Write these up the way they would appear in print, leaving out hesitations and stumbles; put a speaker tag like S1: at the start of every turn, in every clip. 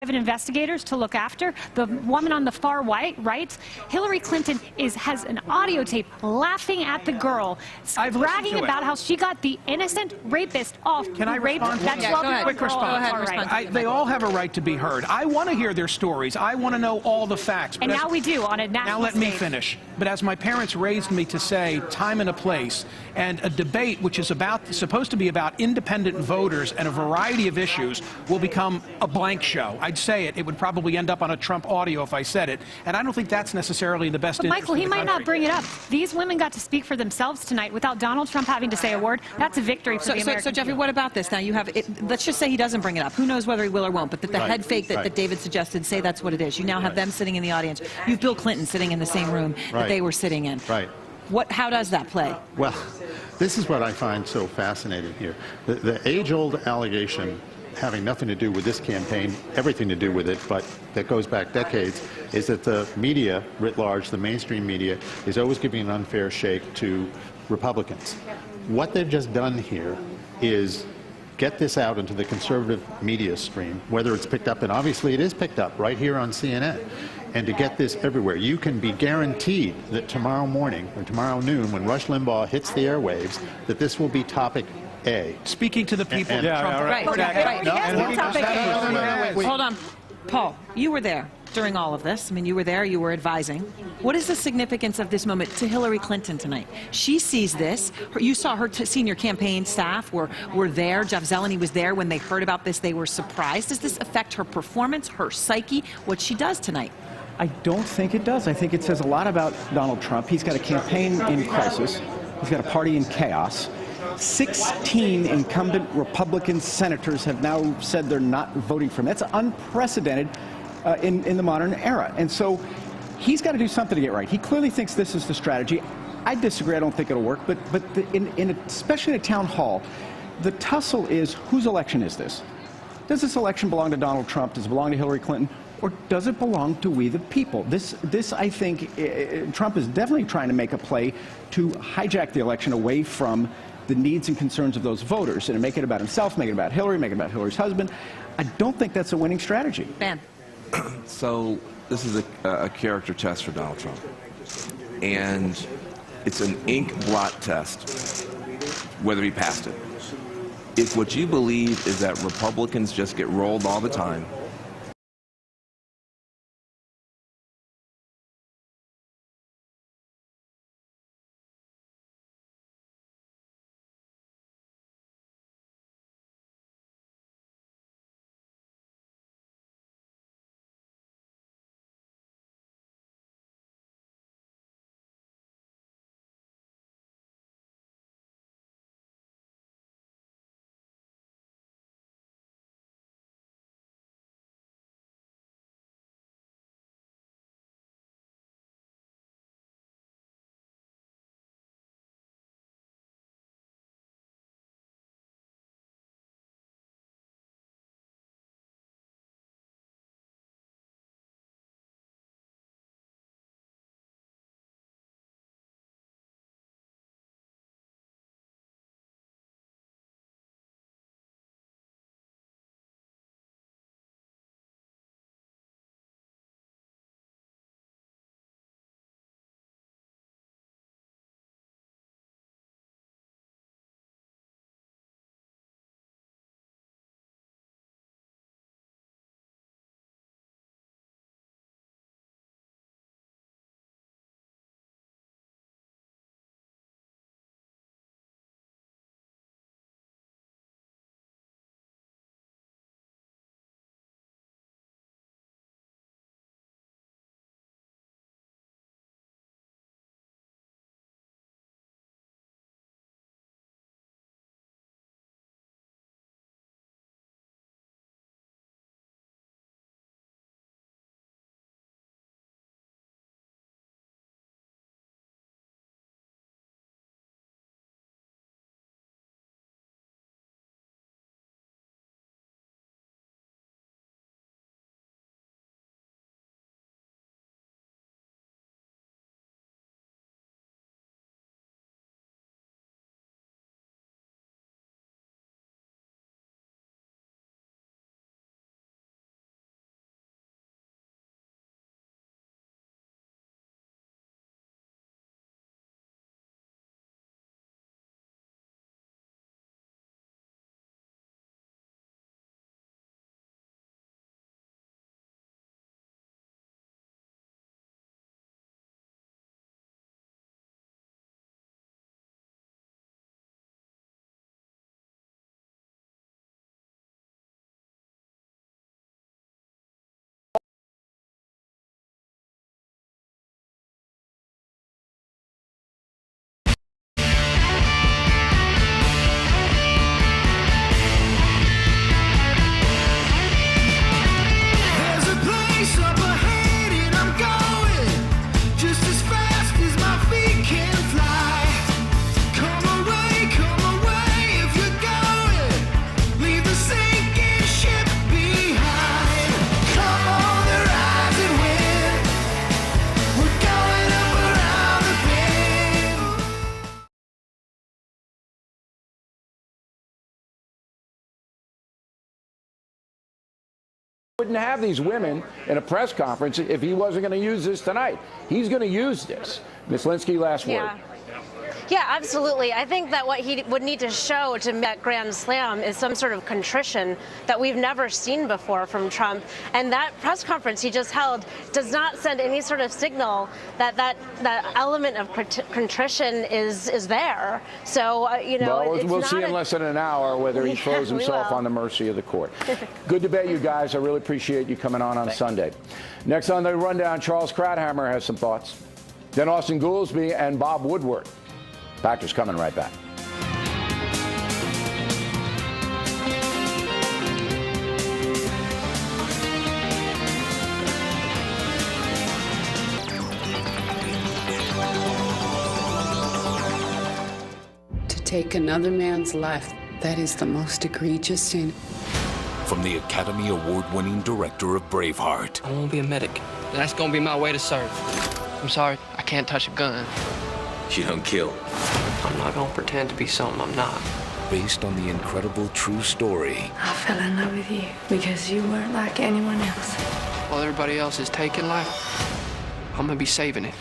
S1: private investigators to look after. The woman on the far right, Hillary Clinton, has an audio tape laughing at the girl, bragging about how she got the innocent rapist off.
S2: Can I respond?
S1: That
S2: Go ahead. Quick response.
S1: All right.
S2: They all have a right to be heard. I want to hear their stories. I want to know all the facts.
S1: And now we do on a national
S2: Now let me
S1: stage.
S2: finish. But as my parents raised me to say, time and a place, and a debate which is supposed to be about independent voters and a variety of issues will become a blank show. I'd say it. It would probably end up on a Trump audio if I said it. And I don't think that's necessarily in the best interest
S1: Michael,
S2: of
S1: he
S2: the
S1: might
S2: country.
S1: not bring it up. These women got to speak for themselves tonight without Donald Trump having to say a word. That's a victory for the American
S3: So, Jeffrey,
S1: people.
S3: what about this? Now, you have, let's just say he doesn't bring it up. Who knows whether he will or won't, but the head fake that David suggested, say that's what it is. You now have them sitting in the audience. You have Bill Clinton sitting in the same room that they were sitting in.
S4: Right.
S3: How does that play?
S4: Well, this is what I find so fascinating here. The age-old allegation having nothing to do with this campaign, everything to do with it, but that goes back decades, is that the media writ large, the mainstream media, is always giving an unfair shake to Republicans. What they've just done here is get this out into the conservative media stream, whether it's picked up, and obviously it is picked up right here on CNN, and to get this everywhere. You can be guaranteed that tomorrow morning or tomorrow noon, when Rush Limbaugh hits the airwaves, that this will be topic A.
S2: Speaking to the people.
S3: Hold on. Paul, you were there during all of this. I mean, you were there, you were advising. What is the significance of this moment to Hillary Clinton tonight? She sees this. You saw her senior campaign staff were there. Jeff Zeleny was there when they heard about this. They were surprised. Does this affect her performance, her psyche, what she does tonight?
S5: I don't think it does. I think it says a lot about Donald Trump. He's got a campaign in crisis. He's got a party in chaos. 16 incumbent Republican senators have now said they're not voting for him. That's unprecedented in the modern era. And so he's got to do something to get right. He clearly thinks this is the strategy. I disagree. I don't think it'll work. But especially in a town hall, the tussle is, whose election is this? Does this election belong to Donald Trump? Does it belong to Hillary Clinton? Or does it belong to we the people? This I think, Trump is definitely trying to make a play to hijack the election away from the needs and concerns of those voters and make it about himself, make it about Hillary, make it about Hillary's husband. I don't think that's a winning strategy.
S3: Ben.
S6: So this is a character test for Donald Trump. And it's an ink blot test, whether he passed it. If what you believe is that Republicans just get rolled all the time,
S7: Wouldn't have these women in a press conference if he wasn't going to use this tonight. He's going to use this. Ms. Linsky, last word.
S8: Yeah, absolutely. I think that what he would need to show to that Grand Slam is some sort of contrition that we've never seen before from Trump. And that press conference he just held does not send any sort of signal that that element of contrition is there. So, you know,
S7: well, we'll see in less than an hour whether he throws himself on the mercy of the court. Good debate, you guys. I really appreciate you coming on Sunday. Next on the rundown, Charles Krauthammer has some thoughts. Then Austin Goolsbee and Bob Woodward. Factor's coming right back.
S9: To take another man's life, that is the most egregious sin.
S10: From the Academy Award-winning director of Braveheart.
S11: I won't be a medic. That's gonna be my way to serve. I'm sorry, I can't touch a gun.
S10: You don't kill.
S11: I'm not gonna pretend to be something I'm not.
S10: Based on the incredible true story.
S9: I fell in love with you because you weren't like anyone else.
S11: While everybody else is taking life, I'm gonna be saving it.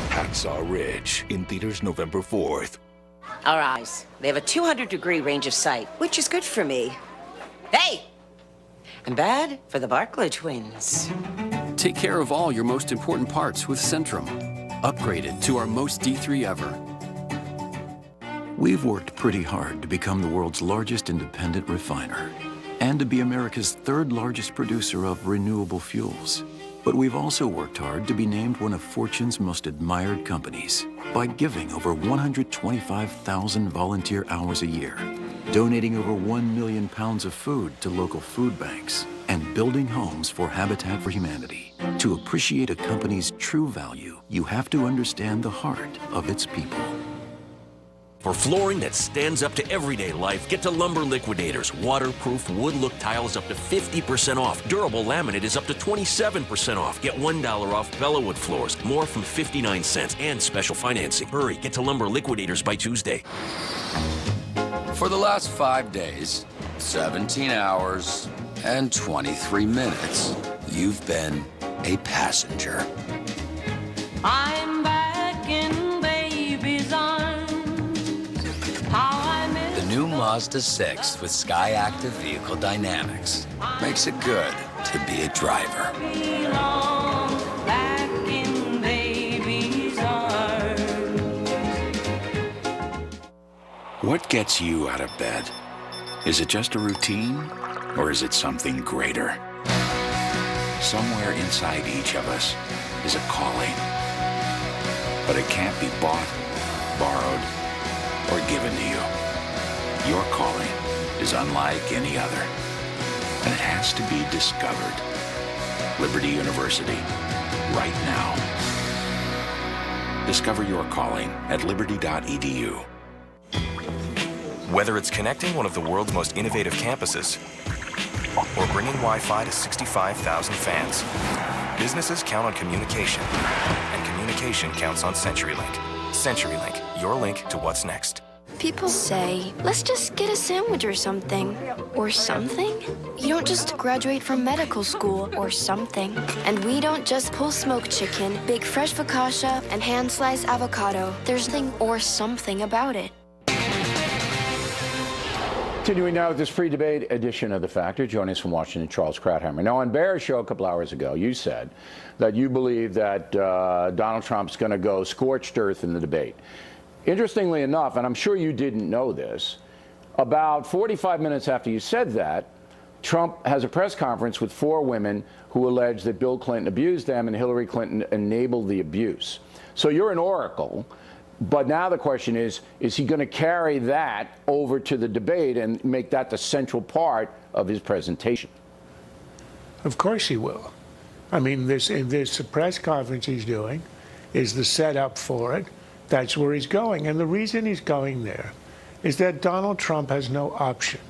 S10: Hacksaw Ridge, in theaters November 4th.
S12: Our eyes, they have a 200-degree range of sight, which is good for me. Hey! And bad for the Barkley twins.
S13: Take care of all your most important parts with Centrum. Upgraded to our most D3 ever.
S14: We've worked pretty hard to become the world's largest independent refiner and to be America's third largest producer of renewable fuels. But we've also worked hard to be named one of Fortune's most admired companies by giving over 125,000 volunteer hours a year, donating over 1 million pounds of food to local food banks, and building homes for Habitat for Humanity. To appreciate a company's true value, you have to understand the heart of its people.
S15: For flooring that stands up to everyday life, get to Lumber Liquidators. Waterproof wood look tiles up to 50% off. Durable laminate is up to 27% off. Get $1 off Bellawood floors. More from 59 cents and special financing. Hurry, get to Lumber Liquidators by Tuesday.
S13: For the last 5 days, 17 hours, and 23 minutes, you've been a passenger.
S16: I'm back in baby's arms.
S13: The new Mazda 6 with Skyactiv Vehicle Dynamics makes it good to be a driver.
S16: Back in baby's arms.
S10: What gets you out of bed? Is it just a routine, or is it something greater? Somewhere inside each of us is a calling. But it can't be bought, borrowed, or given to you. Your calling is unlike any other, and it has to be discovered. Liberty University, right now. Discover your calling at liberty.edu.
S17: Whether it's connecting one of the world's most innovative campuses or bringing Wi-Fi to 65,000 fans, businesses count on communication, and communication counts on CenturyLink. CenturyLink, your link to what's next.
S18: People say, let's just get a sandwich or something. Or something? You don't just graduate from medical school or something. And we don't just pull smoked chicken, bake fresh focaccia, and hand-slice avocado. There's nothing or something about it.
S7: Continuing now with this pre-debate edition of The Factor, joining us from Washington, Charles Krauthammer. Now, on Bear's show a couple hours ago, you said that you believe that Donald Trump's going to go scorched earth in the debate. Interestingly enough, and I'm sure you didn't know this, about 45 minutes after you said that, Trump has a press conference with 4 women who allege that Bill Clinton abused them and Hillary Clinton enabled the abuse. So you're an oracle. But now the question is he going to carry that over to the debate and make that the central part of his presentation?
S19: Of course he will. I mean, this press conference he's doing is the setup for it. That's where he's going. And the reason he's going there is that Donald Trump has no option.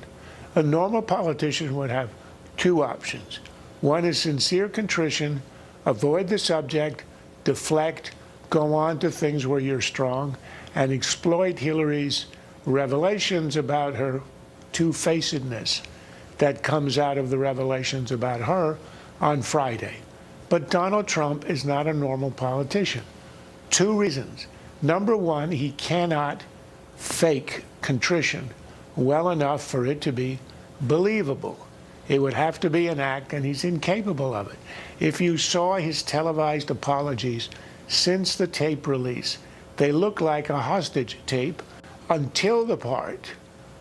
S19: A normal politician would have 2 options. One is sincere contrition, avoid the subject, deflect, go on to things where you're strong, and exploit Hillary's revelations about her two-facedness. that comes out of the revelations about her on Friday. But Donald Trump is not a normal politician. 2 reasons. Number one, he cannot fake contrition well enough for it to be believable. It would have to be an act, and he's incapable of it. If you saw his televised apologies since the tape release, they look like a hostage tape until the part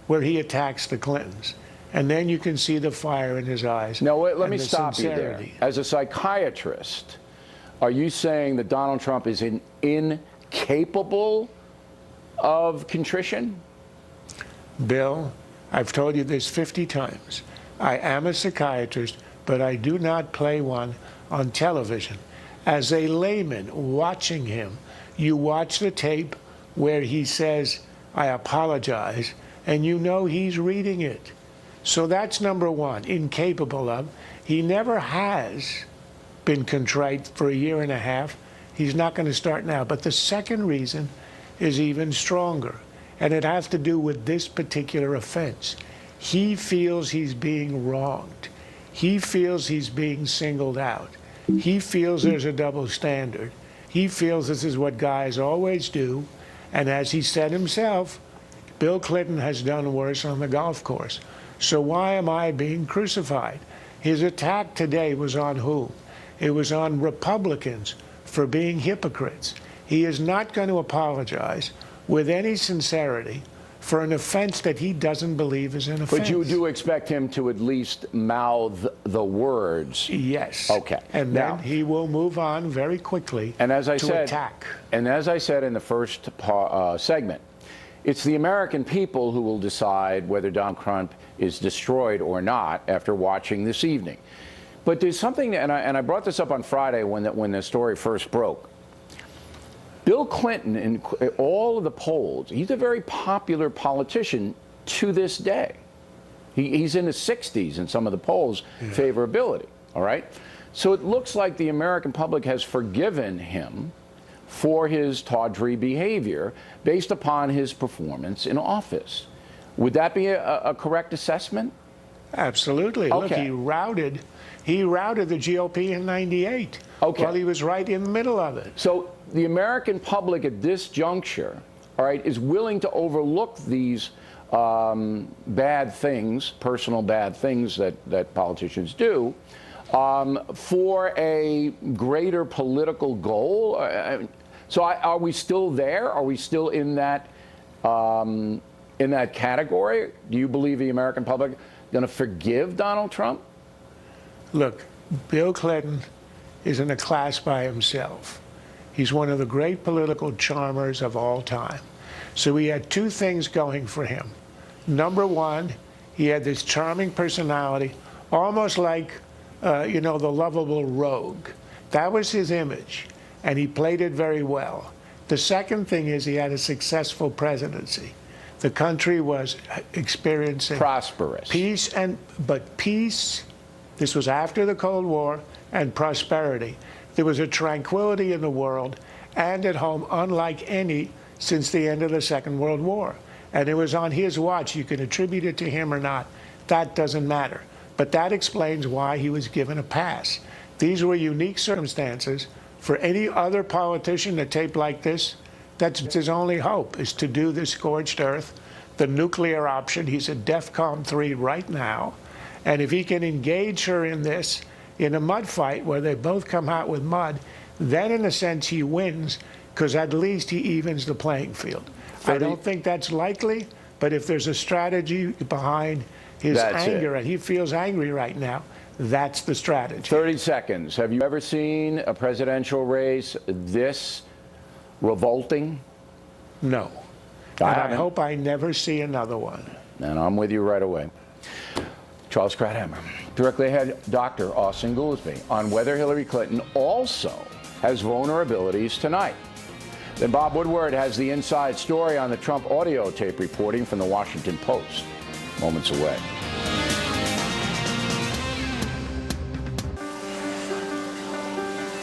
S19: where he attacks the Clintons. And then you can see the fire in his eyes.
S7: Now, wait, let me
S19: the
S7: stop
S19: sincerity.
S7: you there. As a psychiatrist, are you saying that Donald Trump is incapable of contrition?
S19: Bill, I've told you this 50 times. I am a psychiatrist, but I do not play one on television. As a layman watching him, you watch the tape where he says, I apologize, and you know he's reading it. So that's number one, incapable of. He never has been contrite for a year and a half. He's not going to start now. But the second reason is even stronger, and it has to do with this particular offense. He feels he's being wronged. He feels he's being singled out. He feels there's a double standard. He feels this is what guys always do. And as he said himself, Bill Clinton has done worse on the golf course. So why am I being crucified? His attack today was on whom? It was on Republicans for being hypocrites. He is not going to apologize with any sincerity for an offense that he doesn't believe is an offense.
S7: But you do expect him to at least mouth the words?
S19: Yes.
S7: Okay.
S19: And
S7: now,
S19: then he will move on very quickly
S7: and as I
S19: to
S7: said,
S19: attack.
S7: And as I said in the first segment, it's the American people who will decide whether Donald Trump is destroyed or not after watching this evening. But there's something, and I brought this up on Friday when the story first broke. Bill Clinton, in all of the polls, he's a very popular politician to this day. He's in the 60s in some of the polls, favorability, all right? So it looks like the American public has forgiven him for his tawdry behavior based upon his performance in office. Would that be a correct assessment?
S19: Absolutely.
S7: Okay.
S19: Look, he routed the GOP in 98.
S7: Okay.
S19: While he was right in the middle of it.
S7: So the American public at this juncture, all right, is willing to overlook these bad things, personal bad things that politicians do, for a greater political goal. So are we still there? Are we still in that category? Do you believe the American public is going to forgive Donald Trump?
S19: Look, Bill Clinton is in a class by himself. He's one of the great political charmers of all time. So he had 2 things going for him. Number one, he had this charming personality, almost like, the lovable rogue. That was his image, and he played it very well. The second thing is he had a successful presidency. The country was experiencing
S7: prosperous
S19: peace, this was after the Cold War, and prosperity. There was a tranquility in the world and at home unlike any since the end of the Second World War. And it was on his watch. You can attribute it to him or not. That doesn't matter. But that explains why he was given a pass. These were unique circumstances. For any other politician to tape like this, that's his only hope, is to do the scorched earth, the nuclear option. He's at DEFCON 3 right now. And if he can engage her in this, in a mud fight where they both come out with mud, then in a sense he wins, because at least he evens the playing field. I don't think that's likely, but if there's a strategy behind his anger, and he feels angry right now, that's the strategy.
S7: 30 seconds. Have you ever seen a presidential race this revolting?
S19: No. And I hope I never see another one.
S7: And I'm with you right away. Charles Krauthammer, directly ahead, Dr. Austin Goolsbee, on whether Hillary Clinton also has vulnerabilities tonight. Then Bob Woodward has the inside story on the Trump audio tape reporting from the Washington Post. Moments away.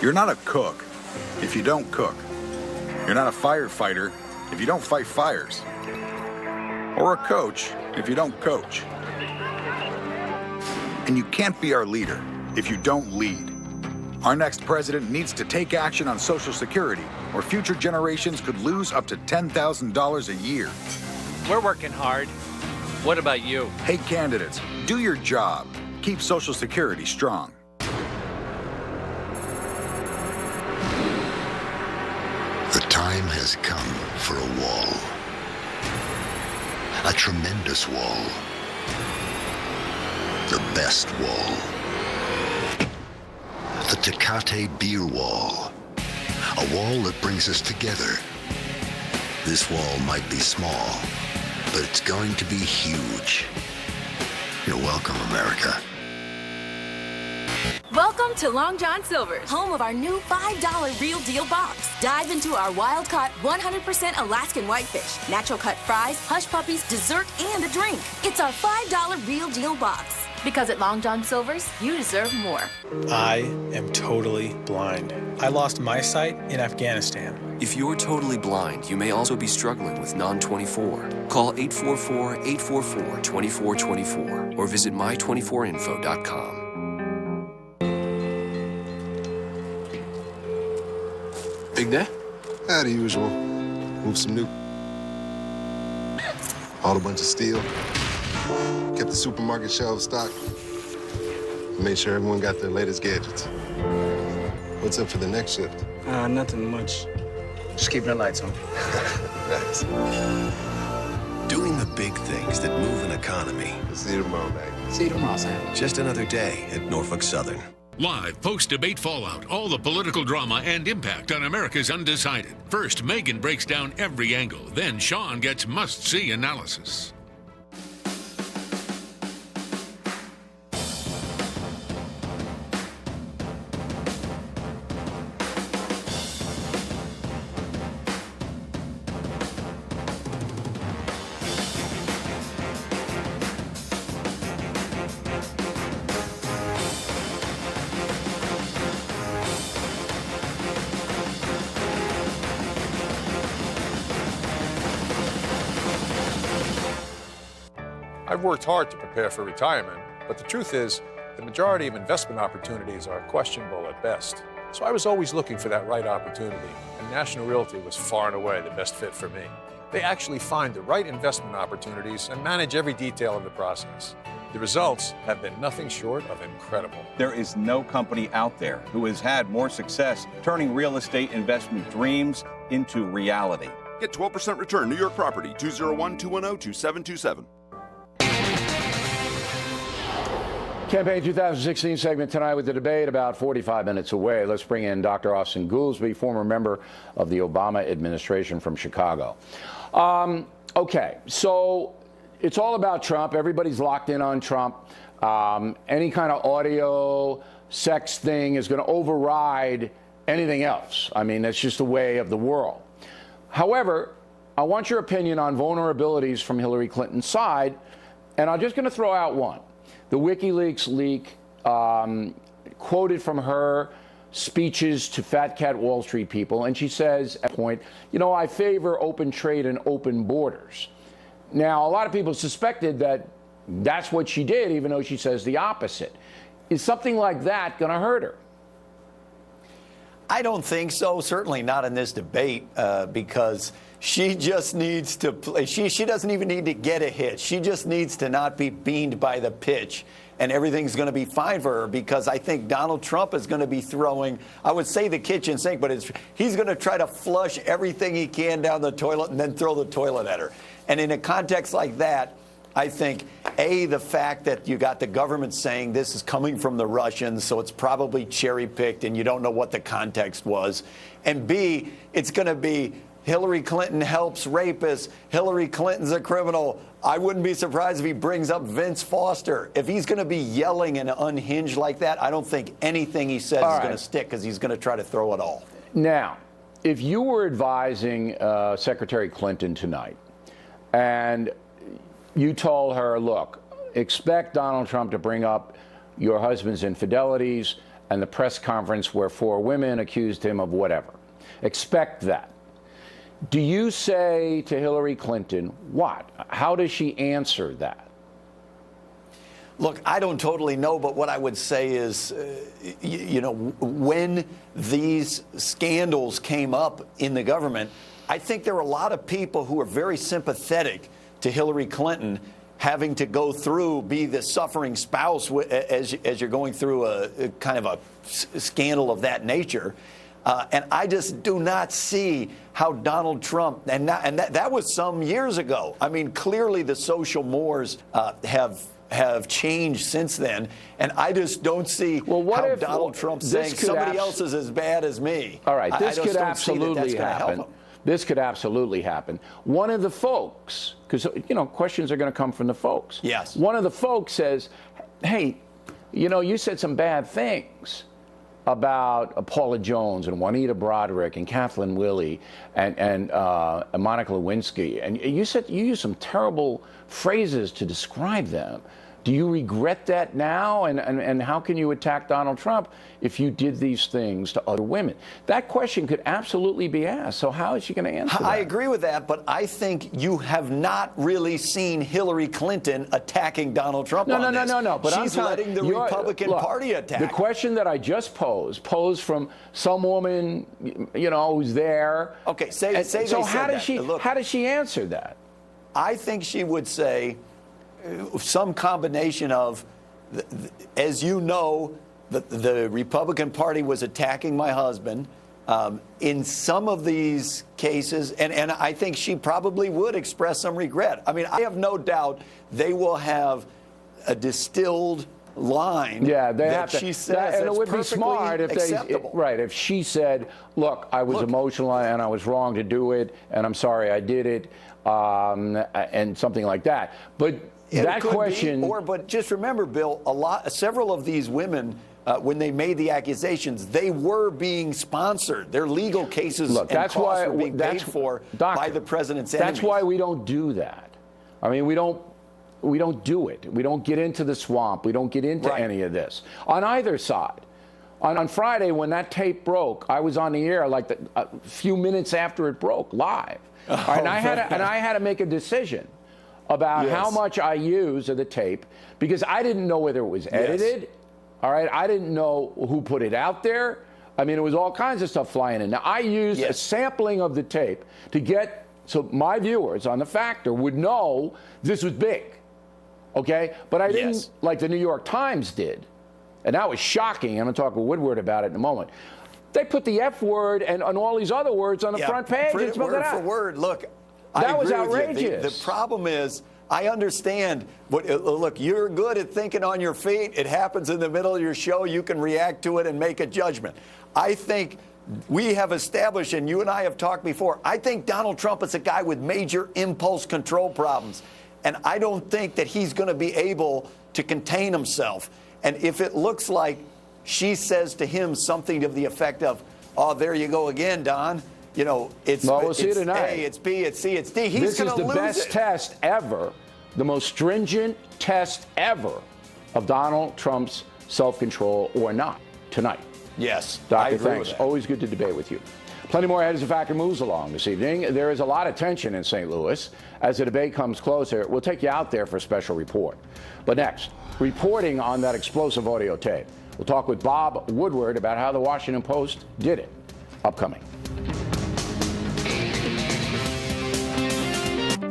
S20: You're not a cook if you don't cook. You're not a firefighter if you don't fight fires. Or a coach if you don't coach. And you can't be our leader if you don't lead. Our next president needs to take action on Social Security, or future generations could lose up to $10,000 a year.
S21: We're working hard. What about you?
S20: Hey, candidates, do your job. Keep Social Security strong.
S22: The time has come for a wall. A tremendous wall. The best wall. The Tecate Beer Wall. A wall that brings us together. This wall might be small, but it's going to be huge. You're welcome, America.
S23: Welcome to Long John Silver's, home of our new $5 Real Deal box. Dive into our wild-caught 100% Alaskan whitefish, natural-cut fries, hush puppies, dessert, and a drink. It's our $5 Real Deal box. Because at Long John Silver's, you deserve more.
S24: I am totally blind. I lost my sight in Afghanistan.
S25: If you're totally blind, you may also be struggling with non-24. Call 844-844-2424 or visit my24info.com.
S26: Big day? The usual. Move some new. Bought a bunch of steel. Kept the supermarket shelves stocked. Made sure everyone got their latest gadgets. What's up for the next shift?
S21: Nothing much. Just keeping the lights on.
S26: Nice.
S27: Doing the big things that move an economy.
S26: See you tomorrow, Mac.
S21: See you tomorrow, Sam.
S27: Just another day at Norfolk Southern.
S28: Live post-debate fallout, all the political drama and impact on America's undecided. First, Megan breaks down every angle. Then Sean gets must-see analysis.
S29: I've worked hard to prepare for retirement, but the truth is, the majority of investment opportunities are questionable at best. So I was always looking for that right opportunity, and National Realty was far and away the best fit for me. They actually find the right investment opportunities and manage every detail of the process. The results have been nothing short of incredible.
S30: There is no company out there who has had more success turning real estate investment dreams into reality.
S31: Get 12% return. New York Property, 201-210-2727.
S7: Campaign 2016 segment tonight with the debate about 45 minutes away. Let's bring in Dr. Austin Goolsbee, former member of the Obama administration from Chicago. Okay, so it's all about Trump. Everybody's locked in on Trump. Any kind of audio, sex thing is going to override anything else. I mean, that's just the way of the world. However, I want your opinion on vulnerabilities from Hillary Clinton's side, and I'm just going to throw out one. The WikiLeaks leak quoted from her speeches to Fat Cat Wall Street people, and she says at a point, you know, I favor open trade and open borders. Now, a lot of people suspected that that's what she did, even though she says the opposite. Is something like that going to hurt her?
S32: I don't think so, certainly not in this debate, because she just needs to play. She doesn't even need to get a hit. She just needs to not be beamed by the pitch, and everything's going to be fine for her, because I think Donald Trump is going to be throwing, I would say the kitchen sink, but he's going to try to flush everything he can down the toilet and then throw the toilet at her. And in a context like that, I think, A, the fact that you got the government saying this is coming from the Russians, so it's probably cherry-picked and you don't know what the context was. And B, it's going to be Hillary Clinton helps rapists. Hillary Clinton's a criminal. I wouldn't be surprised if he brings up Vince Foster. If he's going to be yelling and unhinged like that, I don't think anything he says is going to stick, because he's going to try to throw it all.
S7: Now, if you were advising Secretary Clinton tonight, and you told her, look, expect Donald Trump to bring up your husband's infidelities and the press conference where 4 women accused him of whatever. Expect that. Do you say to Hillary Clinton, what? How does she answer that?
S32: Look, I don't totally know, but what I would say is, when these scandals came up in the government, I think there were a lot of people who are very sympathetic to Hillary Clinton having to go through, be the suffering spouse as you're going through a kind of a scandal of that nature. And I just do not see how Donald Trump, and that was some years ago. I mean, clearly the social mores have changed since then, and I just don't see how Donald Trump saying somebody else is as bad as me.
S7: All right, this
S32: I
S7: could
S32: just don't see that that's
S7: absolutely
S32: gonna help
S7: happen.
S32: him.
S7: This could absolutely happen. One of the folks, because, questions are going to come from the folks.
S32: Yes.
S7: One of the folks says, hey, you said some bad things about Paula Jones and Juanita Broderick and Kathleen Willey and Monica Lewinsky. And you used some terrible phrases to describe them. Do you regret that now? And how can you attack Donald Trump if you did these things to other women? That question could absolutely be asked. So how is she going to answer that?
S32: I agree with that, but I think you have not really seen Hillary Clinton attacking Donald Trump on this.
S7: No. But
S32: she's letting the Republican Party attack.
S7: The question that I just posed from some woman, who's there.
S32: Okay, say
S7: so how
S32: that.
S7: does she?
S32: Look,
S7: how does she answer that?
S32: I think she would say some combination of, as you know, the Republican Party was attacking my husband. In some of these cases, and I think she probably would express some regret. I mean, I have no doubt they will have a distilled line she says
S7: and it would be smart if
S32: acceptable.
S7: if she said, look, I was emotional and I was wrong to do it, and I'm sorry I did it, and something like that. But that question,
S32: but just remember, Bill, several of these women, when they made the accusations, they were being sponsored. Their legal cases and costs were being paid for by the president's enemies.
S7: That's why we don't do that. I mean, we don't do it. We don't get into the swamp. We don't get into any of this on either side. On Friday, when that tape broke, I was on the air like a few minutes after it broke, live. And I had to make a decision about how much I use of the tape, because I didn't know whether it was edited. All right, I didn't know who put it out there. I mean, it was all kinds of stuff flying in. Now, I used a sampling of the tape to get so my viewers on The Factor would know this was big. Okay, but I didn't like the New York Times did, and that was shocking. I'm going to talk with Woodward about it in a moment. They put the F word and all these other words on the front page.
S32: Word for word. Look,
S7: that was
S32: outrageous. The problem is, I understand, but look, you're good at thinking on your feet. It happens in the middle of your show. You can react to it and make a judgment. I think we have established, and you and I have talked before, I think Donald Trump is a guy with major impulse control problems. And I don't think that he's going to be able to contain himself. And if it looks like she says to him something to the effect of, oh, there you go again, Don. It's
S7: we'll see tonight.
S32: A, it's B, it's C, it's D. He's going to lose it.
S7: This is the best test ever, the most stringent test ever of Donald Trump's self-control or not tonight.
S32: Yes,
S7: Doctor, thanks. Always good to debate with you. Plenty more ahead as the Factor moves along this evening. There is a lot of tension in St. Louis. As the debate comes closer, we'll take you out there for a special report. But next, reporting on that explosive audio tape. We'll talk with Bob Woodward about how the Washington Post did it. Upcoming.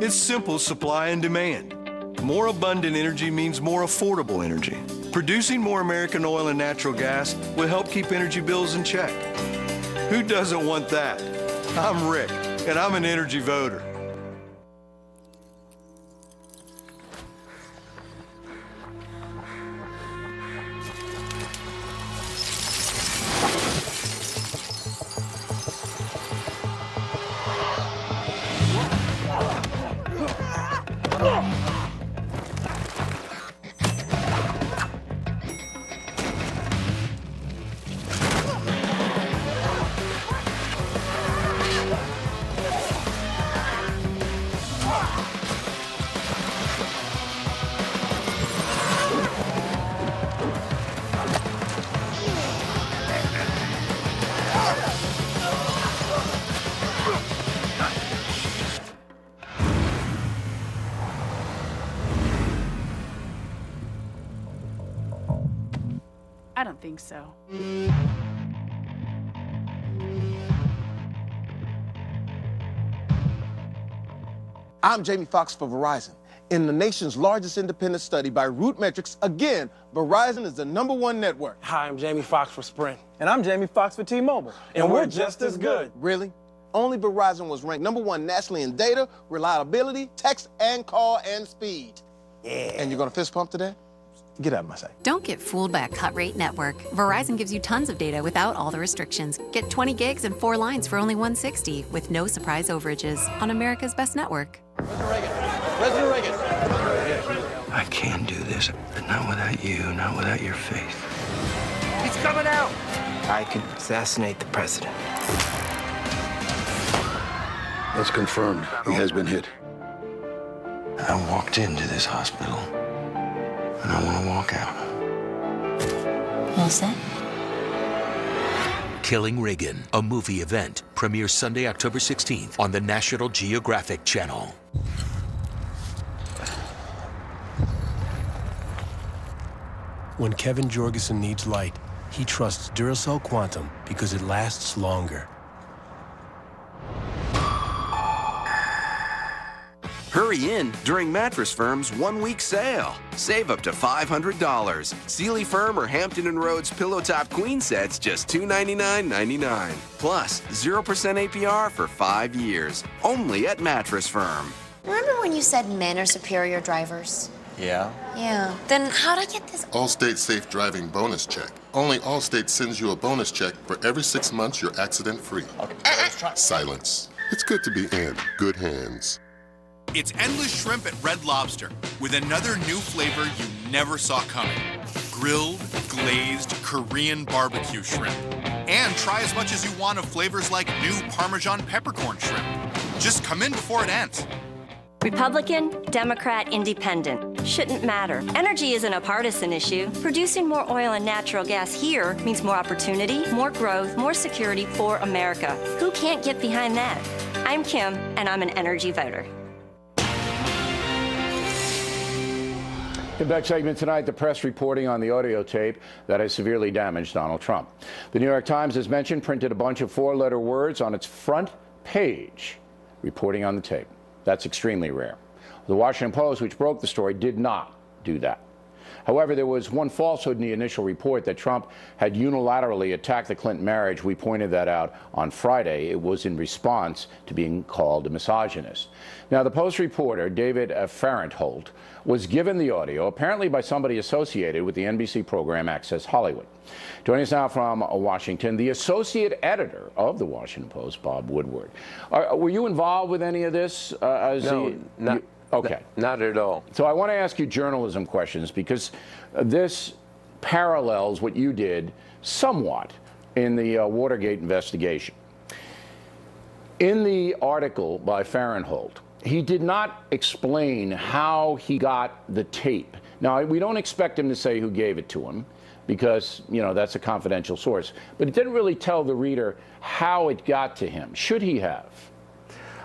S1: It's simple supply and demand. More abundant energy means more affordable energy. Producing more American oil and natural gas will help keep energy bills in check. Who doesn't want that? I'm Rick, and I'm an energy voter.
S2: think so.
S3: I'm Jamie Foxx for Verizon. In the nation's largest independent study by RootMetrics, again, Verizon is the #1 network.
S4: Hi, I'm Jamie Foxx for Sprint.
S3: And I'm Jamie Foxx for T-Mobile.
S4: And we're just as good.
S3: Really? Only Verizon was ranked #1 nationally in data, reliability, text and call and speed. Yeah. And you're gonna fist pump today? Get out of my sight.
S5: Don't get fooled by a cut rate network. Verizon gives you tons of data without all the restrictions. Get 20 gigs and 4 lines for only $160 with no surprise overages on America's best network.
S4: President Reagan.
S27: I can do this, but not without you, not without your faith.
S4: He's coming out.
S27: I can assassinate the president.
S26: That's confirmed. He has been hit.
S27: I walked into this hospital, and I want to walk out.
S5: All set?
S6: Killing Reagan, a movie event, premieres Sunday, October 16th on the National Geographic Channel.
S8: When Kevin Jorgensen needs light, he trusts Duracell Quantum because it lasts longer.
S27: Hurry in during Mattress Firm's 1-week sale. Save up to $500. Sealy Firm or Hampton & Rhodes Pillow Top Queen sets just $299.99. Plus 0% APR for 5 years. Only at Mattress Firm.
S9: Remember when you said men are superior drivers?
S27: Yeah?
S9: Yeah. Then how'd I get this?
S26: Allstate Safe Driving Bonus Check. Only Allstate sends you a bonus check for every 6 months you're accident-free.
S9: Okay, let's try.
S26: Silence. It's good to be in good hands.
S11: It's Endless Shrimp at Red Lobster with another new flavor you never saw coming. Grilled, glazed, Korean barbecue shrimp. And try as much as you want of flavors like new Parmesan peppercorn shrimp. Just come in before it ends.
S12: Republican, Democrat, Independent. Shouldn't matter. Energy isn't a partisan issue. Producing more oil and natural gas here means more opportunity, more growth, more security for America. Who can't get behind that? I'm Kim, and I'm an energy voter.
S7: In the back segment tonight, the press reporting on the audio tape that has severely damaged Donald Trump. The New York Times, as mentioned, printed a bunch of 4-letter words on its front page, reporting on the tape. That's extremely rare. The Washington Post, which broke the story, did not do that. However, there was one falsehood in the initial report that Trump had unilaterally attacked the Clinton marriage. We pointed that out on Friday. It was in response to being called a misogynist. Now, the Post reporter, David Fahrenthold, was given the audio, apparently by somebody associated with the NBC program Access Hollywood. Joining us now from Washington, the associate editor of the Washington Post, Bob Woodward. Were you involved with any of this? Okay.
S13: Not at all.
S7: So I want to ask you journalism questions because this parallels what you did somewhat in the Watergate investigation. In the article by Fahrenthold, he did not explain how he got the tape. Now, we don't expect him to say who gave it to him because, you know, that's a confidential source. But it didn't really tell the reader how it got to him. Should he have?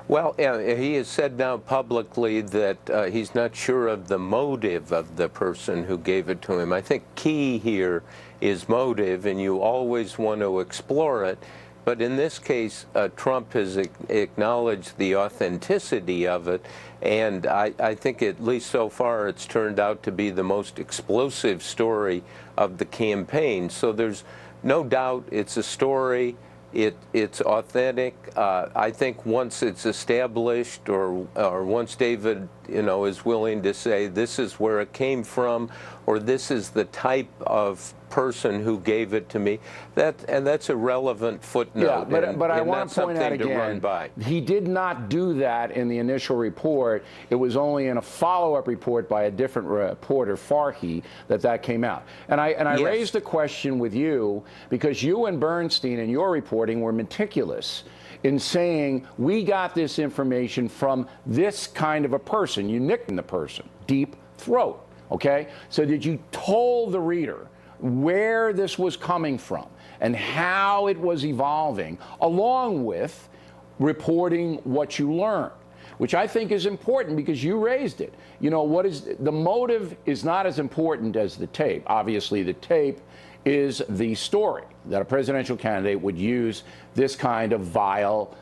S13: Well, he has said now publicly that he's not sure of the motive of the person who gave it to him. I think key here is motive, and you always want to explore it. But in this case, Trump has acknowledged the authenticity of it, and I think at least so far it's turned out to be the most explosive story of the campaign. So there's no doubt it's a story. It's authentic. I think once it's established, or once David, is willing to say this is where it came from, or this is the type of person who gave it to me, that's a relevant footnote.
S7: Yeah, but I want to point out again, he did not do that in the initial report. It was only in a follow-up report by a different reporter, Farhi, that came out. And I
S13: Yes.
S7: raised the question with you because you and Bernstein in your reporting were meticulous in saying we got this information from this kind of a person. You nicknamed the person, Deep Throat. Okay? So did you told the reader where this was coming from and how it was evolving, along with reporting what you learned, which I think is important because you raised it. What is the motive is not as important as the tape. Obviously, the tape is the story, that a presidential candidate would use this kind of vile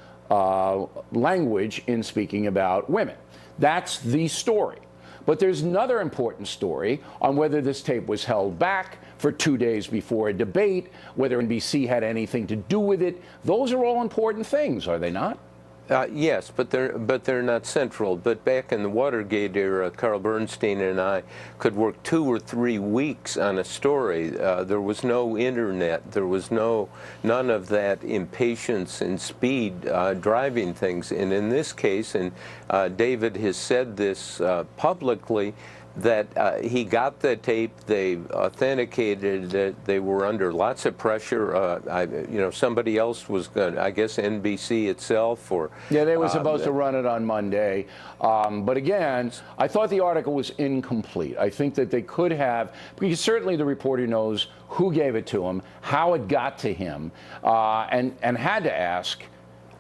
S7: language in speaking about women. That's the story. But there's another important story on whether this tape was held back for 2 days before a debate, whether NBC had anything to do with it. Those are all important things, are they not?
S13: Yes, but they're not central. But back in the Watergate era, Carl Bernstein and I could work 2 or 3 weeks on a story. There was no internet. There was none of that impatience and speed driving things. And in this case, and David has said this publicly, that he got the tape, they authenticated it, they were under lots of pressure. Somebody else was going to, I guess NBC itself or...
S7: Yeah, they were supposed to run it on Monday. But again, I thought the article was incomplete. I think that they could have, because certainly the reporter knows who gave it to him, how it got to him, and had to ask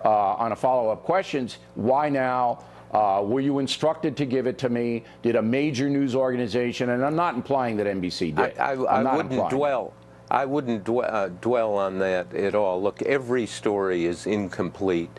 S7: on a follow-up questions, why now? Were you instructed to give it to me? Did a major news organization, and I'm not implying that NBC did.
S13: I wouldn't dwell on that at all. Look, every story is incomplete,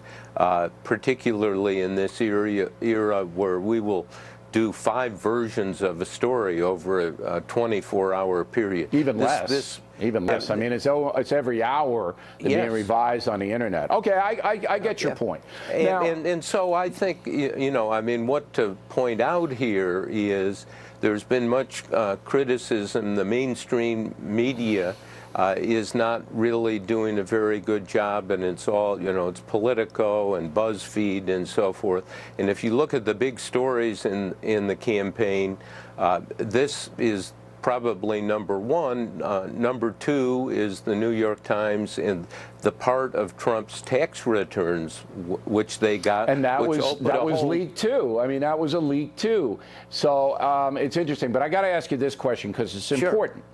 S13: particularly in this era where we will do 5 versions of a story over a 24-hour period.
S7: Even less. I mean, it's every hour that's being revised on the internet. Okay, I get your point.
S13: And so I think, what to point out here is there's been much criticism. The mainstream media is not really doing a very good job, and it's all, it's Politico and BuzzFeed and so forth. And if you look at the big stories in the campaign, this is probably number 1. Number 2 is the New York Times and the part of Trump's tax returns, which they got.
S7: And that was leaked too. I mean, that was a leak too. So it's interesting. But I got to ask you this question because it's important.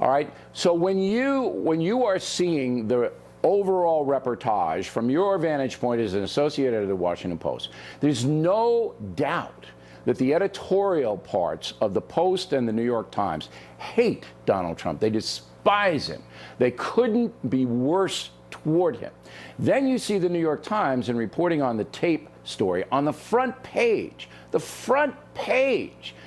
S7: All right. So when you are seeing the overall reportage from your vantage point as an associate editor of the Washington Post, there's no doubt that the editorial parts of the Post and the New York Times hate Donald Trump. They despise him. They couldn't be worse toward him. Then you see the New York Times, in reporting on the tape story, on the front page,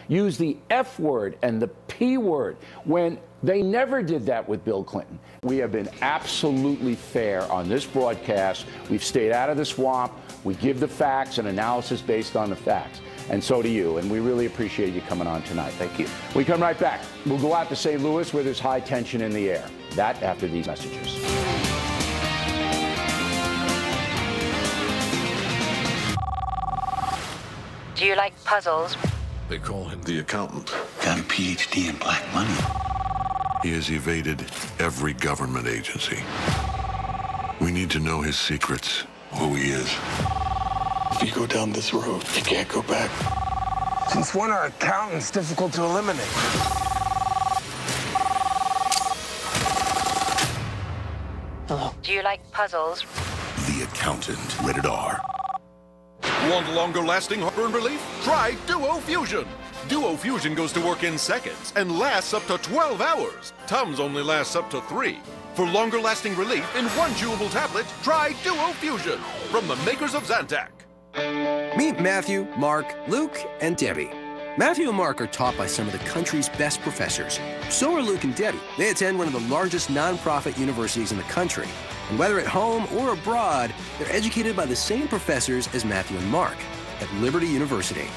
S7: use the F word and the P word when they never did that with Bill Clinton. We have been absolutely fair on this broadcast. We've stayed out of the swamp. We give the facts and analysis based on the facts. And so do you. And we really appreciate you coming on tonight.
S13: Thank you.
S7: We come right back. We'll go out to St. Louis where there's high tension in the air. That after these messages.
S2: Do you like puzzles?
S31: They call him the accountant.
S10: Got a PhD in black money.
S31: He has evaded every government agency. We need to know his secrets, who he is.
S10: If you go down this road, you can't go back.
S4: Since when are accountants difficult to eliminate?
S2: Hello. Do you like puzzles?
S31: The Accountant, rated R. Want longer-lasting heartburn relief? Try Duo Fusion. Duo Fusion goes to work in seconds and lasts up to 12 hours. Tums only lasts up to 3. For longer-lasting relief in one chewable tablet, try Duo Fusion from the makers of Zantac.
S14: Meet Matthew, Mark, Luke, and Debbie. Matthew and Mark are taught by some of the country's best professors. So are Luke and Debbie. They attend one of the largest nonprofit universities in the country. And whether at home or abroad, they're educated by the same professors as Matthew and Mark at Liberty University.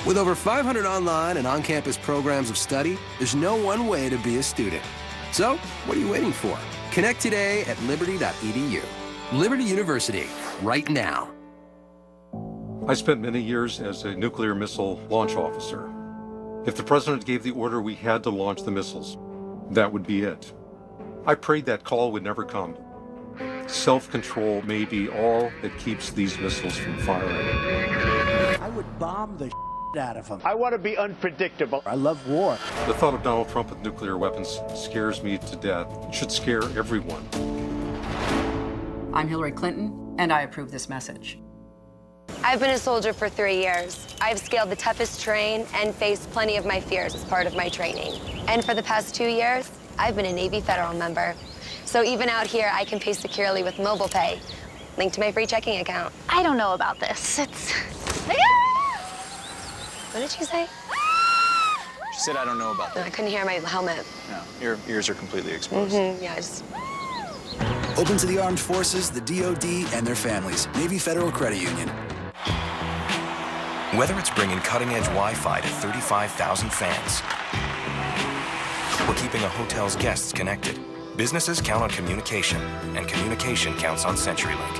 S14: With over 500 online and on-campus programs of study, there's no one way to be a student. So, what are you waiting for? Connect today at liberty.edu. Liberty University, right now.
S15: I spent many years as a nuclear missile launch officer. If the president gave the order we had to launch the missiles, that would be it. I prayed that call would never come. Self-control may be all that keeps these missiles from firing.
S16: I would bomb the out of them.
S17: I want to be unpredictable.
S16: I love war.
S15: The thought of Donald Trump with nuclear weapons scares me to death. It should scare everyone.
S18: I'm Hillary Clinton, and I approve this message.
S19: I've been a soldier for 3 years. I've scaled the toughest terrain and faced plenty of my fears as part of my training. And for the past 2 years, I've been a Navy Federal member. So even out here, I can pay securely with mobile pay. Link to my free checking account.
S1: I don't know about this. It's...
S19: What did she say?
S17: She said, I don't know about
S19: No,
S17: that.
S19: I couldn't hear my helmet.
S17: No, your ears are completely exposed.
S19: Yeah, I just...
S20: Open to the armed forces, the DoD, and their families. Navy Federal Credit Union.
S21: Whether it's bringing cutting-edge Wi-Fi to 35,000 fans or keeping a hotel's guests connected, businesses count on communication, and communication counts on CenturyLink.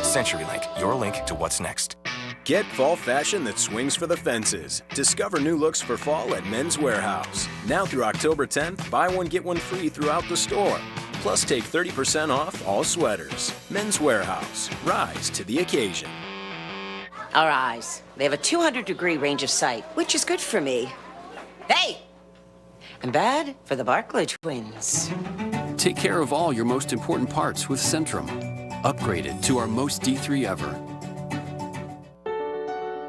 S21: CenturyLink, your link to what's next.
S22: Get fall fashion that swings for the fences. Discover new looks for fall at Men's Warehouse. Now through October 10th, buy one, get one free throughout the store. Plus, take 30% off all sweaters. Men's Warehouse. Rise to the occasion.
S23: Our eyes. They have a 200-degree range of sight, which is good for me. Hey! And bad for the Barclay twins.
S14: Take care of all your most important parts with Centrum. Upgraded to our most D3 ever.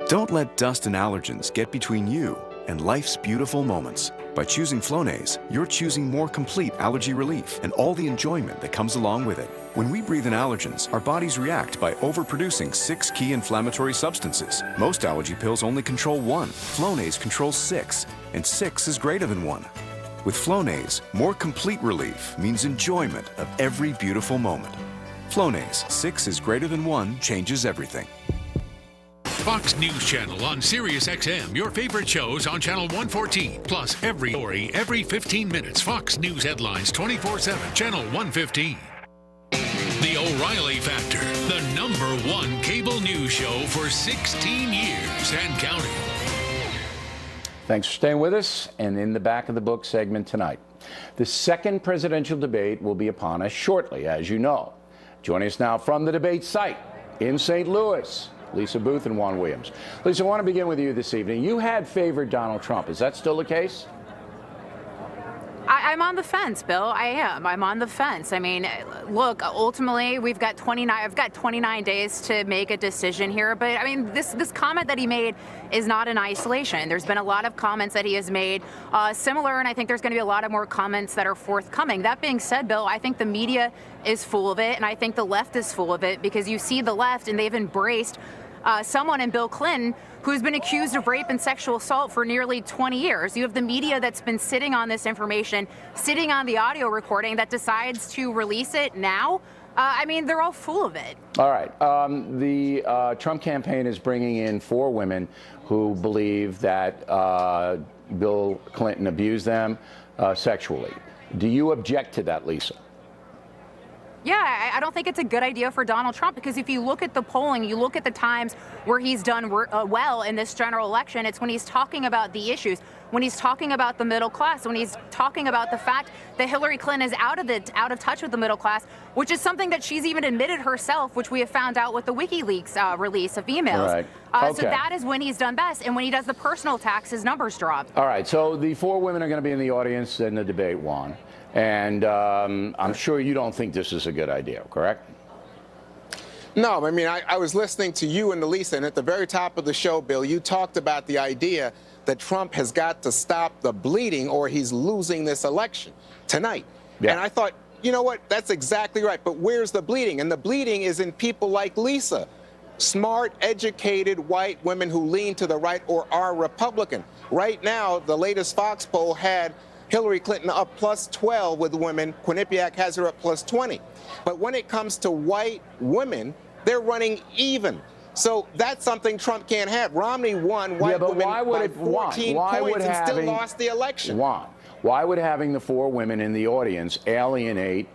S31: Don't let dust and allergens get between you and life's beautiful moments. By choosing Flonase, you're choosing more complete allergy relief and all the enjoyment that comes along with it. When we breathe in allergens, our bodies react by overproducing 6 key inflammatory substances. Most allergy pills only control 1. Flonase controls 6, and 6 is greater than 1. With Flonase, more complete relief means enjoyment of every beautiful moment. Flonase, 6 is greater than 1, changes everything.
S6: Fox News Channel on Sirius XM. Your favorite shows on Channel 114. Plus every story, every 15 minutes. Fox News headlines 24/7. Channel 115. The O'Reilly Factor. The #1 cable news show for 16 years and counting.
S7: Thanks for staying with us. And in the back of the book segment tonight, the second presidential debate will be upon us shortly, as you know. Joining us now from the debate site in St. Louis, Lisa Booth and Juan Williams. Lisa, I want to begin with you this evening. You had favored Donald Trump. Is that still the case?
S1: I'm on the fence, Bill. I am. I'm on the fence. I mean, look, ultimately, I've got 29 days to make a decision here. But I mean, this comment that he made is not in isolation. There's been a lot of comments that he has made similar, and I think there's going to be a lot of more comments that are forthcoming. That being said, Bill, I think the media is full of it, and I think the left is full of it, because you see the left, and they've embraced someone in Bill Clinton who's been accused of rape and sexual assault for nearly 20 years. You have the media that's been sitting on this information, sitting on the audio recording, that decides to release it now. I mean, they're all full of it.
S7: All right. The Trump campaign is bringing in 4 women who believe that Bill Clinton abused them sexually. Do you object to that, Lisa?
S1: Yeah, I don't think it's a good idea for Donald Trump, because if you look at the polling, you look at the times where he's done well in this general election, it's when he's talking about the issues, when he's talking about the middle class, when he's talking about the fact that Hillary Clinton is out of touch with the middle class, which is something that she's even admitted herself, which we have found out with the WikiLeaks release of emails.
S7: Right.
S1: So that is when he's done best, and when he does the personal attacks, his numbers drop.
S7: All right, so the 4 women are going to be in the audience in the debate, Juan. And I'm sure you don't think this is a good idea, correct?
S24: No, I mean, I was listening to you and Lisa, and at the very top of the show, Bill, you talked about the idea that Trump has got to stop the bleeding or he's losing this election tonight. Yeah. And I thought, you know what, that's exactly right. But where's the bleeding? And the bleeding is in people like Lisa, smart, educated white women who lean to the right or are Republican. Right now, the latest Fox poll had Hillary Clinton up +12 with women. Quinnipiac has her up +20. But when it comes to white women, they're running even. So that's something Trump can't have. Romney won white women by 14 points and still lost the election.
S7: Why would having the 4 women in the audience alienate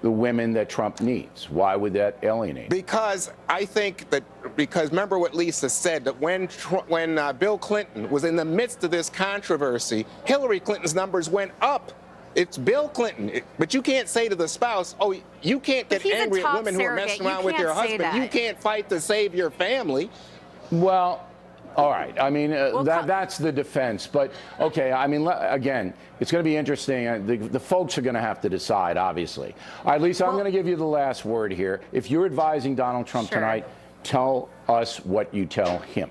S7: the women that Trump needs? Why would that alienate?
S24: Because I think that, because remember what Lisa said, that when Bill Clinton was in the midst of this controversy, Hillary Clinton's numbers went up. It's Bill Clinton. But you can't say to the spouse, oh, you can't get angry at women who are messing around with your husband. You can't fight to save your family.
S7: Well, all right. I mean, that's the defense. But, okay, I mean, again, it's going to be interesting. The folks are going to have to decide, obviously. All right, Lisa, I'm going to give you the last word here. If you're advising Donald Trump tonight, tell us what you tell him.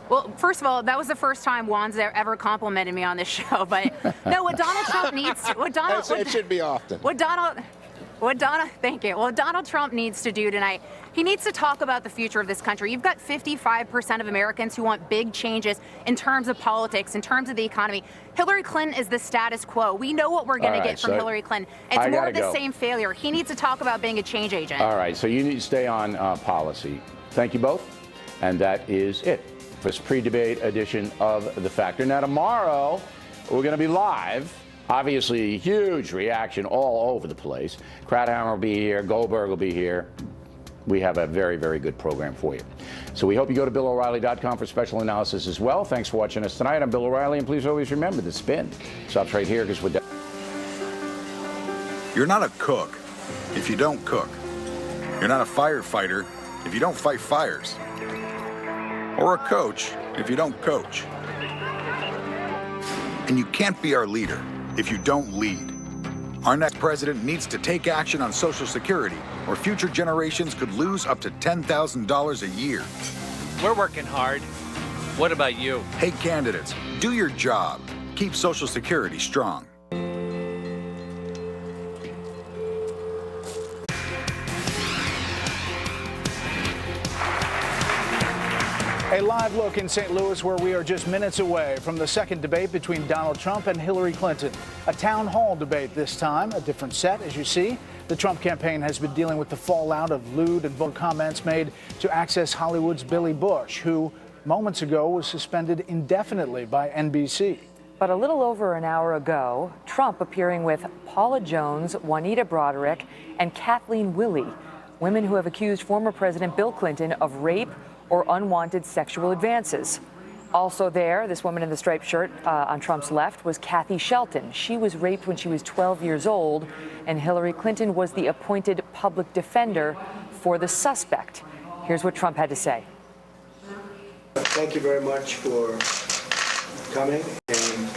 S1: Well, first of all, that was the first time Juan's ever complimented me on this show. But no, what Donald Trump needs,
S24: it should be often.
S1: Thank you. What Donald Trump needs to do tonight, he needs to talk about the future of this country. You've got 55% of Americans who want big changes in terms of politics, in terms of the economy. Hillary Clinton is the status quo. We know what we're going to get from Hillary Clinton. It's more of the same failure. He needs to talk about being a change agent.
S7: All right, so you need to stay on policy. Thank you both. And that is it for this pre-debate edition of The Factor. Now, tomorrow, we're going to be live. Obviously, huge reaction all over the place. Krauthammer will be here. Goldberg will be here. We have a very, very good program for you. So we hope you go to BillO'Reilly.com for special analysis as well. Thanks for watching us tonight. I'm Bill O'Reilly, and please always remember the spin stops right here because we're
S3: You're not a cook if you don't cook. You're not a firefighter if you don't fight fires. Or a coach if you don't coach. And you can't be our leader if you don't lead. Our next president needs to take action on Social Security, or future generations could lose up to $10,000 a year.
S5: We're working hard. What about you?
S3: Hey, candidates, do your job. Keep Social Security strong.
S8: A live look in St. Louis, where we are just minutes away from the second debate between Donald Trump and Hillary Clinton. A town hall debate this time, a different set, as you see. The Trump campaign has been dealing with the fallout of lewd and vulgar comments made to Access Hollywood's Billy Bush, who moments ago was suspended indefinitely by NBC.
S9: But a little over an hour ago, Trump appearing with Paula Jones, Juanita Broderick, and Kathleen Willey, women who have accused former President Bill Clinton of rape or unwanted sexual advances. Also there, this woman in the striped shirt on Trump's left was Kathy Shelton. She was raped when she was 12 years old, and Hillary Clinton was the appointed public defender for the suspect. Here's what Trump had to say.
S16: Thank you very much for coming. And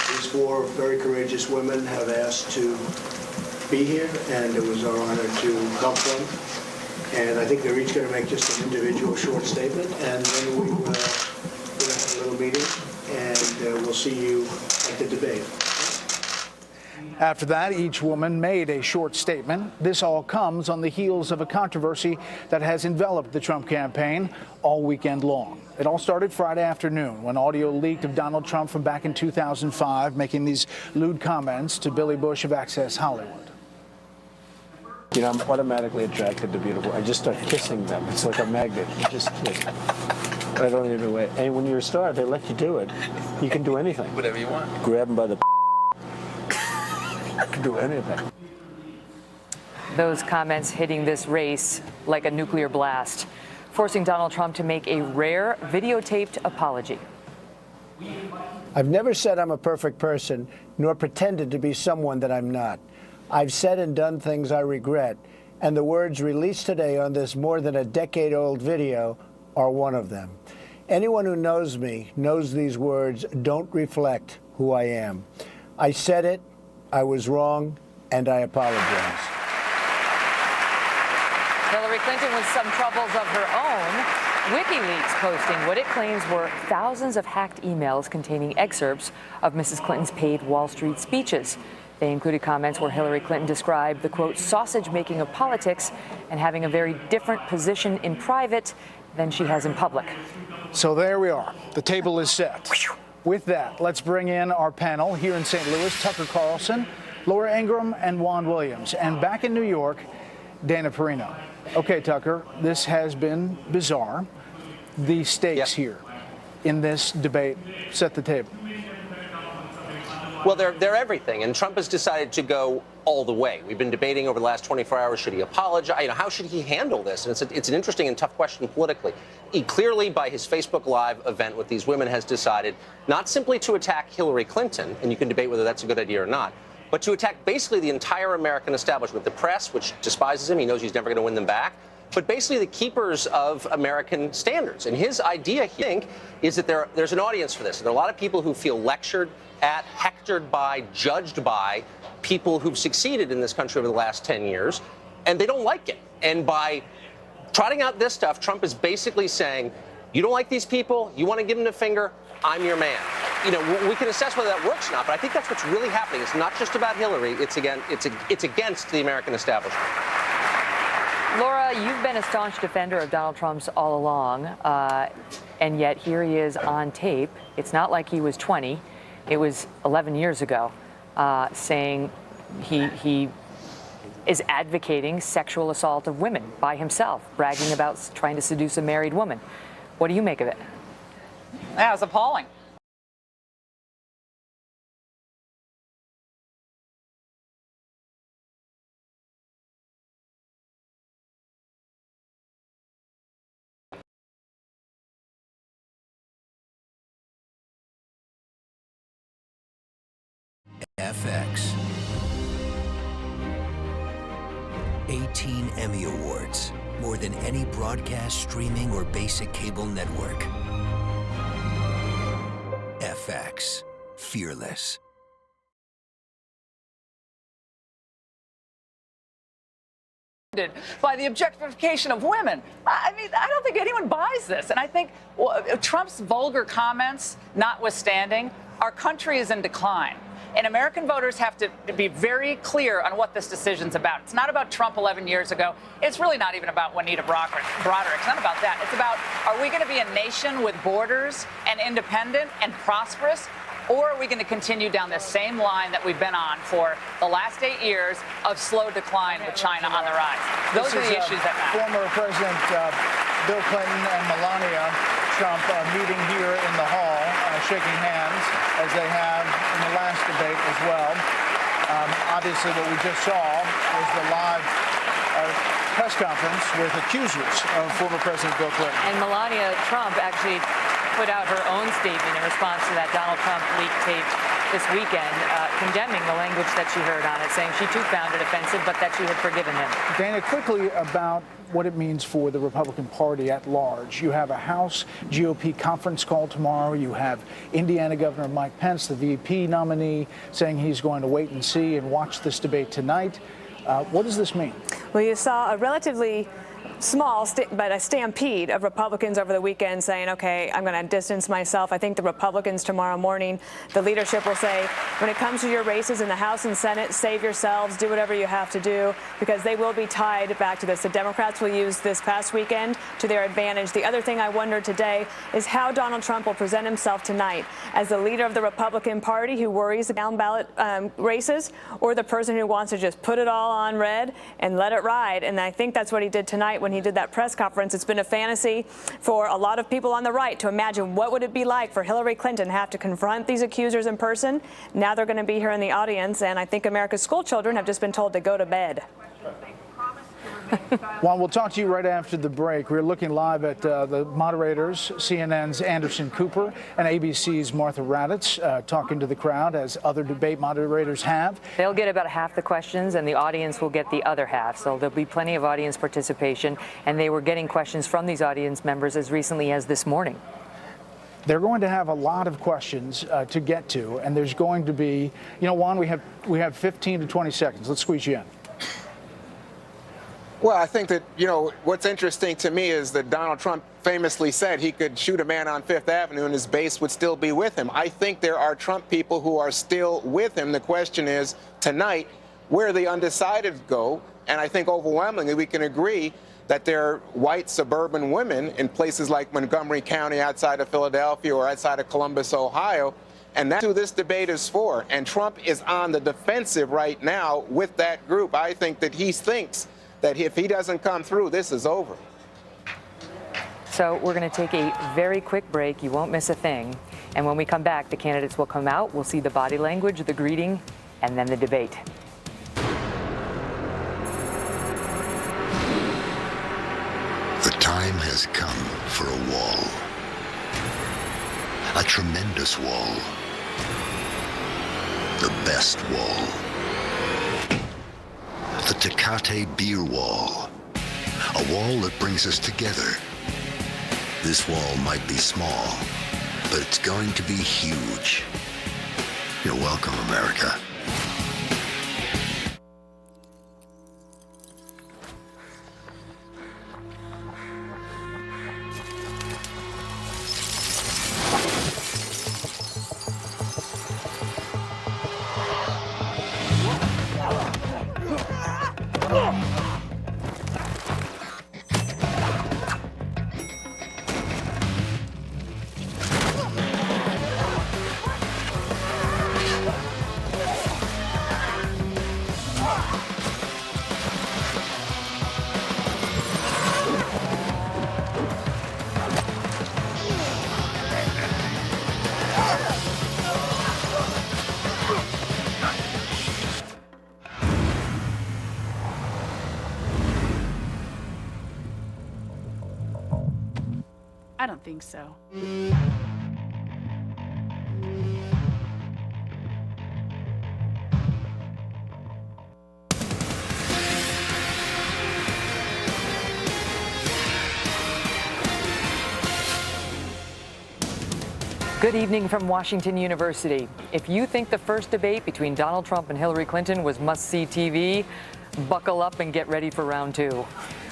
S16: these four very courageous women have asked to be here, and it was our honor to help them. And I think they're each going to make just an individual short statement, and then we're going to have a little meeting, and we'll see you at the debate.
S8: After that, each woman made a short statement. This all comes on the heels of a controversy that has enveloped the Trump campaign all weekend long. It all started Friday afternoon when audio leaked of Donald Trump from back in 2005 making these lewd comments to Billy Bush of Access Hollywood.
S16: You know, I'm automatically attracted to beautiful. I just start kissing them. It's like a magnet. You just kiss. I don't even wait. And when you're a star, they let you do it. You can do anything.
S17: Whatever you want.
S16: Grab them by the you can do anything.
S9: Those comments hitting this race like a nuclear blast, forcing Donald Trump to make a rare videotaped apology.
S16: I've never said I'm a perfect person, nor pretended to be someone that I'm not. I've said and done things I regret, and the words released today on this more than a decade-old video are one of them. Anyone who knows me knows these words don't reflect who I am. I said it, I was wrong, and I apologize.
S9: Hillary Clinton with some troubles of her own. WikiLeaks posting what it claims were thousands of hacked emails containing excerpts of Mrs. Clinton's paid Wall Street speeches. They included comments where Hillary Clinton described the, quote, sausage-making of politics and having a very different position in private than she has in public.
S8: So there we are. The table is set. With that, let's bring in our panel here in St. Louis, Tucker Carlson, Laura Ingraham, and Juan Williams. And back in New York, Dana Perino. Okay, Tucker, this has been bizarre. The stakes here in this debate set the table.
S11: Well, they're everything, and Trump has decided to go all the way. We've been debating over the last 24 hours, should he apologize? You know, how should he handle this? And it's an interesting and tough question politically. He clearly, by his Facebook Live event with these women, has decided not simply to attack Hillary Clinton, and you can debate whether that's a good idea or not, but to attack basically the entire American establishment, the press, which despises him. He knows he's never going to win them back. But basically the keepers of American standards. And his idea, I think, is that there's an audience for this. And there are a lot of people who feel lectured at, hectored by, judged by people who've succeeded in this country over the last 10 years, and they don't like it. And by trotting out this stuff, Trump is basically saying, You don't like these people, you want to give them the finger, I'm your man. You know, we can assess whether that works or not, but I think that's what's really happening. It's not just about Hillary, it's against the American establishment.
S9: Laura, you've been a staunch defender of Donald Trump's all along, and yet here he is on tape. It's not like he was 20. It was 11 years ago, saying he is advocating sexual assault of women by himself, bragging about trying to seduce a married woman. What do you make of it?
S2: That was appalling.
S4: FX. 18 Emmy Awards, more than any broadcast, streaming, or basic cable network. FX. Fearless.
S2: By the objectification of women. I mean, I don't think anyone buys this. And I think Trump's vulgar comments notwithstanding, our country is in decline. And American voters have to be very clear on what this decision's about. It's not about Trump 11 years ago. It's really not even about Juanita Broderick. It's not about that. It's about, are we going to be a nation with borders and independent and prosperous? Or are we going to continue down the same line that we've been on for the last 8 years of slow decline with China on the rise? Those are the issues that matter.
S8: Former President Bill Clinton and Melania Trump meeting here in the hall, shaking hands, as they have in the last debate as well. Obviously, what we just saw was the live press conference with accusers of former President Bill Clinton.
S9: And Melania Trump actually put out her own statement in response to that Donald Trump leak tape this weekend, condemning the language that she heard on it, saying she too found it offensive, but that she had forgiven him.
S8: Dana, quickly about what it means for the Republican Party at large. You have a House GOP conference call tomorrow. You have Indiana Governor Mike Pence, the VP nominee, saying he's going to wait and see and watch this debate tonight. What does this mean?
S10: Well, you saw a relatively small but a stampede of Republicans over the weekend saying, okay, I'm going to distance myself. I think the Republicans tomorrow morning, the leadership will say, when it comes to your races in the House and Senate, save yourselves, do whatever you have to do, because they will be tied back to this. The Democrats will use this past weekend to their advantage. The other thing I wonder today is how Donald Trump will present himself tonight as the leader of the Republican Party who worries about down ballot races, or the person who wants to just put it all on red and let it ride. And I think that's what he did tonight when he did that press conference. It's been a fantasy for a lot of people on the right to imagine what would it be like for Hillary Clinton to have to confront these accusers in person. Now they're going to be here in the audience, and I think America's school children have just been told to go to bed.
S8: Juan, we'll talk to you right after the break. We're looking live at the moderators, CNN's Anderson Cooper and ABC's Martha Raddatz, talking to the crowd as other debate moderators have.
S9: They'll get about half the questions, and the audience will get the other half. So there'll be plenty of audience participation, and they were getting questions from these audience members as recently as this morning.
S8: They're going to have a lot of questions to get to, and there's going to be, you know, Juan, we have 15 to 20 seconds. Let's squeeze you in.
S24: Well, I think that, you know, what's interesting to me is that Donald Trump famously said he could shoot a man on Fifth Avenue and his base would still be with him. I think there are Trump people who are still with him. The question is, tonight, where the undecided go, and I think overwhelmingly we can agree that there are white suburban women in places like Montgomery County outside of Philadelphia or outside of Columbus, Ohio, and that's who this debate is for. And Trump is on the defensive right now with that group. I think that he thinks that if he doesn't come through, this is over.
S9: So we're going to take a very quick break. You won't miss a thing. And when we come back, the candidates will come out. We'll see the body language, the greeting, and then the debate.
S12: The time has come for a wall. A tremendous wall. The best wall. The Tecate Beer Wall. A wall that brings us together. This wall might be small, but it's going to be huge. You're welcome, America.
S13: I don't think so.
S9: Good evening from Washington University. If you think the first debate between Donald Trump and Hillary Clinton was must-see TV, buckle up and get ready for round two.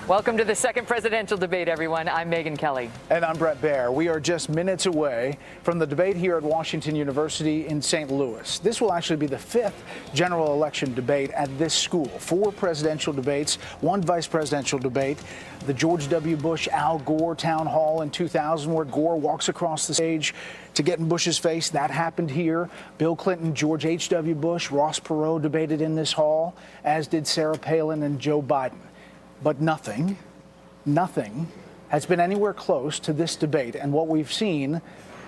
S9: Welcome to the second presidential debate, everyone. I'm Megyn Kelly.
S8: And I'm Bret Baier. We are just minutes away from the debate here at Washington University in St. Louis. This will actually be the fifth general election debate at this school. 4 presidential debates, 1 vice presidential debate. The George W. Bush, Al Gore town hall in 2000, where Gore walks across the stage to get in Bush's face. That happened here. Bill Clinton, George H.W. Bush, Ross Perot debated in this hall, as did Sarah Palin and Joe Biden. But nothing has been anywhere close to this debate and what we've seen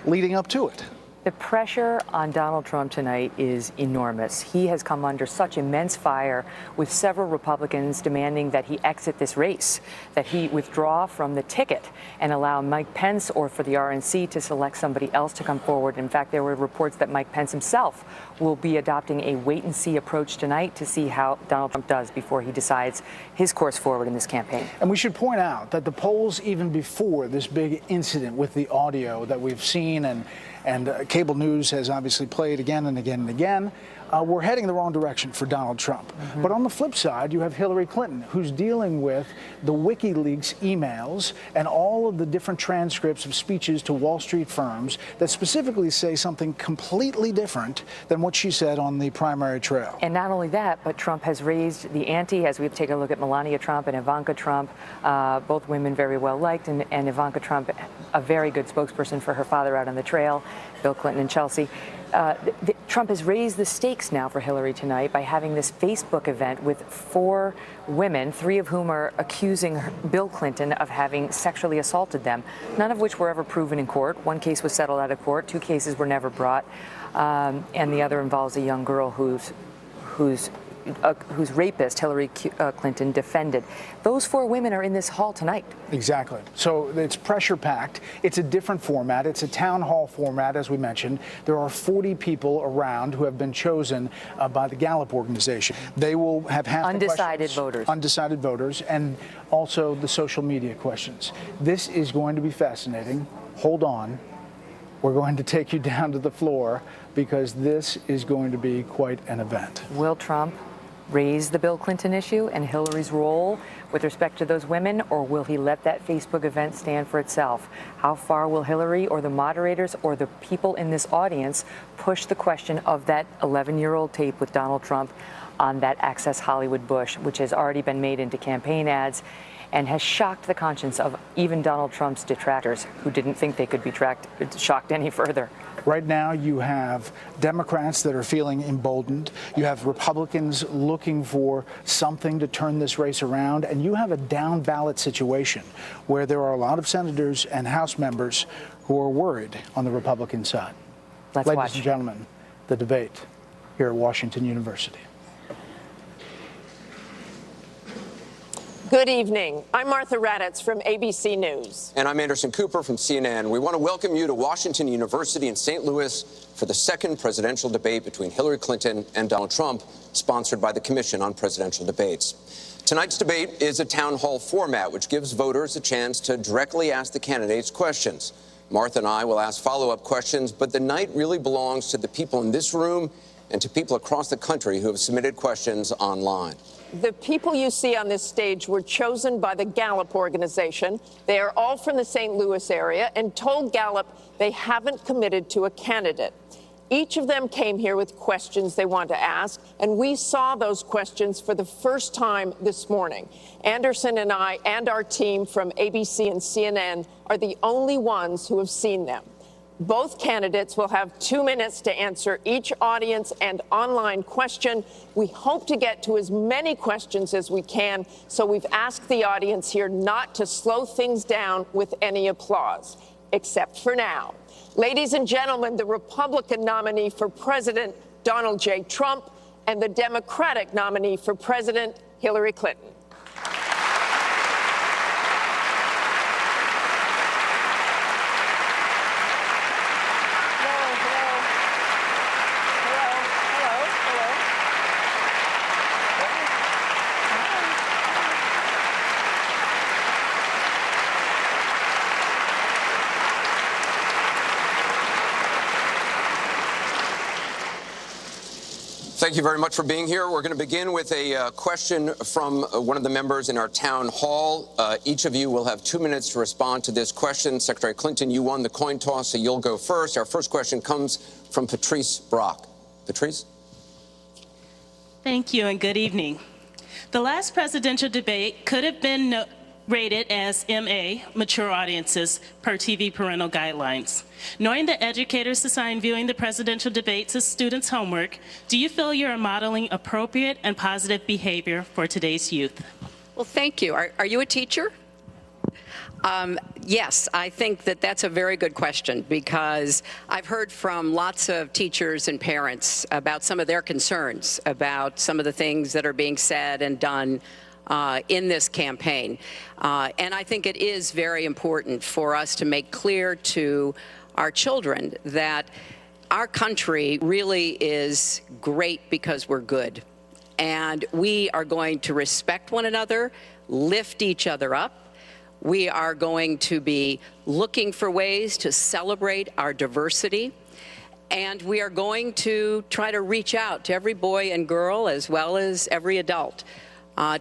S8: leading up to it.
S9: The pressure on Donald Trump tonight is enormous. He has come under such immense fire, with several Republicans demanding that he exit this race, that he withdraw from the ticket and allow Mike Pence or for the RNC to select somebody else to come forward. In fact, there were reports that Mike Pence himself will be adopting a wait-and-see approach tonight to see how Donald Trump does before he decides his course forward in this campaign.
S8: And we should point out that the polls, even before this big incident with the audio that we've seen and cable news has obviously played again and again and again, we're heading the wrong direction for Donald Trump. But on the flip side, you have Hillary Clinton, who's dealing with the WikiLeaks emails and all of the different transcripts of speeches to Wall Street firms that specifically say something completely different than what she said on the primary trail.
S9: And not only that, but Trump has raised the ante as we take a look at Melania Trump and Ivanka Trump, both women very well liked, and Ivanka Trump, a very good spokesperson for her father out on the trail, Bill Clinton and Chelsea. Trump has raised the stakes now for Hillary tonight by having this Facebook event with 4 women, 3 of whom are accusing Bill Clinton of having sexually assaulted them, none of which were ever proven in court. 1 case was settled out of court, 2 cases were never brought, and the other involves a young girl whose rapist Hillary Clinton defended. Those 4 women are in this hall tonight.
S8: Exactly. So it's pressure packed. It's a different format. It's a town hall format, as we mentioned. There are 40 people around who have been chosen by the Gallup organization. They will have half
S9: undecided voters.
S8: Undecided voters, and also the social media questions. This is going to be fascinating. Hold on. We're going to take you down to the floor because this is going to be quite an event.
S9: Will Trump raise the Bill Clinton issue and Hillary's role with respect to those women, or will he let that Facebook event stand for itself? How far will Hillary or the moderators or the people in this audience push the question of that 11-year-old tape with Donald Trump on that Access Hollywood Bush, which has already been made into campaign ads and has shocked the conscience of even Donald Trump's detractors, who didn't think they could be shocked any further?
S8: Right now, you have Democrats that are feeling emboldened. You have Republicans looking for something to turn this race around. And you have a down ballot situation where there are a lot of senators and House members who are worried on the Republican side. Ladies and gentlemen, the debate here at Washington University.
S15: Good evening. I'm Martha Raddatz from ABC News.
S18: And I'm Anderson Cooper from CNN. We want to welcome you to Washington University in St. Louis for the second presidential debate between Hillary Clinton and Donald Trump, sponsored by the Commission on Presidential Debates. Tonight's debate is a town hall format, which gives voters a chance to directly ask the candidates questions. Martha and I will ask follow-up questions, but the night really belongs to the people in this room and to people across the country who have submitted questions online.
S15: The people you see on this stage were chosen by the Gallup organization. They are all from the St. Louis area and told Gallup they haven't committed to a candidate. Each of them came here with questions they want to ask, and we saw those questions for the first time this morning. Anderson and I and our team from ABC and CNN are the only ones who have seen them. Both candidates will have 2 minutes to answer each audience and online question. We hope to get to as many questions as we can, so we've asked the audience here not to slow things down with any applause, except for now. Ladies and gentlemen, the Republican nominee for President, Donald J. Trump, and the Democratic nominee for President, Hillary Clinton.
S18: Thank you very much for being here. We're going to begin with a question from one of the members in our town hall. Each of you will have 2 minutes to respond to this question. Secretary Clinton, you won the coin toss, so you'll go first. Our first question comes from Patrice Brock. Patrice?
S13: Thank you and good evening. The last presidential debate could have been rated as MA, mature audiences, per TV parental guidelines. Knowing that educators assign viewing the presidential debates as students' homework, do you feel you're modeling appropriate and positive behavior for today's youth?
S19: Well, thank you. Are you a teacher? Yes, I think that that's a very good question, because I've heard from lots of teachers and parents about some of their concerns about some of the things that are being said and done in this campaign. And I think it is very important for us to make clear to our children that our country really is great because we're good. And we are going to respect one another, lift each other up. We are going to be looking for ways to celebrate our diversity. And we are going to try to reach out to every boy and girl, as well as every adult,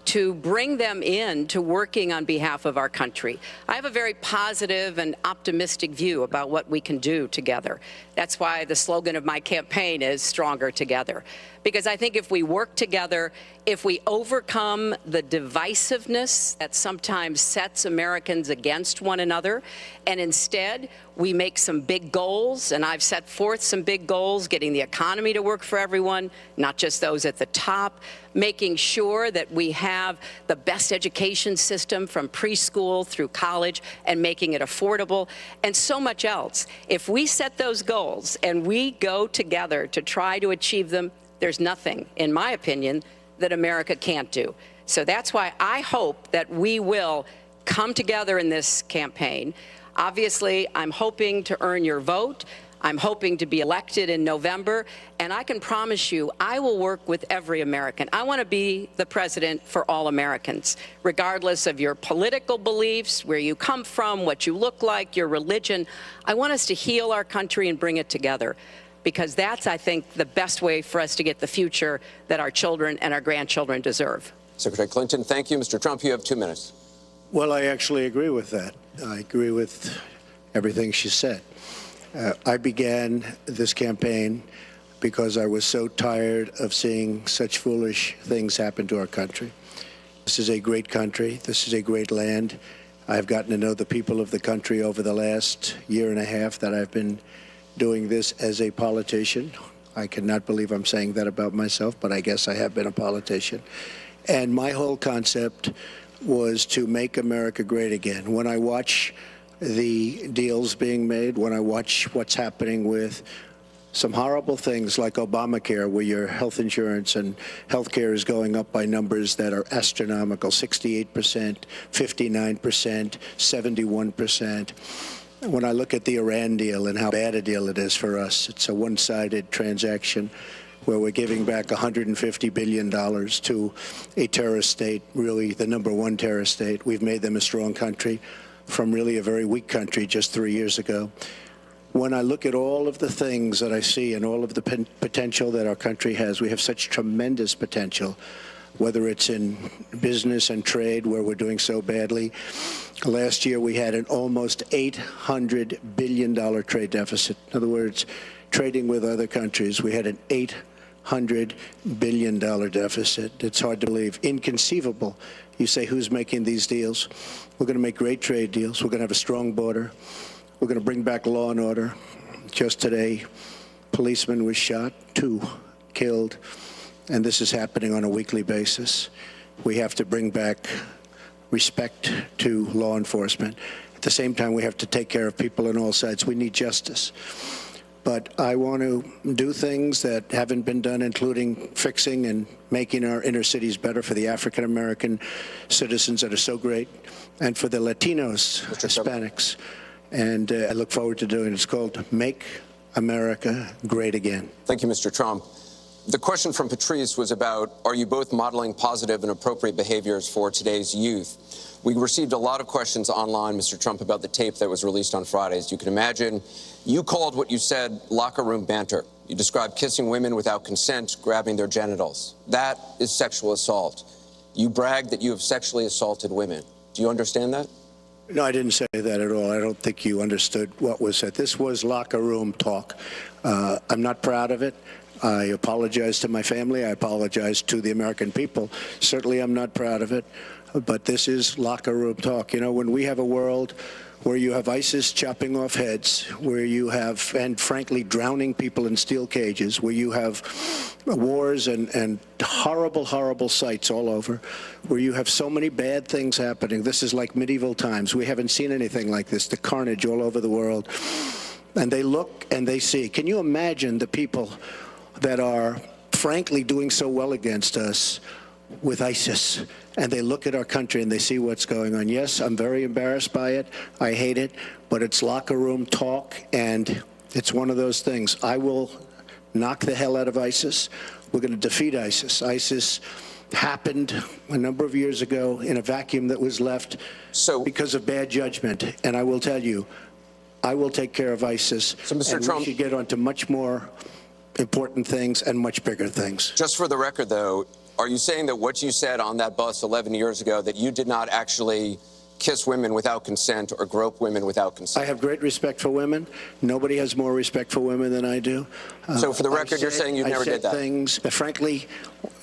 S19: to bring them in to working on behalf of our country. I have a very positive and optimistic view about what we can do together. That's why the slogan of my campaign is Stronger Together. Because I think if we work together, if we overcome the divisiveness that sometimes sets Americans against one another, and instead we make some big goals, and I've set forth some big goals, getting the economy to work for everyone, not just those at the top, making sure that we have the best education system from preschool through college and making it affordable, and so much else. If we set those goals and we go together to try to achieve them, there's nothing, in my opinion, that America can't do. So that's why I hope that we will come together in this campaign. Obviously, I'm hoping to earn your vote. I'm hoping to be elected in November, and I can promise you I will work with every American. I want to be the president for all Americans, regardless of your political beliefs, where you come from, what you look like, your religion. I want us to heal our country and bring it together, because that's, I think, the best way for us to get the future that our children and our grandchildren deserve.
S18: Secretary Clinton, thank you. Mr. Trump, you have 2 minutes.
S16: Well, I actually agree with that. I agree with everything she said. I began this campaign because I was so tired of seeing such foolish things happen to our country. This is a great country. This is a great land. I've gotten to know the people of the country over the last year and a half that I've been doing this as a politician. I cannot believe I'm saying that about myself, but I guess I have been a politician. And my whole concept was to make America great again. When I watch the deals being made, when I watch what's happening with some horrible things like Obamacare, where your health insurance and health care is going up by numbers that are astronomical, 68%, 59%, 71%. When I look at the Iran deal and how bad a deal it is for us, it's a one-sided transaction where we're giving back $150 billion to a terrorist state, really the #1 terrorist state. We've made them a strong country from really a very weak country just 3 years ago. When I look at all of the things that I see and all of the potential that our country has, we have such tremendous potential, whether it's in business and trade, where we're doing so badly. Last year, we had an almost $800 billion trade deficit. In other words, trading with other countries, we had an $800 billion deficit. It's hard to believe. Inconceivable. You say, who's making these deals? We're going to make great trade deals. We're going to have a strong border. We're going to bring back law and order. Just today, policeman was shot, 2 killed, and this is happening on a weekly basis. We have to bring back respect to law enforcement. At the same time, we have to take care of people on all sides. We need justice. But I want to do things that haven't been done, including fixing and making our inner cities better for the African-American citizens that are so great, and for the Latinos, Hispanics. And I look forward to doing it. It's called Make America Great Again.
S18: Thank you, Mr. Trump. The question from Patrice was about, are you both modeling positive and appropriate behaviors for today's youth? We received a lot of questions online, Mr. Trump, about the tape that was released on Friday. As you can imagine, you called what you said locker room banter. You described kissing women without consent, grabbing their genitals. That is sexual assault. You brag that you have sexually assaulted women. Do you understand that?
S16: No, I didn't say that at all. I don't think you understood what was said. This was locker room talk. I'm not proud of it. I apologize to my family. I apologize to the American people. Certainly, I'm not proud of it. But this is locker room talk. You know, when we have a world where you have ISIS chopping off heads, where you have, and frankly, drowning people in steel cages, where you have wars and horrible, horrible sights all over, where you have so many bad things happening. This is like medieval times. We haven't seen anything like this, the carnage all over the world. And they look and they see. Can you imagine the people that are, frankly, doing so well against us with ISIS? And they look at our country and they see what's going on. Yes, I'm very embarrassed by it. I hate it. But it's locker room talk, and it's one of those things. I will knock the hell out of ISIS. We're going to defeat ISIS. ISIS happened a number of years ago in a vacuum that was left because of bad judgment. And I will tell you, I will take care of ISIS.
S18: So, Mr.
S16: And
S18: Trump,
S16: we should get on to much more important things and much bigger things.
S18: Just for the record, though, are you saying that what you said on that bus 11 years ago, that you did not actually kiss women without consent or grope women without consent?
S16: I have great respect for women. Nobody has more respect for women than I do.
S18: So for the record, you're saying you never did that?
S16: I said things that, frankly,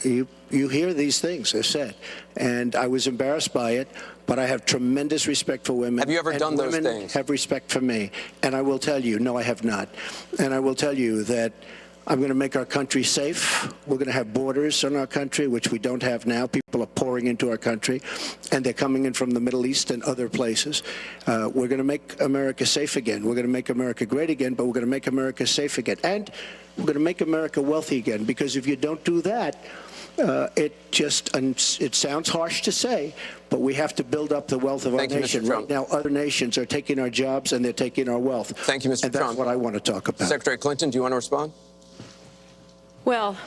S16: you hear these things are said. And I was embarrassed by it, but I have tremendous respect for women.
S18: Have you ever done those
S16: women
S18: things?
S16: Have respect for me. And I will tell you, no, I have not. And I will tell you that I'm going to make our country safe. We're going to have borders in our country, which we don't have now. People are pouring into our country, and they're coming in from the Middle East and other places. We're going to make America safe again. We're going to make America great again, but we're going to make America safe again. And we're going to make America wealthy again, because if you don't do that, it sounds harsh to say, but we have to build up the wealth of our nation. Right now, other nations are taking our jobs and they're taking our wealth.
S18: Thank you, Mr.
S16: And that's what I want to talk about.
S18: Secretary Clinton, do you want to respond?
S19: Well,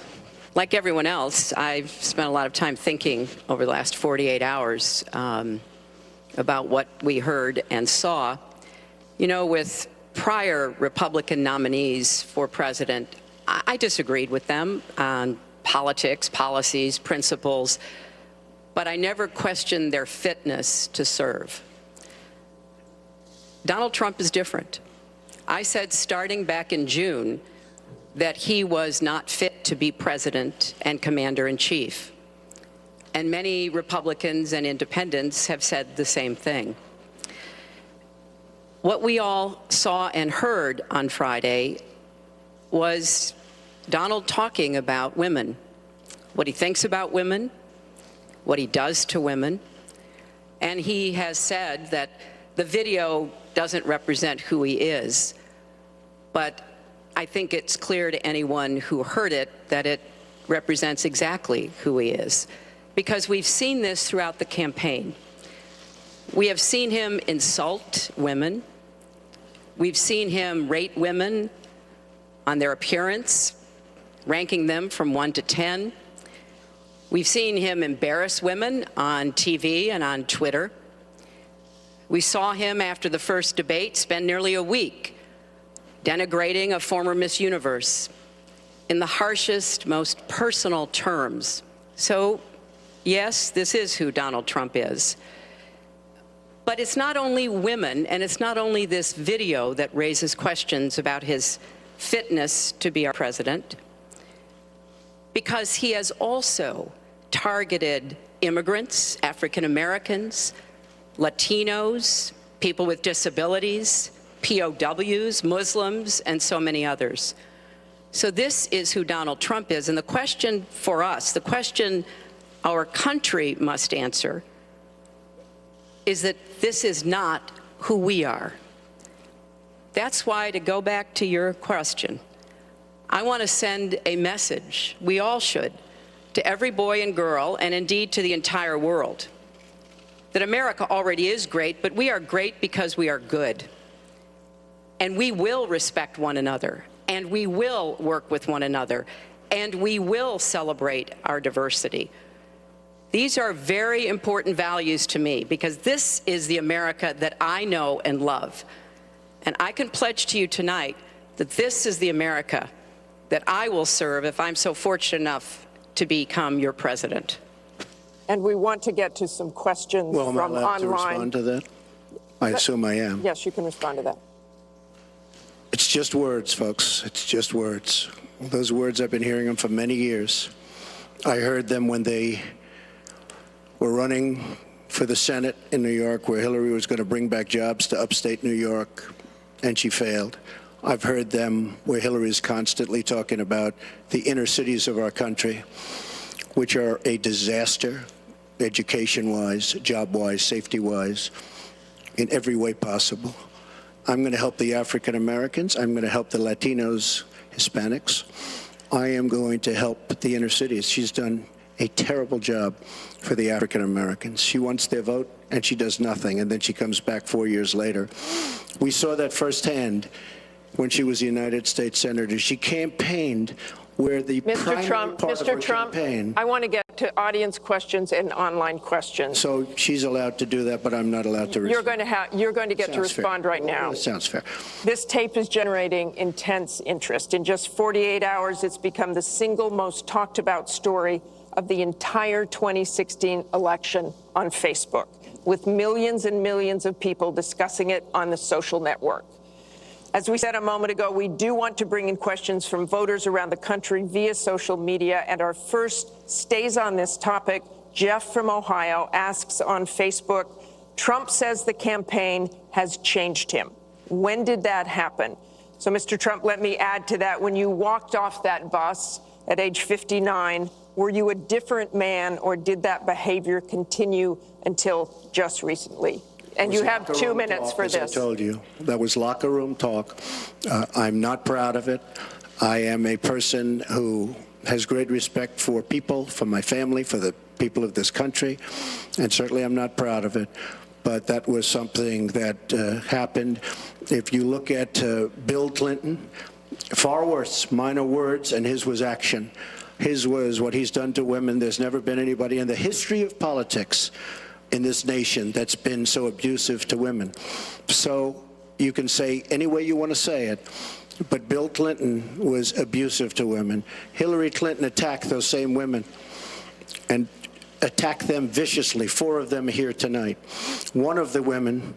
S19: like everyone else, I've spent a lot of time thinking over the last 48 hours about what we heard and saw. You know, with prior Republican nominees for president, I disagreed with them on politics, policies, principles, but I never questioned their fitness to serve. Donald Trump is different. I said starting back in June that he was not fit to be president and commander-in-chief. And many Republicans and independents have said the same thing. What we all saw and heard on Friday was Donald talking about women, what he thinks about women, what he does to women. And he has said that the video doesn't represent who he is, but I think it's clear to anyone who heard it that it represents exactly who he is, because we've seen this throughout the campaign. We have seen him insult women. We've seen him rate women on their appearance, ranking them from 1 to 10. We've seen him embarrass women on TV and on Twitter. We saw him after the first debate spend nearly a week denigrating a former Miss Universe in the harshest, most personal terms. So, yes, this is who Donald Trump is. But it's not only women, and it's not only this video that raises questions about his fitness to be our president, because he has also targeted immigrants, African Americans, Latinos, people with disabilities, POWs, Muslims, and so many others. So this is who Donald Trump is. And the question for us, the question our country must answer, is that this is not who we are. That's why, to go back to your question, I want to send a message, we all should, to every boy and girl, and indeed to the entire world, that America already is great, but we are great because we are good. And we will respect one another, and we will work with one another, and we will celebrate our diversity. These are very important values to me, because this is the America that I know and love. And I can pledge to you tonight that this is the America that I will serve if I'm so fortunate enough to become your president.
S15: And we want to get to some questions
S16: Well, am I
S15: from
S16: allowed to
S15: online.
S16: respond to that? I assume I am.
S15: Yes, you can respond to that.
S16: It's just words, folks. It's just words. Those words, I've been hearing them for many years. I heard them when they were running for the Senate in New York, where Hillary was going to bring back jobs to upstate New York, and she failed. I've heard them where Hillary is constantly talking about the inner cities of our country, which are a disaster, education-wise, job-wise, safety-wise, in every way possible. I'm going to help the African Americans. I'm going to help the Latinos, Hispanics. I am going to help the inner cities. She's done a terrible job for the African Americans. She wants their vote, and she does nothing, and then she comes back 4 years later. We saw that firsthand when she was a United States Senator. She campaigned where the primary part of her campaign.
S15: I want to get to audience questions and online questions.
S16: So she's allowed to do that, but I'm not allowed to respond.
S15: You're going to get to respond right now.
S16: That sounds fair.
S15: This tape is generating intense interest. In just 48 hours, it's become the single most talked about story of the entire 2016 election on Facebook, with millions and millions of people discussing it on the social network. As we said a moment ago, we do want to bring in questions from voters around the country via social media, and our first stays on this topic. Jeff from Ohio asks on Facebook, Trump says the campaign has changed him. When did that happen? So, Mr. Trump, let me add to that. When you walked off that bus at age 59, were you a different man, or did that behavior continue until just recently? And you have 2 minutes for this.
S16: As I told you, that was locker room talk. I'm not proud of it. I am a person who has great respect for people, for my family, for the people of this country, and certainly I'm not proud of it. But that was something that happened. If you look at Bill Clinton, far worse, minor words, and his was action. His was what he's done to women. There's never been anybody in the history of politics in this nation that's been so abusive to women. So you can say any way you want to say it, but Bill Clinton was abusive to women. Hillary Clinton attacked those same women and attacked them viciously. 4 of them are here tonight. One of the women,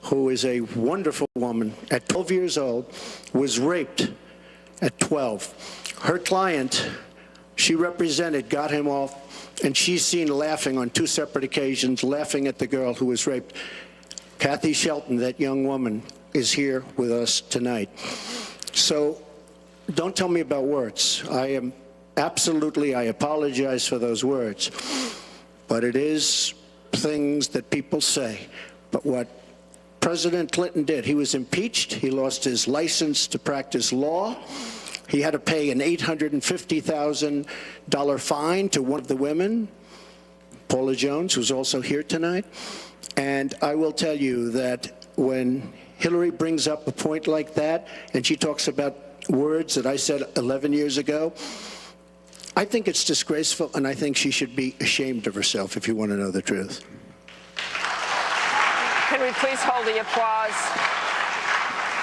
S16: who is a wonderful woman, at 12 years old, was raped at 12. Her client, she represented, got him off, and she's seen laughing on 2 separate occasions, laughing at the girl who was raped. Kathy Shelton, that young woman, is here with us tonight. So don't tell me about words. I apologize for those words. But it is things that people say. But what President Clinton did, he was impeached. He lost his license to practice law. He had to pay an $850,000 fine to one of the women, Paula Jones, who's also here tonight. And I will tell you that when Hillary brings up a point like that, and she talks about words that I said 11 years ago, I think it's disgraceful, and I think she should be ashamed of herself, if you want to know the truth.
S15: Can we please hold the applause?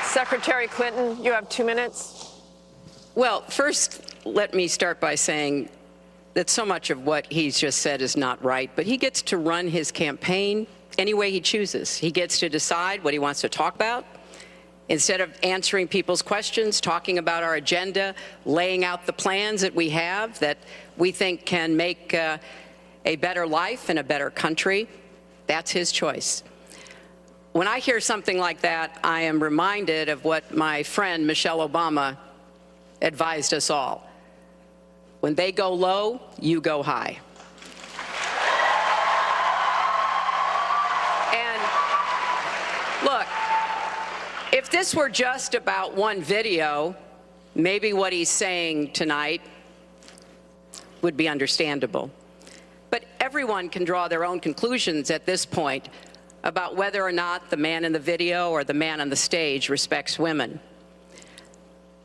S15: Secretary Clinton, you have 2 minutes.
S19: Well, first, let me start by saying that so much of what he's just said is not right, but he gets to run his campaign any way he chooses. He gets to decide what he wants to talk about. Instead of answering people's questions, talking about our agenda, laying out the plans that we have that we think can make a better life and a better country, that's his choice. When I hear something like that, I am reminded of what my friend Michelle Obama advised us all. When they go low, you go high. And look, if this were just about one video, maybe what he's saying tonight would be understandable. But everyone can draw their own conclusions at this point about whether or not the man in the video or the man on the stage respects women.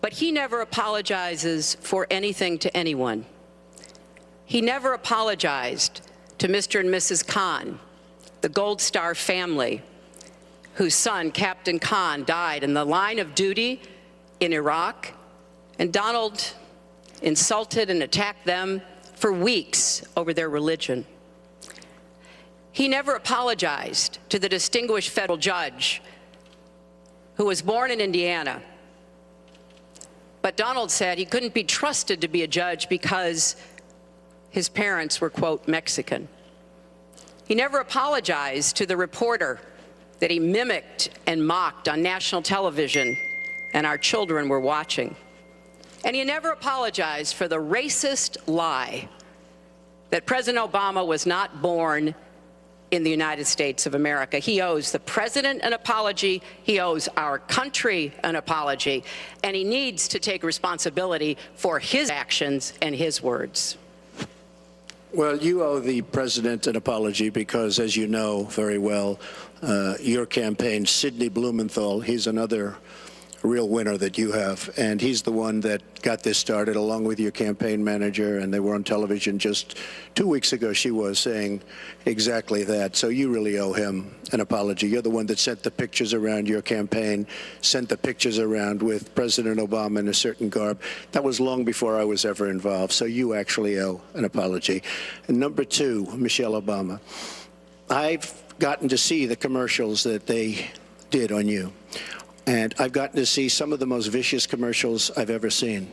S19: But he never apologizes for anything to anyone. He never apologized to Mr. and Mrs. Khan, the Gold Star family, whose son, Captain Khan, died in the line of duty in Iraq. And Donald insulted and attacked them for weeks over their religion. He never apologized to the distinguished federal judge who was born in Indiana. But Donald said he couldn't be trusted to be a judge because his parents were, quote, Mexican. He never apologized to the reporter that he mimicked and mocked on national television and our children were watching. And he never apologized for the racist lie that President Obama was not born in the United States of America. He owes the president an apology, he owes our country an apology, and he needs to take responsibility for his actions and his words.
S16: Well, you owe the president an apology because, as you know very well, your campaign, Sidney Blumenthal, he's another real winner that you have, and he's the one that got this started along with your campaign manager, and they were on television just 2 weeks ago. She was saying exactly that. So you really owe him an apology. You're the one that sent the pictures around your campaign, sent the pictures around with President Obama in a certain garb. That was long before I was ever involved. So you actually owe an apology. And number two, Michelle Obama. I've gotten to see the commercials that they did on you. And I've gotten to see some of the most vicious commercials I've ever seen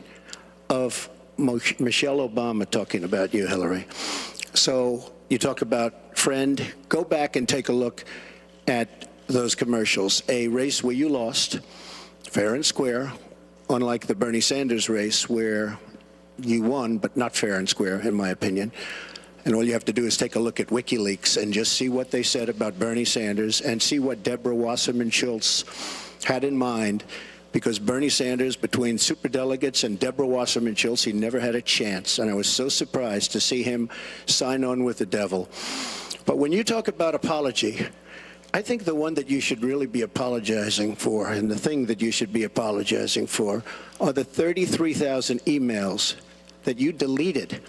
S16: of Michelle Obama talking about you, Hillary. So you talk about friend, go back and take a look at those commercials. A race where you lost, fair and square, unlike the Bernie Sanders race where you won, but not fair and square, in my opinion. And all you have to do is take a look at WikiLeaks and just see what they said about Bernie Sanders and see what Deborah Wasserman Schultz had in mind, because Bernie Sanders, between superdelegates and Deborah Wasserman Schultz, he never had a chance. And I was so surprised to see him sign on with the devil. But when you talk about apology, I think the one that you should really be apologizing for, and the thing that you should be apologizing for, are the 33,000 emails that you deleted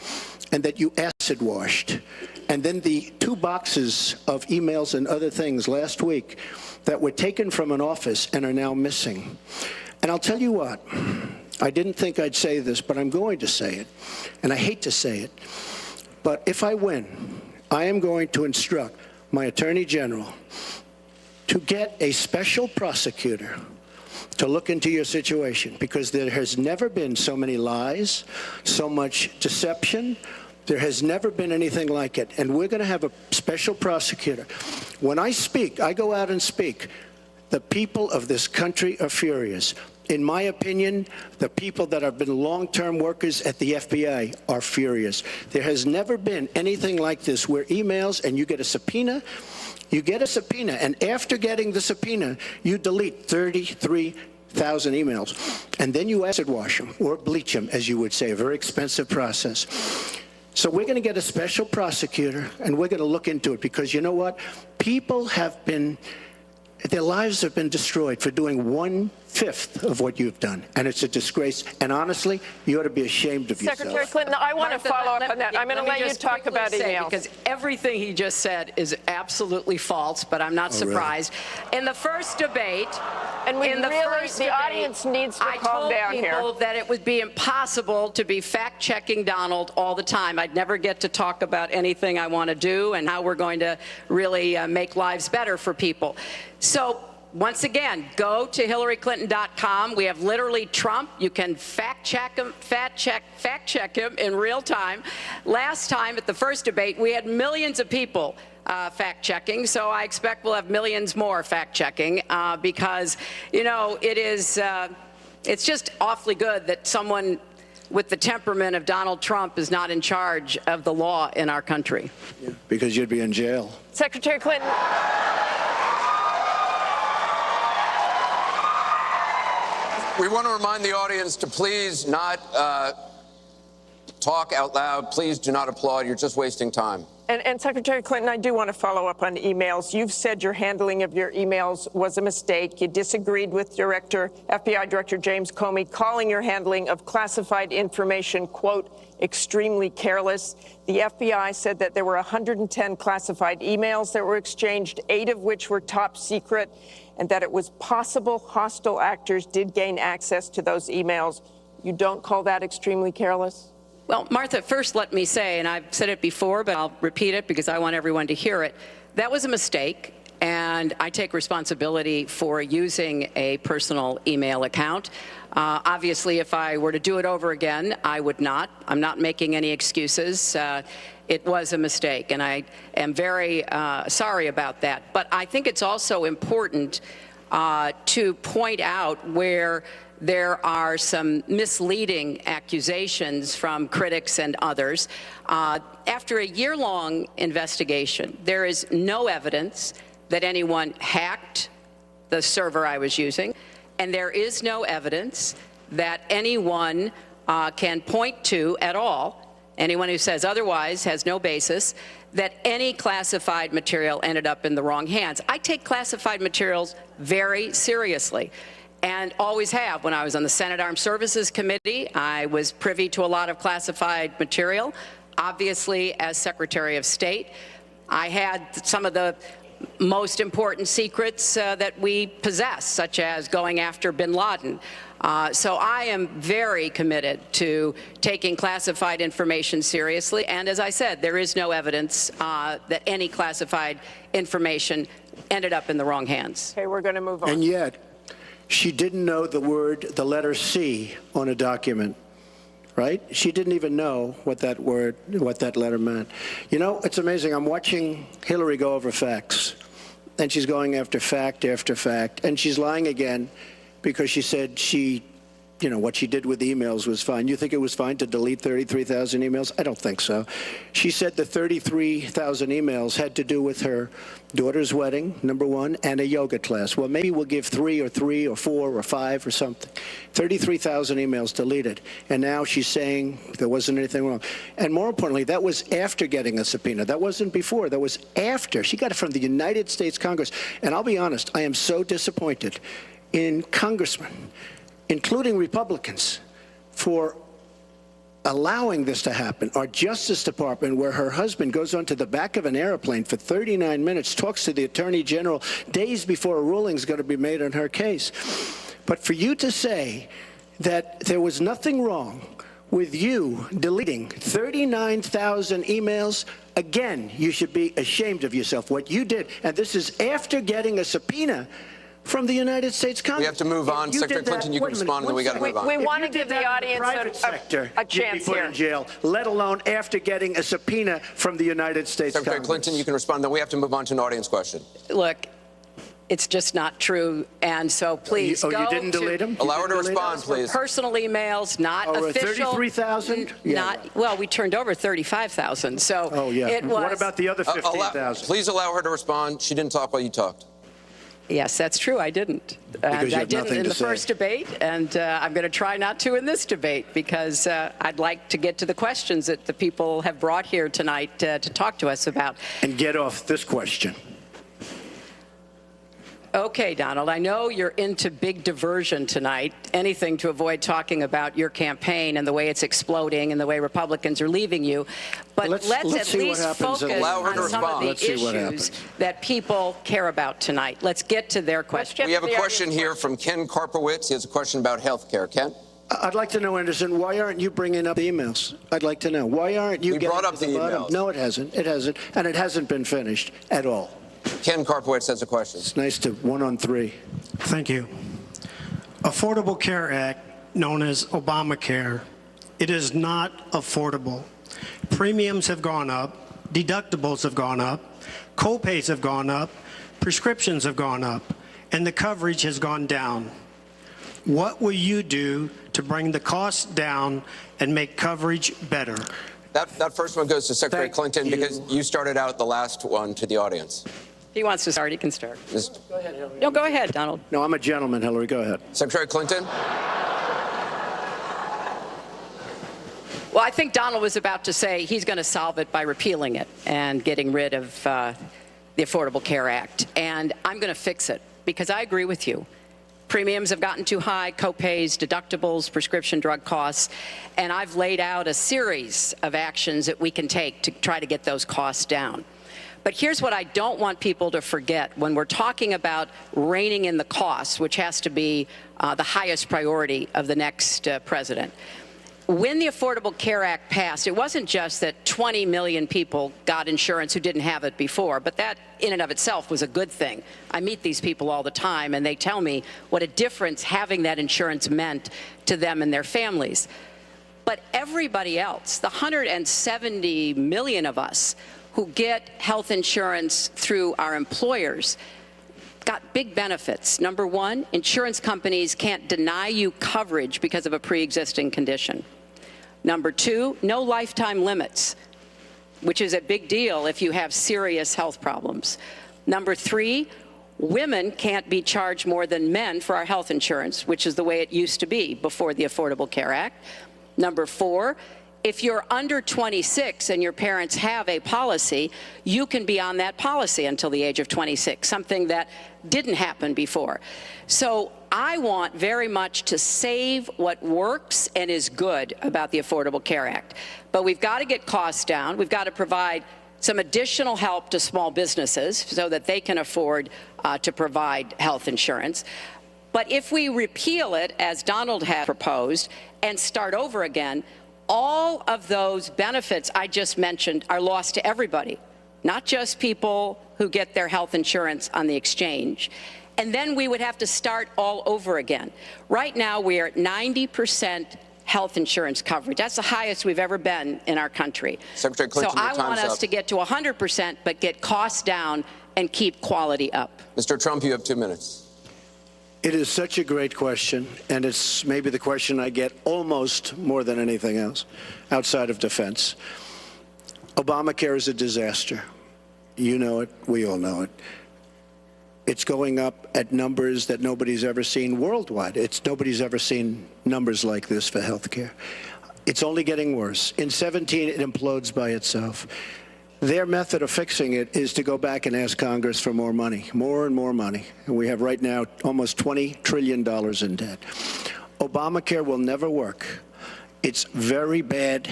S16: and that you acid washed. And then the 2 boxes of emails and other things last week that were taken from an office and are now missing. And I'll tell you what, I didn't think I'd say this, but I'm going to say it. And I hate to say it. But if I win, I am going to instruct my Attorney General to get a special prosecutor to look into your situation, because there has never been so many lies, so much deception. There has never been anything like it. And we're going to have a special prosecutor. When I speak, I go out and speak. The people of this country are furious. In my opinion, the people that have been long-term workers at the FBI are furious. There has never been anything like this, where emails and you get a subpoena, and after getting the subpoena, you delete 33,000 emails. And then you acid wash them, or bleach them, as you would say, a very expensive process. So we're going to get a special prosecutor, and we're going to look into it, because you know what? People have been, their lives have been destroyed for doing 1/5 of what you've done. And it's a disgrace. And honestly, you ought to be ashamed of yourself.
S15: Secretary Clinton, I want to follow up on that. I'm going to let you talk about emails.
S19: Because everything he just said is absolutely false, but I'm not surprised. Really? In the first debate,
S15: the audience needs to calm down here.
S19: I told people that it would be impossible to be fact-checking Donald all the time. I'd never get to talk about anything I want to do and how we're going to really make lives better for people. So once again, go to HillaryClinton.com. We have literally Trump. You can fact check him in real time. Last time at the first debate, we had millions of people fact checking. So I expect we'll have millions more fact checking because, you know, it's just awfully good that someone with the temperament of Donald Trump is not in charge of the law in our country.
S16: Yeah, because you'd be in jail.
S15: Secretary Clinton.
S18: We want to remind the audience to please not talk out loud. Please do not applaud. You're just wasting time.
S15: And Secretary Clinton, I do want to follow up on emails. You've said your handling of your emails was a mistake. You disagreed with FBI Director James Comey, calling your handling of classified information, quote, extremely careless. The FBI said that there were 110 classified emails that were exchanged, 8 of which were top secret, and that it was possible hostile actors did gain access to those emails. You don't call that extremely careless?
S19: Well, Martha, first let me say, and I've said it before, but I'll repeat it because I want everyone to hear it, that was a mistake, and I take responsibility for using a personal email account. Obviously, if I were to do it over again, I would not. I'm not making any excuses. It was a mistake, and I am very sorry about that. But I think it's also important to point out where there are some misleading accusations from critics and others. After a year-long investigation, there is no evidence that anyone hacked the server I was using, and there is no evidence that anyone can point to at all, anyone who says otherwise has no basis, that any classified material ended up in the wrong hands. I take classified materials very seriously, and always have. When I was on the Senate Armed Services Committee, I was privy to a lot of classified material. Obviously, as Secretary of State, I had some of the most important secrets that we possess, such as going after bin Laden. So I am very committed to taking classified information seriously. And as I said, there is no evidence that any classified information ended up in the wrong hands.
S15: Okay, we're going to move on.
S16: And yet, she didn't know the letter C on a document, right? She didn't even know what that letter meant. You know, it's amazing. I'm watching Hillary go over facts, and she's going after fact after fact, and she's lying again because she said what she did with emails was fine. You think it was fine to delete 33,000 emails? I don't think so. She said the 33,000 emails had to do with her daughter's wedding, number one, and a yoga class. Well, maybe we'll give 3 or 4 or 5 or something. 33,000 emails deleted. And now she's saying there wasn't anything wrong. And more importantly, that was after getting a subpoena. That wasn't before. That was after. She got it from the United States Congress. And I'll be honest, I am so disappointed in congressmen, including Republicans, for allowing this to happen. Our Justice Department, where her husband goes onto the back of an airplane for 39 minutes, talks to the Attorney General days before a ruling is going to be made on her case. But for you to say that there was nothing wrong with you deleting 39,000 emails, again, you should be ashamed of yourself, what you did. And this is after getting a subpoena from the United States Congress.
S18: We have to move on. Secretary Clinton, you can respond, and then we got to move on.
S15: We want to give the audience a chance
S16: put
S15: here.
S16: in jail, let alone after getting a subpoena from the United States
S18: Secretary
S16: Congress.
S18: Clinton, you can respond, then we have to move on to an audience question.
S19: Look, it's just not true, and so please go
S16: you didn't delete them?
S18: Allow her to respond, please.
S19: Personal emails, not official.
S16: 33,000?
S19: Well, we turned over 35,000, so it was.
S16: What about the other 15,000?
S18: Please allow her to respond. She didn't talk while you talked.
S19: Yes, that's true. I didn't. And I didn't in the first debate, and I'm going to try not to in this debate because I'd like to get to the questions that the people have brought here tonight to talk to us about.
S16: And get off this question.
S19: Okay, Donald, I know you're into big diversion tonight, anything to avoid talking about your campaign and the way it's exploding and the way Republicans are leaving you. But let's at least focus on some of the issues that people care about tonight. Let's get to their questions.
S18: We have a question here from Ken Karpowitz. He has a question about health care. Ken?
S16: I'd like to know, Anderson, why aren't you bringing up the emails? I'd like to know. Why aren't you getting
S18: brought up
S16: to
S18: the
S16: bottom?
S18: emails.
S16: No, it hasn't. It hasn't. And it hasn't been finished at all.
S18: Ken Karpowitz has a question.
S16: It's nice to 1-on-3.
S14: Thank you. Affordable Care Act, known as Obamacare, it is not affordable. Premiums have gone up, deductibles have gone up, co-pays have gone up, prescriptions have gone up, and the coverage has gone down. What will you do to bring the costs down and make coverage better?
S18: That first one goes to Secretary Clinton because you started out the last one to the audience.
S19: If he wants to start, he can start.
S16: Go ahead, Hillary.
S19: No, go ahead, Donald.
S16: No, I'm a gentleman, Hillary. Go ahead.
S18: Secretary Clinton?
S19: Well, I think Donald was about to say he's going to solve it by repealing it and getting rid of the Affordable Care Act. And I'm going to fix it because I agree with you. Premiums have gotten too high, co-pays, deductibles, prescription drug costs, and I've laid out a series of actions that we can take to try to get those costs down. But here's what I don't want people to forget when we're talking about reining in the costs, which has to be the highest priority of the next president. When the Affordable Care Act passed, it wasn't just that 20 million people got insurance who didn't have it before, but that in and of itself was a good thing. I meet these people all the time, and they tell me what a difference having that insurance meant to them and their families. But everybody else, the 170 million of us who get health insurance through our employers, got big benefits. Number one, insurance companies can't deny you coverage because of a pre-existing condition. Number two, no lifetime limits, which is a big deal if you have serious health problems. Number three, women can't be charged more than men for our health insurance, which is the way it used to be before the Affordable Care Act. Number four, if you're under 26 and your parents have a policy, you can be on that policy until the age of 26, something that didn't happen before. So I want very much to save what works and is good about the Affordable Care Act. But we've got to get costs down. We've got to provide some additional help to small businesses so that they can afford to provide health insurance. But if we repeal it, as Donald has proposed, and start over again, all of those benefits I just mentioned are lost to everybody, not just people who get their health insurance on the exchange. And then we would have to start all over again. Right now, we are at 90% health insurance coverage. That's the highest we've ever been in our country.
S18: Secretary Clinton,
S19: so I want us to get to 100%, but get costs down and keep quality up.
S18: Mr. Trump, you have 2 minutes.
S16: It is such a great question, and it's maybe the question I get almost more than anything else outside of defense. Obamacare is a disaster. You know it. We all know it. It's going up at numbers that nobody's ever seen worldwide. Nobody's ever seen numbers like this for health care. It's only getting worse. In 17, it implodes by itself. Their method of fixing it is to go back and ask Congress for more money, more and more money. And we have right now almost $20 trillion in debt. Obamacare will never work. It's very bad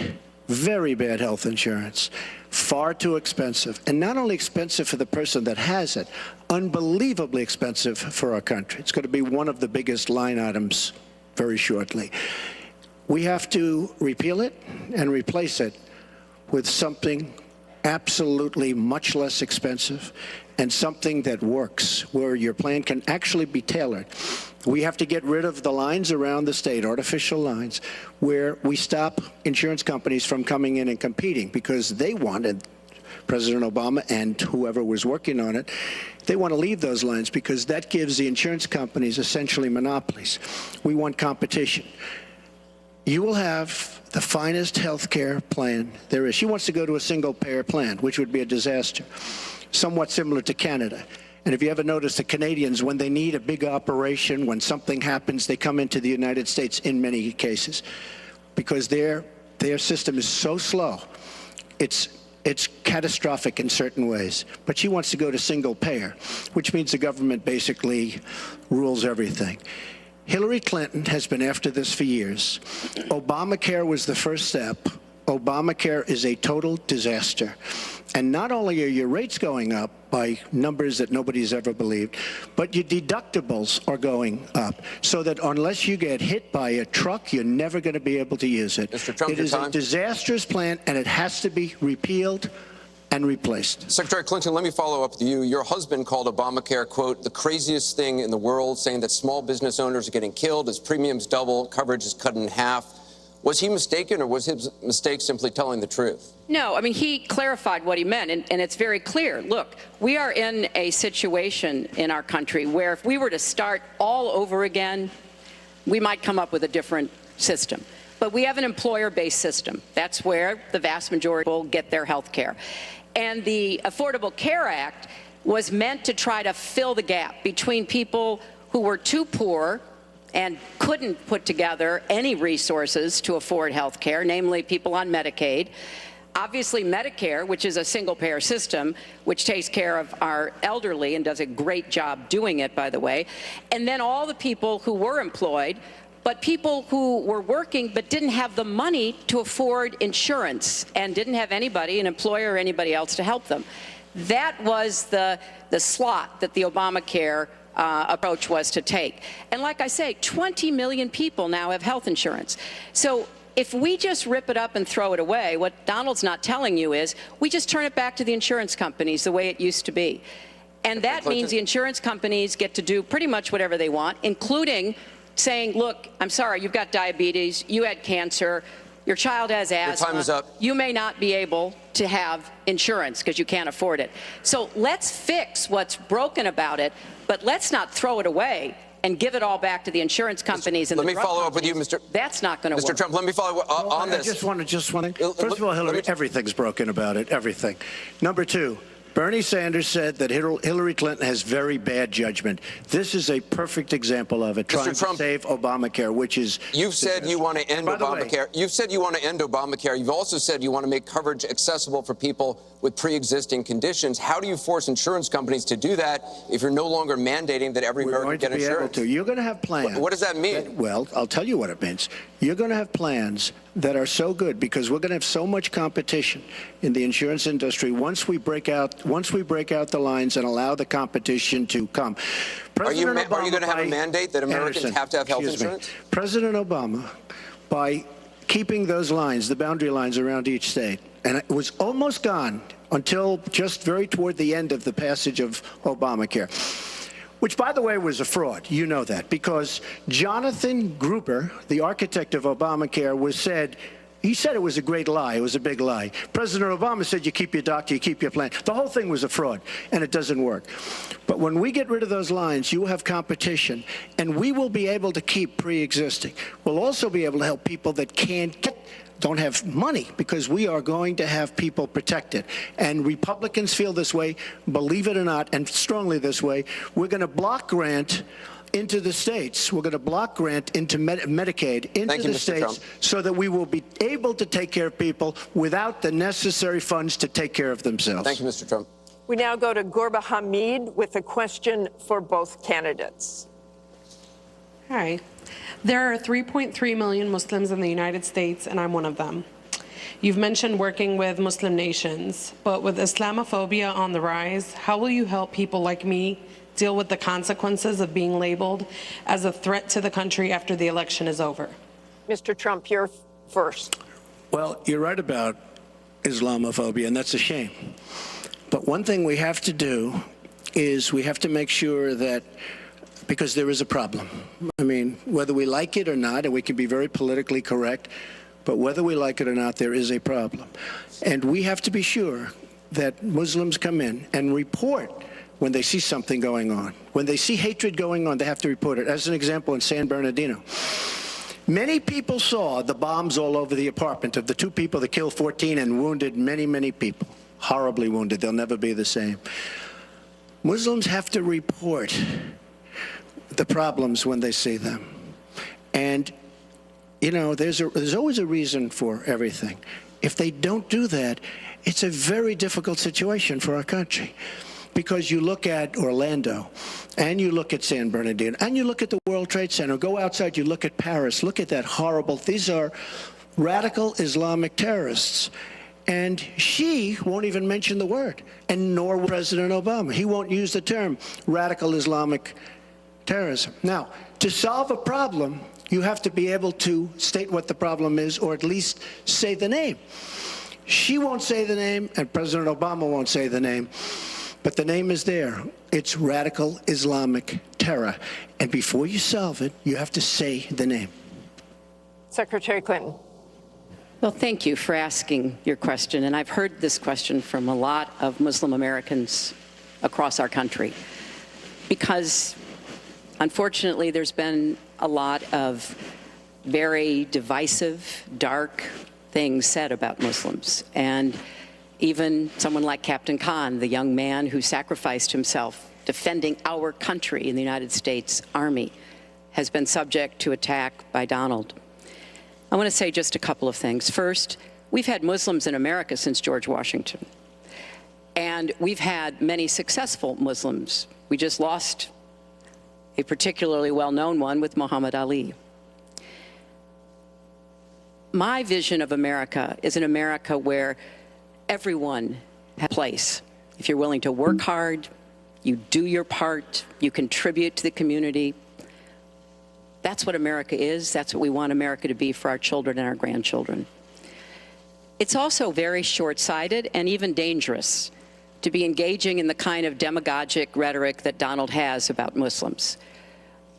S16: health insurance, far too expensive. And not only expensive for the person that has it, unbelievably expensive for our country. It's going to be one of the biggest line items very shortly. We have to repeal it and replace it with something absolutely much less expensive and something that works, where your plan can actually be tailored. We have to get rid of the lines around the state, artificial lines, where we stop insurance companies from coming in and competing because they wanted, President Obama and whoever was working on it, they want to leave those lines because that gives the insurance companies essentially monopolies. We want competition. You will have the finest health care plan there is. She wants to go to a single-payer plan, which would be a disaster, somewhat similar to Canada. And if you ever notice, the Canadians, when they need a big operation, when something happens, they come into the United States in many cases because their system is so slow. It's catastrophic in certain ways. But she wants to go to single-payer, which means the government basically rules everything. Hillary Clinton has been after this for years. Obamacare was the first step. Obamacare is a total disaster. And not only are your rates going up by numbers that nobody's ever believed, but your deductibles are going up. So that unless you get hit by a truck, you're never going to be able to use it.
S18: Mr. Trump,
S16: it is a disastrous plan, and it has to be repealed and replaced.
S18: Secretary Clinton, let me follow up with you. Your husband called Obamacare, quote, the craziest thing in the world, saying that small business owners are getting killed as premiums double, coverage is cut in half. Was he mistaken, or was his mistake simply telling the truth?
S19: No, I mean, he clarified what he meant, and it's very clear. Look, we are in a situation in our country where if we were to start all over again, we might come up with a different system. But we have an employer-based system. That's where the vast majority will get their health care. And the Affordable Care Act was meant to try to fill the gap between people who were too poor and couldn't put together any resources to afford health care, namely people on Medicaid. Obviously, Medicare, which is a single-payer system, which takes care of our elderly and does a great job doing it, by the way. And then all the people who were employed, but people who were working but didn't have the money to afford insurance and didn't have anybody, an employer or anybody else, to help them. That was the slot that the Obamacare approach was to take. And like I say, 20 million people now have health insurance. So if we just rip it up and throw it away, what Donald's not telling you is we just turn it back to the insurance companies the way it used to be. And that means the insurance companies get to do pretty much whatever they want, including saying, look, I'm sorry, you've got diabetes, you had cancer, your child has asthma.
S18: Your time is up.
S19: You may not be able to have insurance because you can't afford it. So let's fix what's broken about it, but let's not throw it away and give it all back to the insurance companies and
S18: Let me follow up with you, Mr.
S19: That's not going to work.
S18: Mr. Trump, let me follow up on this.
S16: I just want to. First of all, Hillary, everything's broken about it. Everything. Number two, Bernie Sanders said that Hillary Clinton has very bad judgment. This is a perfect example of it, trying to save Obamacare, which is...
S18: You've said you want to end Obamacare. You've said you want to end Obamacare. You've also said you want to make coverage accessible for people with pre-existing conditions. How do you force insurance companies to do that if you're no longer mandating that every American get insurance?
S16: You're going to have plans.
S18: What does that mean?
S16: Well, I'll tell you what it means. You're going to have plans that are so good because we're going to have so much competition in the insurance industry once we break out the lines and allow the competition to come.
S18: Are you going to have a mandate that Americans have to have health insurance?
S16: President Obama, by keeping those lines, the boundary lines around each state, and it was almost gone until just very toward the end of the passage of Obamacare, which, by the way, was a fraud. You know that, because Jonathan Gruber, the architect of Obamacare, he said it was a great lie. It was a big lie. President Obama said you keep your doctor, you keep your plan. The whole thing was a fraud, and it doesn't work. But when we get rid of those lines, you will have competition, and we will be able to keep pre-existing. We'll also be able to help people that don't have money, because we are going to have people protected. And Republicans feel this way, believe it or not, and strongly this way. We're going to block grant into the states. We're going to block grant into Medicaid into the states so that we will be able to take care of people without the necessary funds to take care of themselves.
S18: Thank you, Mr. Trump.
S15: We now go to Gorba Hamid with a question for both candidates.
S20: Hi. There are 3.3 million Muslims in the United States, and I'm one of them. You've mentioned working with Muslim nations, but with Islamophobia on the rise, how will you help people like me deal with the consequences of being labeled as a threat to the country after the election is over?
S15: Mr. Trump, you're first.
S16: Well, you're right about Islamophobia, and that's a shame. But one thing we have to do is we have to make sure that, because there is a problem. I mean, whether we like it or not, and we can be very politically correct, but whether we like it or not, there is a problem. And we have to be sure that Muslims come in and report when they see something going on. When they see hatred going on, they have to report it. As an example, in San Bernardino, many people saw the bombs all over the apartment of the two people that killed 14 and wounded many, many people. Horribly wounded. They'll never be the same. Muslims have to report the problems when they see them. And, you know, there's always a reason for everything. If they don't do that, it's a very difficult situation for our country. Because you look at Orlando, and you look at San Bernardino, and you look at the World Trade Center, go outside, you look at Paris, look at that horrible, these are radical Islamic terrorists. And she won't even mention the word, and nor will President Obama. He won't use the term radical Islamic terrorism. Now, to solve a problem, you have to be able to state what the problem is, or at least say the name. She won't say the name, and President Obama won't say the name, but the name is there. It's radical Islamic terror. And before you solve it, you have to say the name.
S15: Secretary Clinton.
S19: Well, thank you for asking your question. And I've heard this question from a lot of Muslim Americans across our country, because unfortunately, there's been a lot of very divisive, dark things said about Muslims. And even someone like Captain Khan, the young man who sacrificed himself defending our country in the United States Army, has been subject to attack by Donald. I want to say just a couple of things. First, we've had Muslims in America since George Washington. And we've had many successful Muslims. We just lost a particularly well-known one with Muhammad Ali. My vision of America is an America where everyone has a place. if you're willing to work hard, you do your part, you contribute to the community, that's what America is. That's what we want America to be for our children and our grandchildren. It's also very short-sighted and even dangerous to be engaging in the kind of demagogic rhetoric that Donald has about Muslims.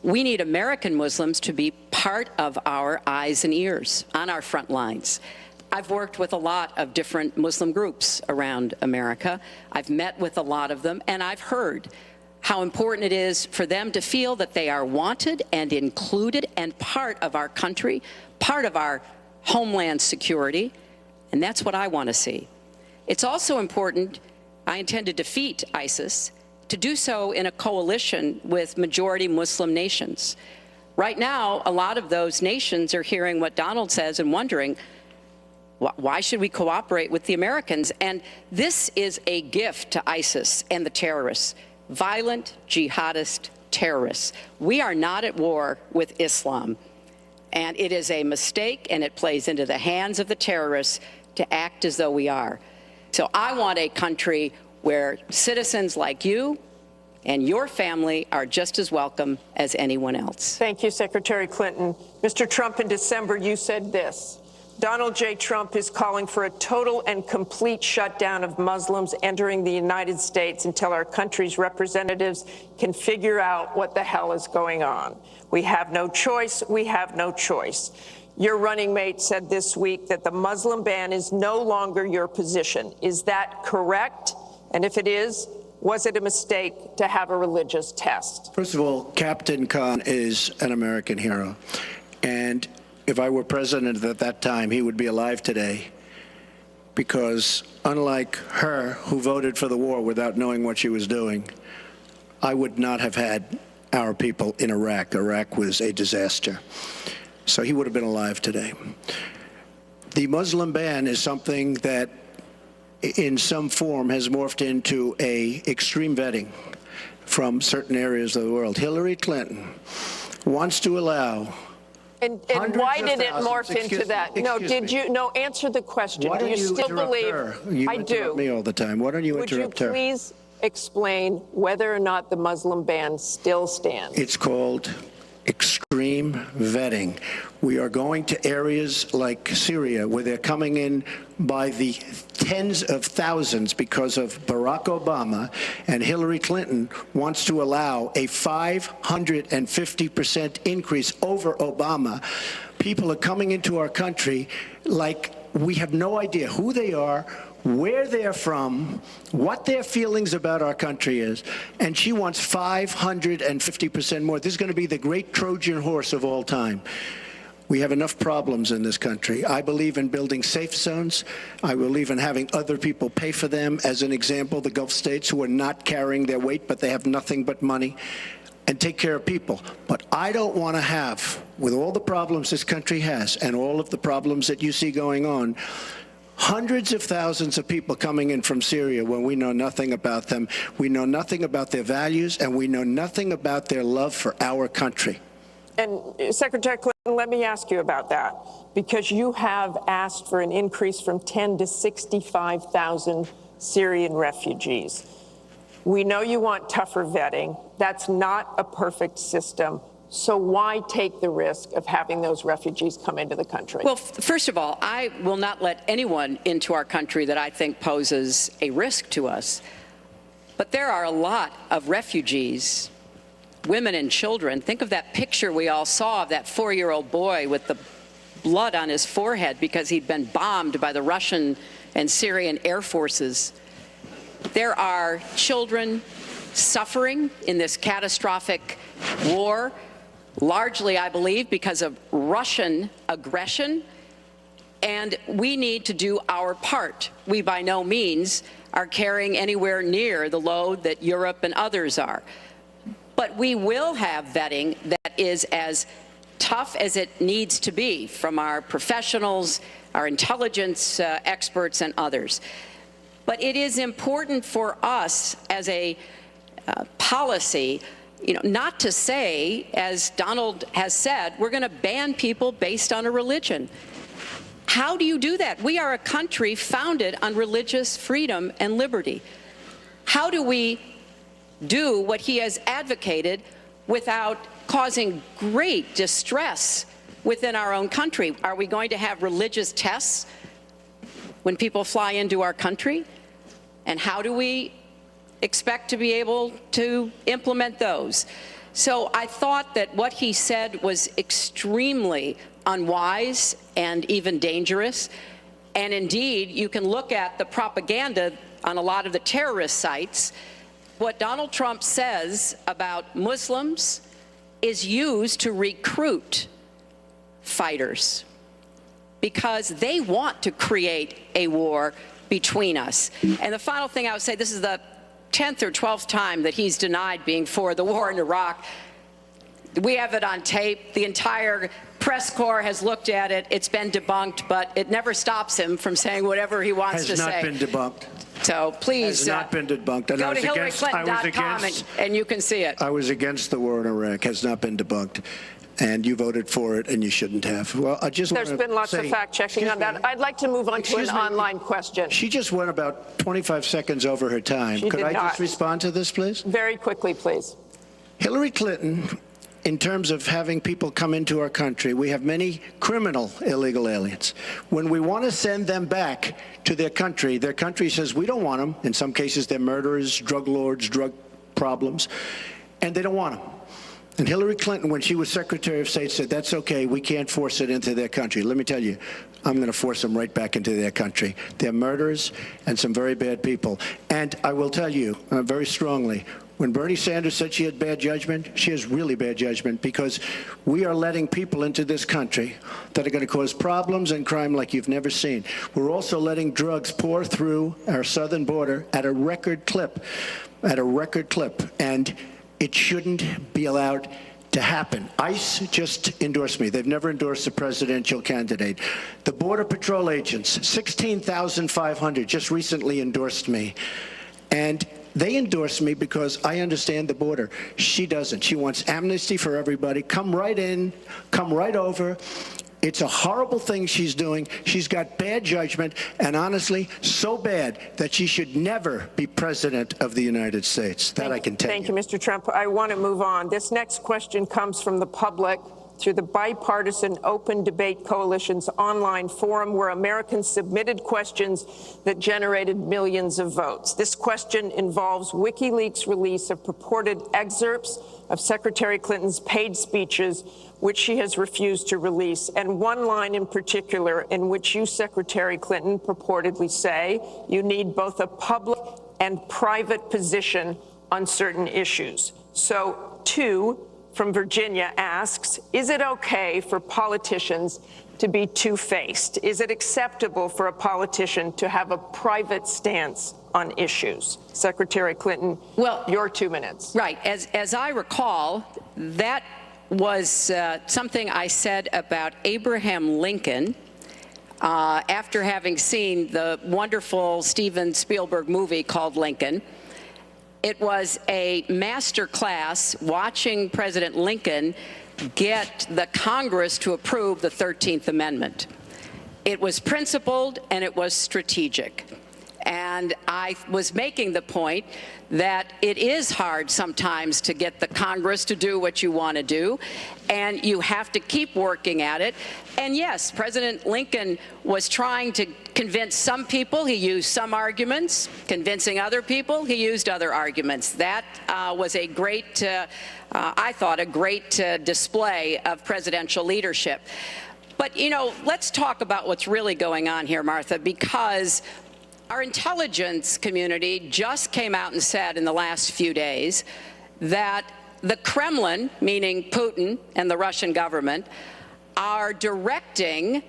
S19: We need American Muslims to be part of our eyes and ears on our front lines. I've worked with a lot of different Muslim groups around America. I've met with a lot of them, and I've heard how important it is for them to feel that they are wanted and included and part of our country, part of our homeland security, and that's what I want to see. It's also important, I intend to defeat ISIS, to do so in a coalition with majority Muslim nations. Right now, a lot of those nations are hearing what Donald says and wondering, why should we cooperate with the Americans? And this is a gift to ISIS and the terrorists, violent jihadist terrorists. We are not at war with Islam, and it is a mistake, and it plays into the hands of the terrorists to act as though we are. So I want a country where citizens like you and your family are just as welcome as anyone else.
S15: Thank you, Secretary Clinton. Mr. Trump, in December, you said this: Donald J. Trump is calling for a total and complete shutdown of Muslims entering the United States until our country's representatives can figure out what the hell is going on. We have no choice. We have no choice. Your running mate said this week that the Muslim ban is no longer your position. Is that correct? And if it is, was it a mistake to have a religious test?
S16: First of all, Captain Khan is an American hero. And if I were president at that time, he would be alive today. Because unlike her, who voted for the war without knowing what she was doing, I would not have had our people in Iraq. Iraq was a disaster. So he would have been alive today. The Muslim ban is something that in some form has morphed into a extreme vetting from certain areas of the world. Hillary Clinton wants to allow
S15: And why did it morph into that? Answer the question.
S16: Why
S15: Do
S16: don't
S15: you still believe?
S16: her? You
S15: I
S16: interrupt
S15: do.
S16: me all the time. Why don't you
S15: Would you
S16: interrupt her?
S15: please explain whether or not the Muslim ban still stands?
S16: It's called extreme vetting. We are going to areas like Syria where they're coming in by the tens of thousands because of Barack Obama, and Hillary Clinton wants to allow a 550% increase over Obama. People are coming into our country like we have no idea who they are, where they're from, what their feelings about our country is, and she wants 550% more. This is going to be the great Trojan horse of all time. We have enough problems in this country. I believe in building safe zones. I believe in having other people pay for them. As an example, the Gulf states who are not carrying their weight, but they have nothing but money, and take care of people. But I don't want to have, with all the problems this country has and all of the problems that you see going on, hundreds of thousands of people coming in from Syria when we know nothing about them. We know nothing about their values, and we know nothing about their love for our country.
S15: And Secretary Clinton, let me ask you about that, because you have asked for an increase from 10 to 65,000 Syrian refugees. We know you want tougher vetting. That's not a perfect system. So why take the risk of having those refugees come into the country?
S19: Well, first of all, I will not let anyone into our country that I think poses a risk to us. But there are a lot of refugees, women and children. Think of that picture we all saw of that 4-year-old boy with the blood on his forehead because he'd been bombed by the Russian and Syrian air forces. There are children suffering in this catastrophic war, largely, I believe, because of Russian aggression, and we need to do our part. We by no means are carrying anywhere near the load that Europe and others are. But we will have vetting that is as tough as it needs to be from our professionals, our intelligence experts, and others. But it is important for us as a policy, not to say, as Donald has said, we're going to ban people based on a religion. How do you do that? We are a country founded on religious freedom and liberty. how do we do what he has advocated without causing great distress within our own country? Are we going to have religious tests when people fly into our country? And how do we expect to be able to implement those? So I thought that what he said was extremely unwise and even dangerous. And indeed, you can look at the propaganda on a lot of the terrorist sites. What Donald Trump says about Muslims is used to recruit fighters because they want to create a war between us. And the final thing I would say, this is the 10th or 12th time that he's denied being for the war in Iraq. We have it on tape. The entire press corps has looked at it. It's been debunked, but it never stops him from saying whatever he wants to say.
S16: Has not been debunked.
S19: So please
S16: Has not been debunked. And
S19: go to HillaryClinton.com and you can see it.
S16: I was against the war in Iraq. Has not been debunked. And you voted for it, and you shouldn't have. Well, I just
S15: There's been lots of fact-checking on that. I'd like to move on to an online question.
S16: She just went about 25 seconds over her time.
S15: She
S16: Could
S15: did
S16: I
S15: not.
S16: just respond to this, please?
S15: Very quickly, please.
S16: Hillary Clinton, in terms of having people come into our country, we have many criminal illegal aliens. When we want to send them back to their country says we don't want them. In some cases, they're murderers, drug lords, drug problems, and they don't want them. And Hillary Clinton, when she was Secretary of State, said, that's okay, we can't force it into their country. Let me tell you, I'm going to force them right back into their country. They're murderers and some very bad people. And I will tell you very strongly, when Bernie Sanders said she had bad judgment, she has really bad judgment, because we are letting people into this country that are going to cause problems and crime like you've never seen. We're also letting drugs pour through our southern border at a record clip, and it shouldn't be allowed to happen. ICE just endorsed me. They've never endorsed a presidential candidate. The Border Patrol agents, 16,500, just recently endorsed me. And they endorsed me because I understand the border. She doesn't. She wants amnesty for everybody. Come right in, come right over. It's a horrible thing she's doing. She's got bad judgment, and honestly, so bad that she should never be president of the United States. That I can tell you.
S15: Thank you, Mr. Trump. I want to move on. This next question comes from the public through the Bipartisan Open Debate Coalition's online forum, where Americans submitted questions that generated millions of votes. This question involves WikiLeaks' release of purported excerpts of Secretary Clinton's paid speeches, which she has refused to release, and one line in particular in which you, Secretary Clinton, purportedly say you need both a public and private position on certain issues. So, two from Virginia asks, is it okay for politicians to be two-faced? Is it acceptable for a politician to have a private stance on issues? Secretary Clinton, well, your 2 minutes.
S19: Right. As I recall, that was something I said about Abraham Lincoln after having seen the wonderful Steven Spielberg movie called Lincoln. It was a master class watching President Lincoln get the Congress to approve the 13th Amendment. It was principled and it was strategic. And I was making the point that it is hard sometimes to get the Congress to do what you want to do, and you have to keep working at it. And yes, President Lincoln was trying to convince some people. He used some arguments. Convincing other people, he used other arguments. That was a great, I thought, a great display of presidential leadership. But, you know, let's talk about what's really going on here, Martha, because our intelligence community just came out and said in the last few days that the Kremlin, meaning Putin and the Russian government, are directing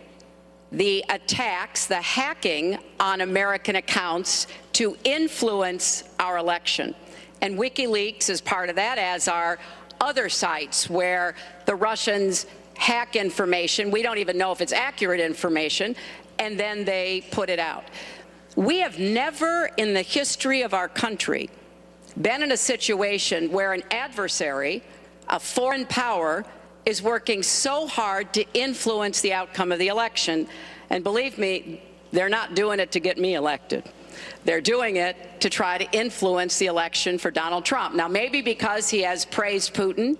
S19: the attacks, the hacking on American accounts to influence our election. And WikiLeaks is part of that, as are other sites where the Russians hack information. We don't even know if it's accurate information, and then they put it out. We have never in the history of our country been in a situation where an adversary, a foreign power, is working so hard to influence the outcome of the election. And believe me, they're not doing it to get me elected. They're doing it to try to influence the election for Donald Trump. Now, maybe because he has praised Putin,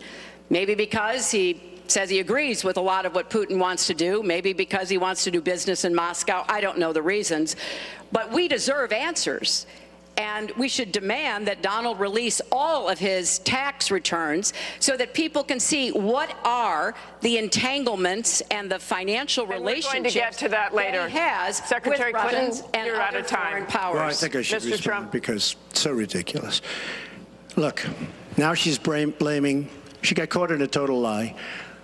S19: maybe because he says he agrees with a lot of what Putin wants to do, maybe because he wants to do business in Moscow. I don't know the reasons. But we deserve answers. And we should demand that Donald release all of his tax returns so that people can see what are the entanglements and the financial relationships
S15: we're going to get to that later.
S19: he has
S15: Secretary
S19: with
S15: Clinton,
S19: Russians and
S15: you're out
S19: other
S15: of time.
S19: foreign powers.
S6: Well, I think I should
S15: Mr.
S6: respond
S15: Trump.
S6: because it's so ridiculous. Look, now she's blaming, she got caught in a total lie.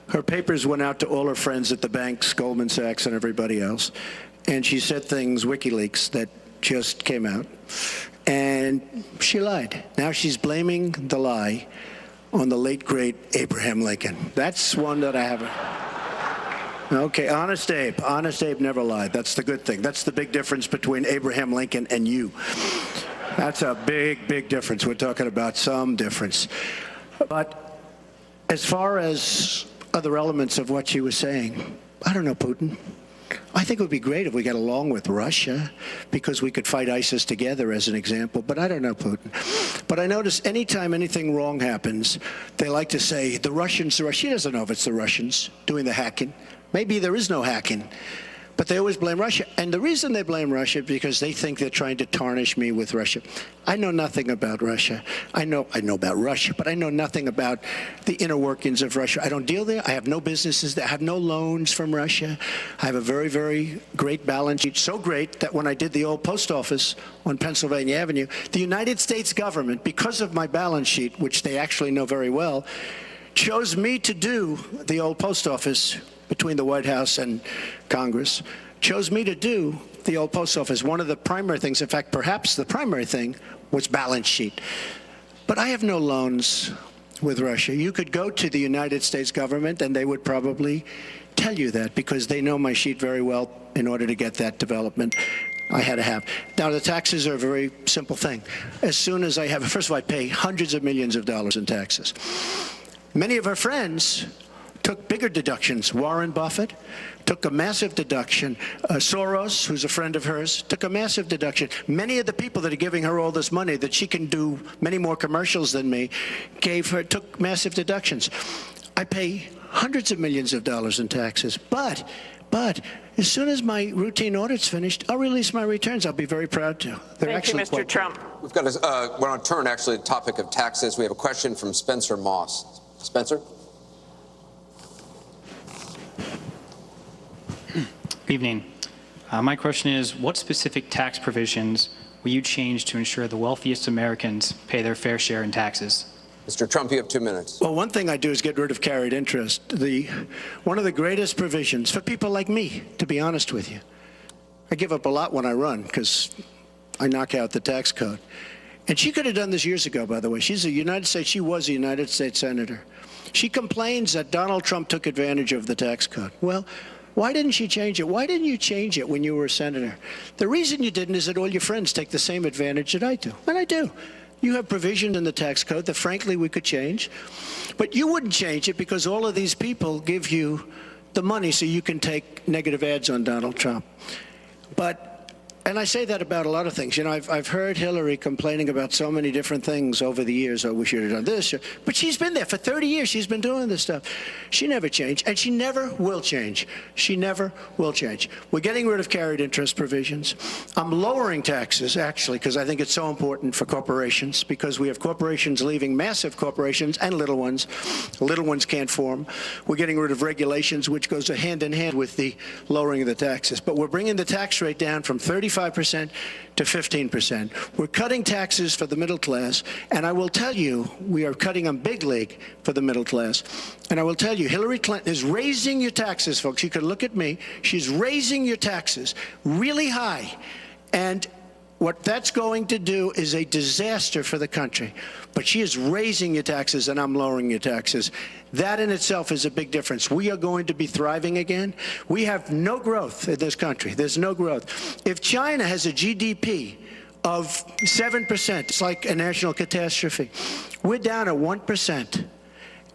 S6: Her papers went out to all her friends at the banks, Goldman Sachs and everybody else, and she said things, WikiLeaks, that just came out. And she lied. Now she's blaming the lie on the late, great Abraham Lincoln. That's one that I haven't. Okay, Honest Abe. Honest Abe never lied. That's the good thing. That's the big difference between Abraham Lincoln and you. That's a big, big difference. We're talking about some difference. But as far as other elements of what she was saying, I don't know, Putin. I think it would be great if we got along with Russia because we could fight ISIS together, as an example. But I don't know Putin. But I notice anytime anything wrong happens, they like to say, the Russians. She doesn't know if it's the Russians doing the hacking. Maybe there is no hacking. But they always blame Russia. And the reason they blame Russia is because they think they're trying to tarnish me with Russia. I know nothing about Russia. I know about Russia, but I know nothing about the inner workings of Russia. I don't deal there. I have no businesses there. I have no loans from Russia. I have a very, very great balance sheet. So great that when I did the old post office on Pennsylvania Avenue, the United States government, because of my balance sheet, which they actually know very well, chose me to do the old post office between the White House and Congress, chose me to do the old post office. One of the primary things, in fact, perhaps the primary thing, was balance sheet. But I have no loans with Russia. You could go to the United States government and they would probably tell you that because they know my sheet very well in order to get that development I had to have. Now, the taxes are a very simple thing. As soon as I have, first of all, I pay hundreds of millions of dollars in taxes. Many of her friends took bigger deductions. Warren Buffett took a massive deduction. Soros, who's a friend of hers, took a massive deduction. Many of the people that are giving her all this money that she can do many more commercials than me took massive deductions. I pay hundreds of millions of dollars in taxes. But as soon as my routine audit's finished, I'll release my returns. I'll be very proud to.
S15: Thank you, Mr. Trump.
S18: We've got we're on turn, actually, the topic of taxes. We have a question from Spencer Moss. Spencer?
S21: Good evening. My question is, what specific tax provisions will you change to ensure the wealthiest Americans pay their fair share in taxes?
S18: Mr. Trump, you have 2 minutes.
S6: Well, one thing I do is get rid of carried interest. One of the greatest provisions for people like me, to be honest with you. I give up a lot when I run because I knock out the tax code. And she could have done this years ago, by the way. She was a United States senator. She complains that Donald Trump took advantage of the tax code. Well, why didn't she change it? Why didn't you change it when you were a senator? The reason you didn't is that all your friends take the same advantage that I do. And I do. You have provision in the tax code that, frankly, we could change. But you wouldn't change it because all of these people give you the money so you can take negative ads on Donald Trump. And I say that about a lot of things. You know, I've heard Hillary complaining about so many different things over the years. Oh, we should have done this. But she's been there for 30 years. She's been doing this stuff. She never changed, and she never will change. She never will change. We're getting rid of carried interest provisions. I'm lowering taxes, actually, because I think it's so important for corporations, because we have corporations leaving, massive corporations and little ones. Little ones can't form. We're getting rid of regulations, which goes hand in hand with the lowering of the taxes. But we're bringing the tax rate down from 35% to 15%. We're cutting taxes for the middle class, and I will tell you, we are cutting them big league for the middle class. And I will tell you, Hillary Clinton is raising your taxes, folks. You can look at me. She's raising your taxes really high. And what that's going to do is a disaster for the country. But she is raising your taxes, and I'm lowering your taxes. That in itself is a big difference. We are going to be thriving again. We have no growth in this country. There's no growth. If China has a GDP of 7%, it's like a national catastrophe. We're down at 1%.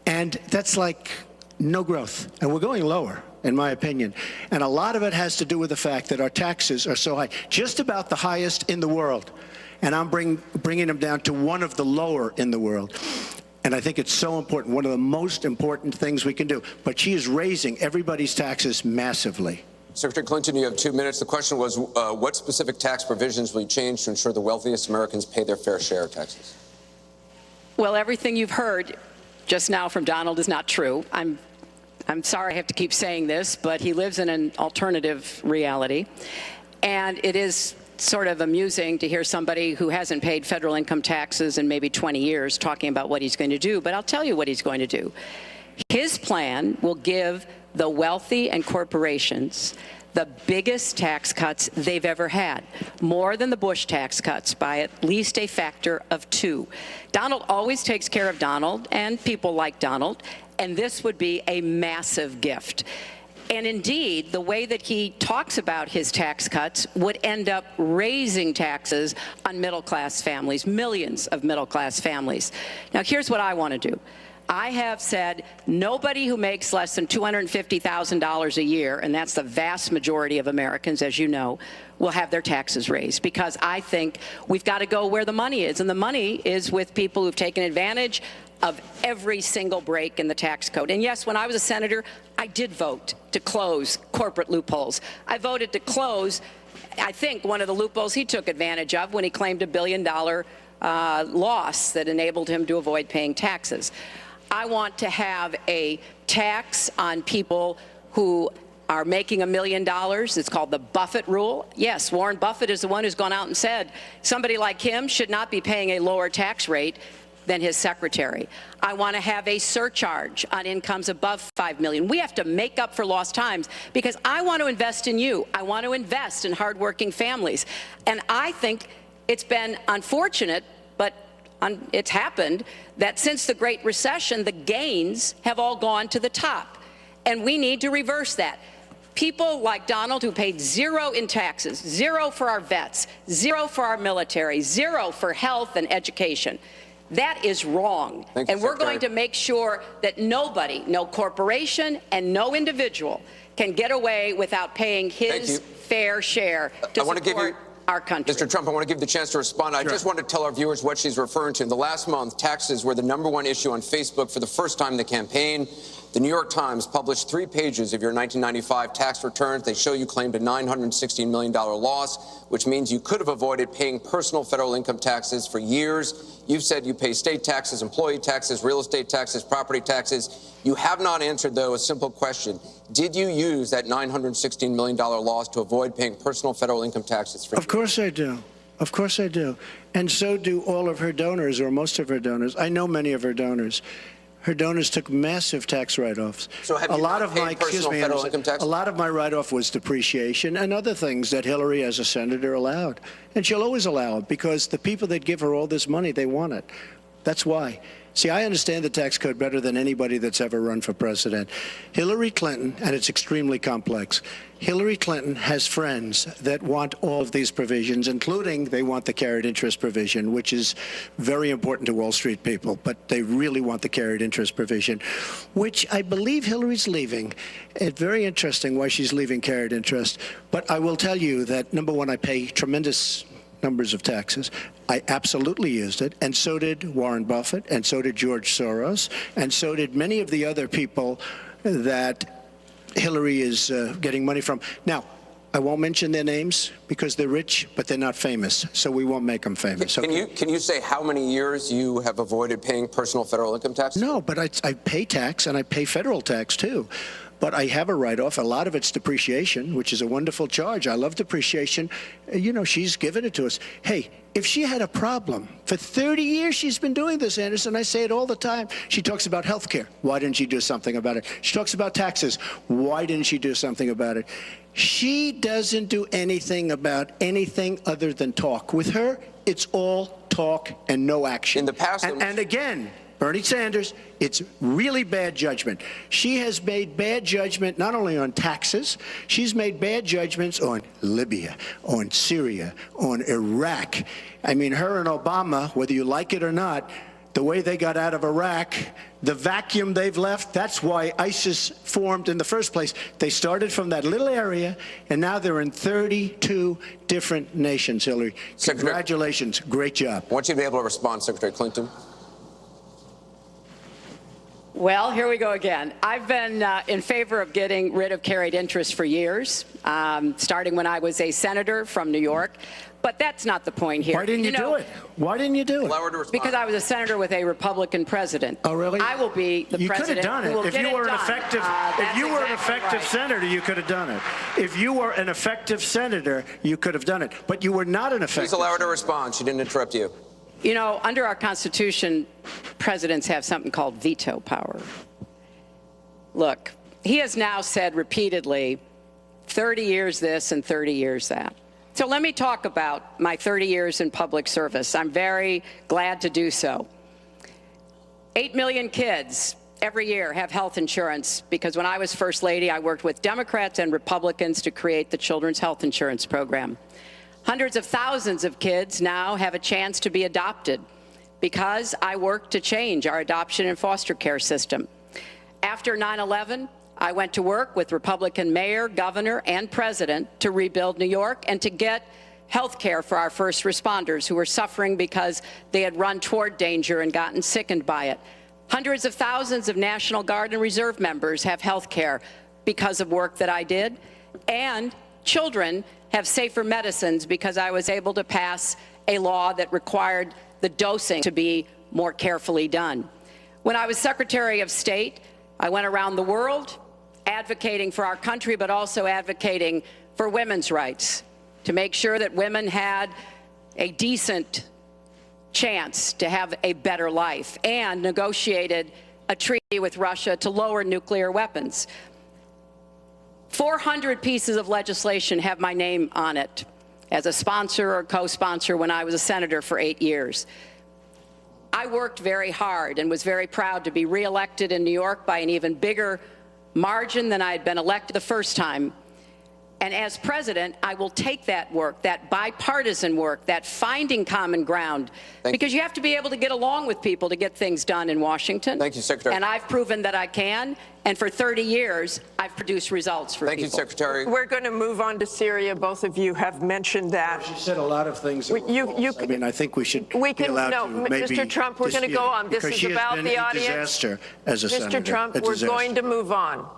S6: And that's like no growth. And we're going lower. in my opinion. And a lot of it has to do with the fact that our taxes are so high, just about the highest in the world. And I'm bringing them down to one of the lower in the world. And I think it's so important, one of the most important things we can do. But she is raising everybody's taxes massively.
S18: Secretary Clinton, you have 2 minutes. The question was, what specific tax provisions will you change to ensure the wealthiest Americans pay their fair share of taxes?
S19: Well, everything you've heard just now from Donald is not true. I'm sorry I have to keep saying this, but he lives in an alternative reality. And it is sort of amusing to hear somebody who hasn't paid federal income taxes in maybe 20 years talking about what he's going to do. But I'll tell you what he's going to do. His plan will give the wealthy and corporations the biggest tax cuts they've ever had, more than the Bush tax cuts by at least a factor of 2. Donald always takes care of Donald and people like Donald, and this would be a massive gift. And indeed, the way that he talks about his tax cuts would end up raising taxes on middle-class families, millions of middle-class families. Now, here's what I want to do. I have said nobody who makes less than $250,000 a year, and that's the vast majority of Americans, as you know, will have their taxes raised, because I think we've got to go where the money is, and the money is with people who've taken advantage of every single break in the tax code. And yes, when I was a senator, I did vote to close corporate loopholes. I voted to close, I think, one of the loopholes he took advantage of when he claimed $1 billion loss that enabled him to avoid paying taxes. I want to have a tax on people who are making $1 million. It's called the Buffett rule. Yes, Warren Buffett is the one who's gone out and said somebody like him should not be paying a lower tax rate than his secretary. I want to have a surcharge on incomes above $5 million. We have to make up for lost times, because I want to invest in you. I want to invest in hardworking families. And I think it's been unfortunate, but it's happened, that since the Great Recession, the gains have all gone to the top. And we need to reverse that. People like Donald, who paid 0 in taxes, 0 for our vets, 0 for our military, 0 for health and education. That is wrong. And we're going to make sure that nobody, no corporation and no individual, can get away without paying his fair share to support our country.
S18: Mr. Trump, I want to give you the chance to respond. I just want to tell our viewers what she's referring to. In the last month, taxes were the #1 issue on Facebook for the first time in the campaign. The New York Times published 3 pages of your 1995 tax returns. They show you claimed a $916 million loss, which means you could have avoided paying personal federal income taxes for years. You've said you pay state taxes, employee taxes, real estate taxes, property taxes. You have not answered, though, a simple question. Did you use that $916 million loss to avoid paying personal federal income taxes for years?
S6: Of course I do. Of course I do. And so do all of her donors, or most of her donors. I know many of her donors. Her donors took massive tax write-offs.
S18: So have you not paid personal federal income tax?
S6: A lot of my write-off was depreciation and other things that Hillary, as a senator, allowed. And she'll always allow it, because the people that give her all this money, they want it. That's why. See, I understand the tax code better than anybody that's ever run for president. Hillary Clinton, and it's extremely complex, Hillary Clinton has friends that want all of these provisions, including they want the carried interest provision, which is very important to Wall Street people, but they really want the carried interest provision, which I believe Hillary's leaving. It's very interesting why she's leaving carried interest. But I will tell you that, #1, I pay tremendous numbers of taxes. I absolutely used it, and so did Warren Buffett, and so did George Soros, and so did many of the other people that Hillary is getting money from. Now, I won't mention their names because they're rich, but they're not famous, so we won't make them famous.
S18: Can you say how many years you have avoided paying personal federal income tax?
S6: No, but I pay tax, and I pay federal tax, too. But I have a write-off. A lot of it's depreciation, which is a wonderful charge. I love depreciation. You know, she's given it to us. Hey, if she had a problem, for 30 years she's been doing this, Anderson. I say it all the time. She talks about health care. Why didn't she do something about it? She talks about taxes. Why didn't she do something about it? She doesn't do anything about anything other than talk. With her, it's all talk and no action.
S18: In the past,
S6: and again, Bernie Sanders, it's really bad judgment. She has made bad judgment not only on taxes, she's made bad judgments on Libya, on Syria, on Iraq. I mean, her and Obama, whether you like it or not, the way they got out of Iraq, the vacuum they've left, that's why ISIS formed in the first place. They started from that little area, and now they're in 32 different nations, Hillary. Congratulations. Great job.
S18: I want you to be able to respond, Secretary Clinton.
S19: Well, here we go again. I've been in favor of getting rid of carried interest for years, starting when I was a senator from New York. But that's not the point here.
S6: Why didn't you do it? Why didn't you do it?
S18: Allow her to respond.
S19: Because I was a senator with a Republican president.
S6: Oh, really?
S19: I will be the
S6: you
S19: president.
S6: You could have done
S19: who will
S6: it. If
S19: get
S6: you were
S19: it
S6: an
S19: done.
S6: effective, if you were an effective senator, you could have done it. If you were an effective senator, you could have done it. But you were not an effective.
S18: Please allow her to
S6: senator.
S18: respond. She didn't interrupt you.
S19: You know, under our Constitution, presidents have something called veto power. Look, he has now said repeatedly, 30 years this and 30 years that. So let me talk about my 30 years in public service. I'm very glad to do so. 8 million kids every year have health insurance because when I was First Lady, I worked with Democrats and Republicans to create the Children's Health Insurance Program. Hundreds of thousands of kids now have a chance to be adopted because I worked to change our adoption and foster care system. After 9/11, I went to work with Republican mayor, governor, and president to rebuild New York and to get health care for our first responders who were suffering because they had run toward danger and gotten sickened by it. Hundreds of thousands of National Guard and Reserve members have health care because of work that I did. And children have safer medicines because I was able to pass a law that required the dosing to be more carefully done. When I was Secretary of State, I went around the world advocating for our country, but also advocating for women's rights, to make sure that women had a decent chance to have a better life, and negotiated a treaty with Russia to lower nuclear weapons. 400 pieces of legislation have my name on it as a sponsor or co-sponsor when I was a senator for 8 years. I worked very hard and was very proud to be reelected in New York by an even bigger margin than I had been elected the first time. And as president, I will take that work, that bipartisan work, that finding common ground, because you have to be able to get along with people to get things done in Washington.
S18: Thank you, Secretary.
S19: And I've proven that I can. And for 30 years, I've produced results for people.
S18: Thank you, Secretary.
S15: We're going to move on to Syria. Both of you have mentioned that.
S6: She said a lot of things. I mean, I think we should
S15: we can,
S6: be allowed
S15: no,
S6: to maybe
S15: Mr. Trump, we're going to go on. This is about the audience.
S6: Disaster as a senator.
S15: Mr. Trump, we're going to move on.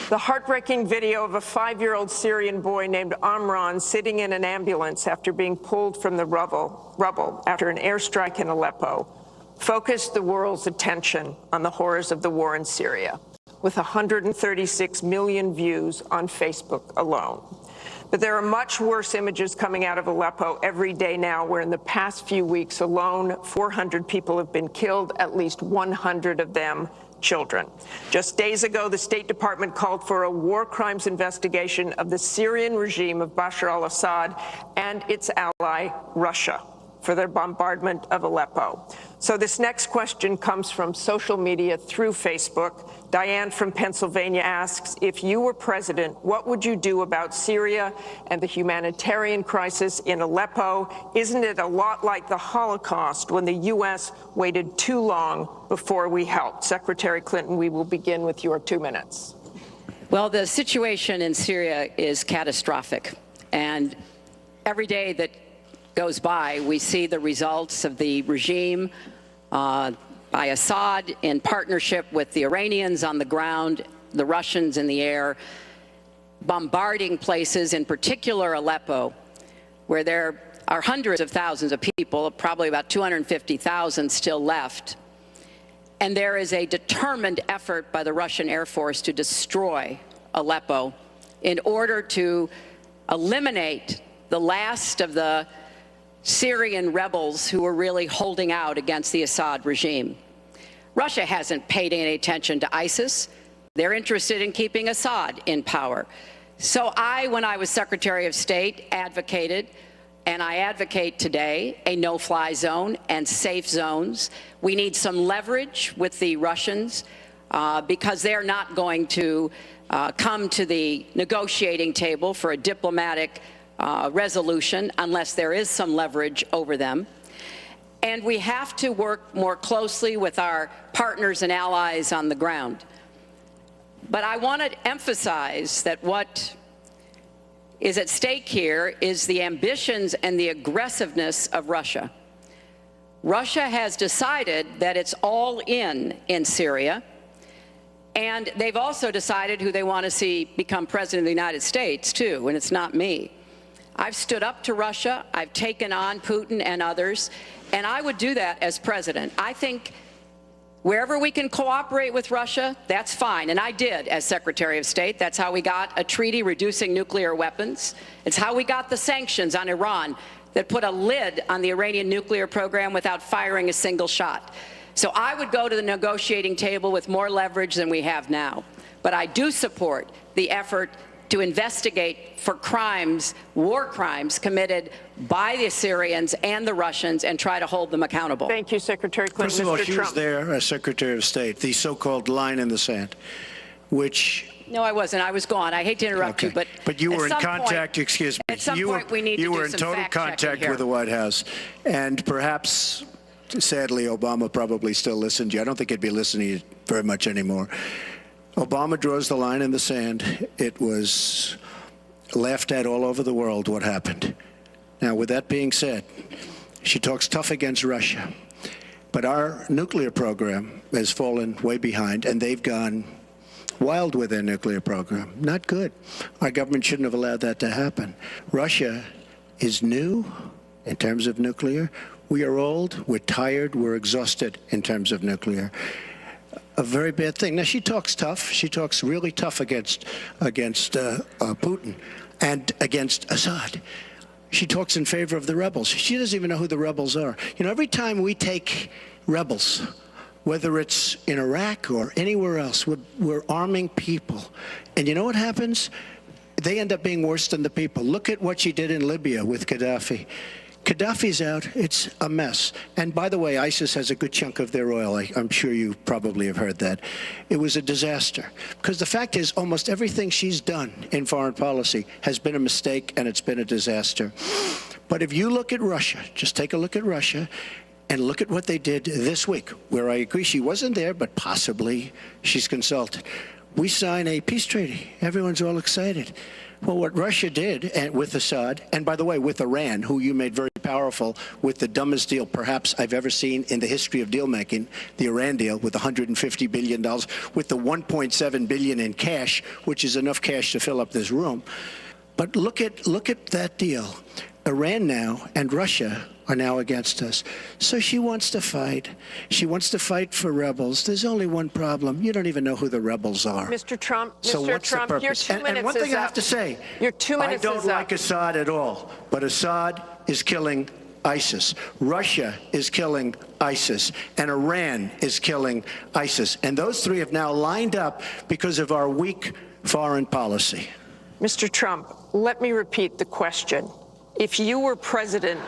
S15: The heartbreaking video of a 5-year-old Syrian boy named Amran sitting in an ambulance after being pulled from the rubble after an airstrike in Aleppo focused the world's attention on the horrors of the war in Syria, with 136 million views on Facebook alone. But there are much worse images coming out of Aleppo every day now, where in the past few weeks alone, 400 people have been killed, at least 100 of them children. Just days ago, the State Department called for a war crimes investigation of the Syrian regime of Bashar al-Assad and its ally, Russia, for their bombardment of Aleppo. So this next question comes from social media through Facebook. Diane from Pennsylvania asks, if you were president, what would you do about Syria and the humanitarian crisis in Aleppo? Isn't it a lot like the Holocaust when the U.S. waited too long before we helped? Secretary Clinton, we will begin with your 2 minutes.
S19: Well, the situation in Syria is catastrophic. And every day that goes by, we see the results of the regime by Assad in partnership with the Iranians on the ground, the Russians in the air, bombarding places, in particular Aleppo, where there are hundreds of thousands of people, probably about 250,000 still left. And there is a determined effort by the Russian Air Force to destroy Aleppo in order to eliminate the last of the Syrian rebels who were really holding out against the Assad regime. Russia hasn't paid any attention to ISIS. They're interested in keeping Assad in power. So when I was Secretary of State, advocated, and I advocate today, a no-fly zone and safe zones. We need some leverage with the Russians because they're not going to come to the negotiating table for a diplomatic resolution unless there is some leverage over them. and we have to work more closely with our partners and allies on the ground. But I want to emphasize that what is at stake here is the ambitions and the aggressiveness of Russia. Russia has decided that it's all in Syria, and they've also decided who they want to see become president of the United States, too, and it's not me. I've stood up to Russia. I've taken on Putin and others, and I would do that as president. I think wherever we can cooperate with Russia, that's fine, and I did as Secretary of State. That's how we got a treaty reducing nuclear weapons. It's how we got the sanctions on Iran that put a lid on the Iranian nuclear program without firing a single shot. So I would go to the negotiating table with more leverage than we have now. But I do support the effort to investigate for crimes, war crimes, committed by the Syrians and the Russians and try to hold them accountable.
S15: Thank you, Secretary Clinton.
S6: First of all,
S15: Mr.
S6: she
S15: Trump.
S6: was there as Secretary of State, the so-called line in the sand, which...
S19: No, I wasn't. I was gone. I hate to interrupt you, but
S6: you were in
S19: at some
S6: contact,
S19: point,
S6: excuse me.
S19: At some point, we need to do some
S6: You were in total
S19: fact-checking
S6: contact
S19: here.
S6: with the White House, and perhaps, sadly, Obama probably still listened to you. I don't think he'd be listening very much anymore. Obama draws the line in the sand. It was laughed at all over the world what happened. Now, with that being said, she talks tough against Russia, but our nuclear program has fallen way behind, and they've gone wild with their nuclear program. Not good. Our government shouldn't have allowed that to happen. Russia is new in terms of nuclear. We are old, we're tired, we're exhausted in terms of nuclear. A very bad thing. Now, she talks tough. She talks really tough against Putin and against Assad. She talks in favor of the rebels. She doesn't even know who the rebels are. You know, every time we take rebels, whether it's in Iraq or anywhere else, we're arming people. And you know what happens? They end up being worse than the people. Look at what she did in Libya with Gaddafi. Gaddafi's out. It's a mess. And by the way, ISIS has a good chunk of their oil. I'm sure you probably have heard that. It was a disaster. Because the fact is, almost everything she's done in foreign policy has been a mistake, and it's been a disaster. But if you look at Russia, just take a look at Russia, and look at what they did this week, where I agree she wasn't there, but possibly she's consulted. We sign a peace treaty. Everyone's all excited. Well, what Russia did with Assad, and by the way, with Iran, who you made very powerful with the dumbest deal perhaps I've ever seen in the history of deal making, the Iran deal with $150 billion, with the $1.7 billion in cash, which is enough cash to fill up this room. But look at that deal. Iran now and Russia are now against us. So she wants to fight. She wants to fight for rebels. There's only one problem. You don't even know who the rebels are.
S15: Mr. Trump,
S6: So
S15: Mr.
S6: what's
S15: Trump,
S6: the
S15: your
S6: purpose?
S15: 2 minutes
S6: and one
S15: is
S6: thing I
S15: up.
S6: have to say,
S15: Your 2 minutes
S6: I don't
S15: is
S6: like
S15: up.
S6: Assad at all, but Assad is killing ISIS. Russia is killing ISIS, and Iran is killing ISIS. And those three have now lined up because of our weak foreign policy.
S15: Mr. Trump, let me repeat the question. If you were president,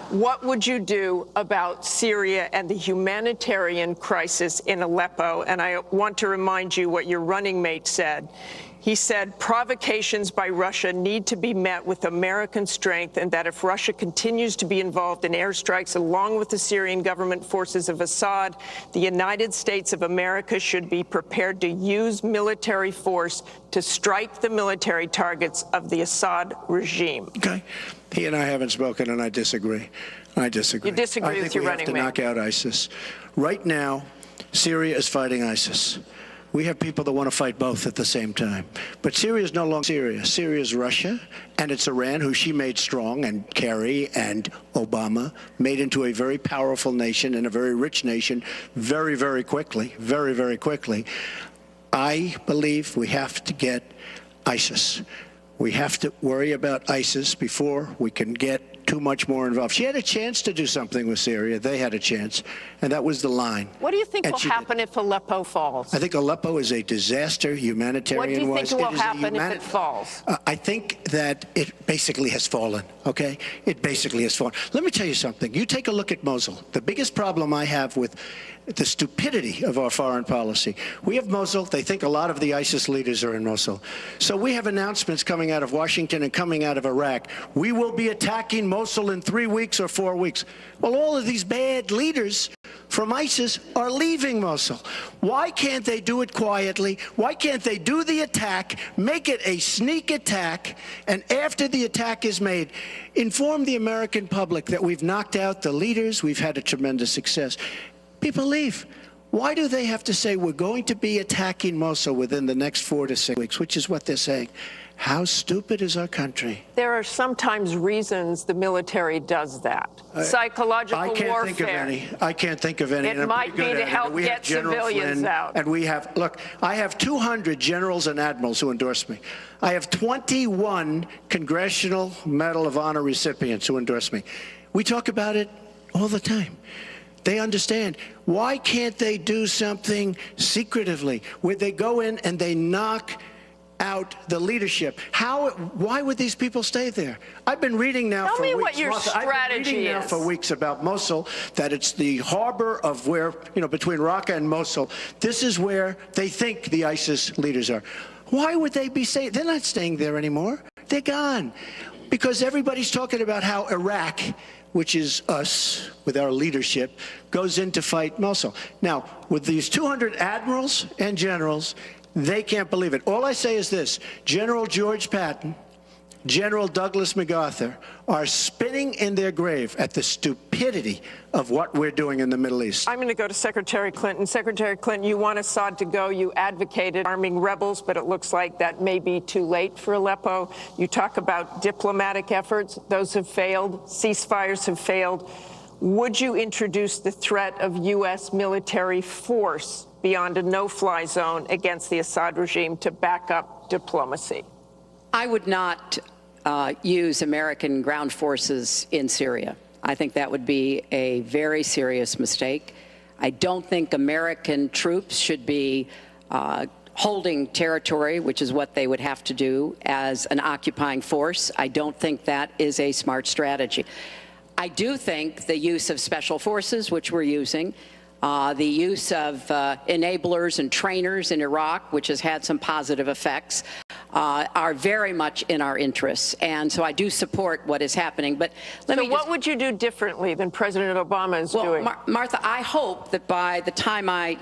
S15: what would you do about Syria and the humanitarian crisis in Aleppo? And I want to remind you what your running mate said. He said provocations by Russia need to be met with American strength, and that if Russia continues to be involved in airstrikes along with the Syrian government forces of Assad, the United States of America should be prepared to use military force to strike the military targets of the Assad regime.
S6: Okay. He and I haven't spoken, and I disagree. I disagree.
S15: You disagree with your running
S6: I think we have
S15: mate.
S6: to knock out ISIS. Right now, Syria is fighting ISIS. We have people that want to fight both at the same time. But Syria is no longer Syria. Syria is Russia, and it's Iran, who she made strong, and Kerry and Obama made into a very powerful nation and a very rich nation very, very quickly, very, very quickly. I believe we have to get ISIS. We have to worry about ISIS before we can get too much more involved. She had a chance to do something with Syria. They had a chance, and that was the line.
S15: What do you think
S6: And
S15: will
S6: she
S15: happen if Aleppo falls?
S6: I think Aleppo is a disaster humanitarian-wise.
S15: What do you think will
S6: It is a
S15: happen if it falls?
S6: I think that it basically has fallen, okay? It basically has fallen. Let me tell you something. You take a look at Mosul. The biggest problem I have with the stupidity of our foreign policy. We have Mosul. They think a lot of the ISIS leaders are in Mosul. So we have announcements coming out of Washington and coming out of Iraq. We will be attacking Mosul Mosul in 3 weeks or 4 weeks. Well, all of these bad leaders from ISIS are leaving Mosul. Why can't they do it quietly? Why can't they do the attack, make it a sneak attack, and after the attack is made, inform the American public that we've knocked out the leaders, we've had a tremendous success. People leave. Why do they have to say we're going to be attacking Mosul within the next 4 to 6 weeks, which is what they're saying? How stupid is our country?
S15: There are sometimes reasons the military does that. Psychological
S6: I can't
S15: warfare.
S6: think of any. I can't think of any.
S15: It
S6: and I'm
S15: might
S6: pretty
S15: be
S6: good
S15: to
S6: at it.
S15: help
S6: We have
S15: get
S6: General
S15: civilians
S6: Flynn,
S15: out.
S6: And we have, look, I have 200 generals and admirals who endorse me. I have 21 Congressional Medal of Honor recipients who endorse me. We talk about it all the time. They understand. Why can't they do something secretively where they go in and they knock out the leadership? Why would these people stay there? I've been reading now for weeks.
S15: Tell me what your strategy
S6: I've been reading now
S15: is.
S6: for weeks about Mosul, that it's the harbor of where, between Raqqa and Mosul. This is where they think the ISIS leaders are. Why would they be staying? They're not staying there anymore. They're gone. Because everybody's talking about how Iraq, which is us, with our leadership, goes in to fight Mosul. Now, with these 200 admirals and generals, they can't believe it. All I say is this: General George Patton, General Douglas MacArthur are spinning in their grave at the stupidity of what we're doing in the Middle East.
S15: I'm going to go to Secretary Clinton. Secretary Clinton, you want Assad to go. You advocated arming rebels, but it looks like that may be too late for Aleppo. You talk about diplomatic efforts. Those have failed. Ceasefires have failed. Would you introduce the threat of U.S. military force beyond a no-fly zone against the Assad regime to back up diplomacy?
S19: I would not use American ground forces in Syria. I think that would be a very serious mistake. I don't think American troops should be holding territory, which is what they would have to do as an occupying force. I don't think that is a smart strategy. I do think the use of special forces, which we're using, the use of enablers and trainers in Iraq, which has had some positive effects, are very much in our interests. And so I do support what is happening. But
S15: what would you do differently than President Obama is doing?
S19: Martha, I hope that by the time I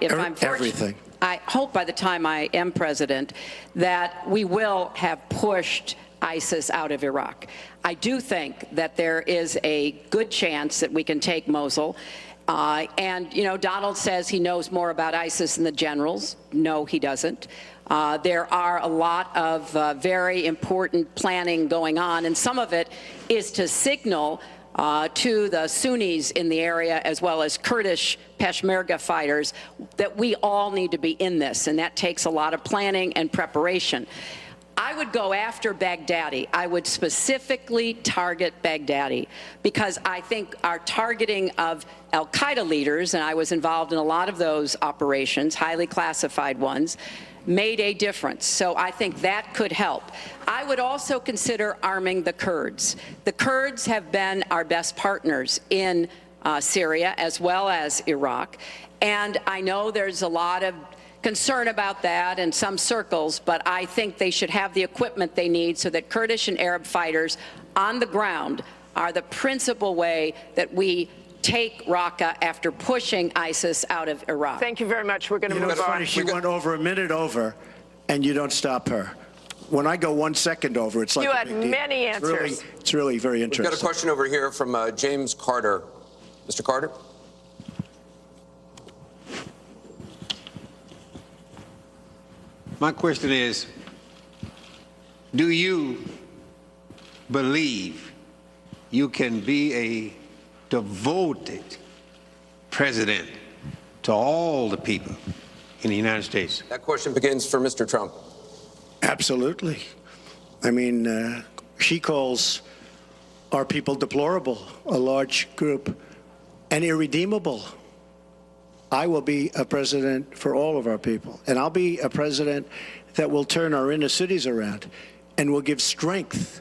S19: hope by the time I am president, that we will have pushed ISIS out of Iraq. I do think that there is a good chance that we can take Mosul. Donald says he knows more about ISIS than the generals. No, he doesn't. There are a lot of very important planning going on, and some of it is to signal to the Sunnis in the area, as well as Kurdish Peshmerga fighters, that we all need to be in this, and that takes a lot of planning and preparation. I would go after Baghdadi. I would specifically target Baghdadi because I think our targeting of al-Qaeda leaders, and I was involved in a lot of those operations, highly classified ones, made a difference. So I think that could help. I would also consider arming the Kurds. The Kurds have been our best partners in Syria as well as Iraq. And I know there's a lot of concern about that in some circles, but I think they should have the equipment they need so that Kurdish and Arab fighters on the ground are the principal way that we take Raqqa after pushing ISIS out of Iraq.
S15: Thank you very much. We're going to move on.
S6: It's funny, she went over a minute over, and you don't stop her. When I go 1 second over, it's like
S15: you
S6: a
S15: had
S6: big deal.
S15: many answers.
S6: It's really very interesting.
S18: We've got a question over here from James Carter. Mr. Carter?
S1: My question is, do you believe you can be a devoted president to all the people in the United States?
S18: That question begins for Mr. Trump.
S6: Absolutely. I mean, she calls our people deplorable, a large group, and irredeemable. I will be a president for all of our people, and I'll be a president that will turn our inner cities around and will give strength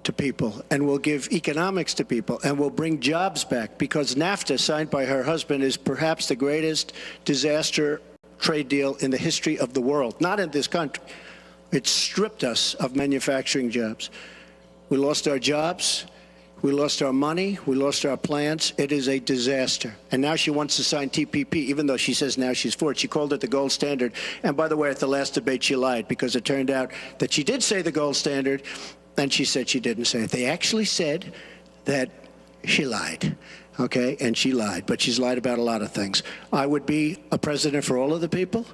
S6: to people and will give economics to people and will bring jobs back, because NAFTA, signed by her husband, is perhaps the greatest disaster trade deal in the history of the world, not in this country. It stripped us of manufacturing jobs. We lost our jobs. We lost our money. We lost our plants. It is a disaster. And now she wants to sign TPP, even though she says now she's for it. She called it the gold standard. And by the way, at the last debate, she lied, because it turned out that she did say the gold standard, and she said she didn't say it. They actually said that she lied. Okay, and she lied, but she's lied about a lot of things. I would be a president for all of the people,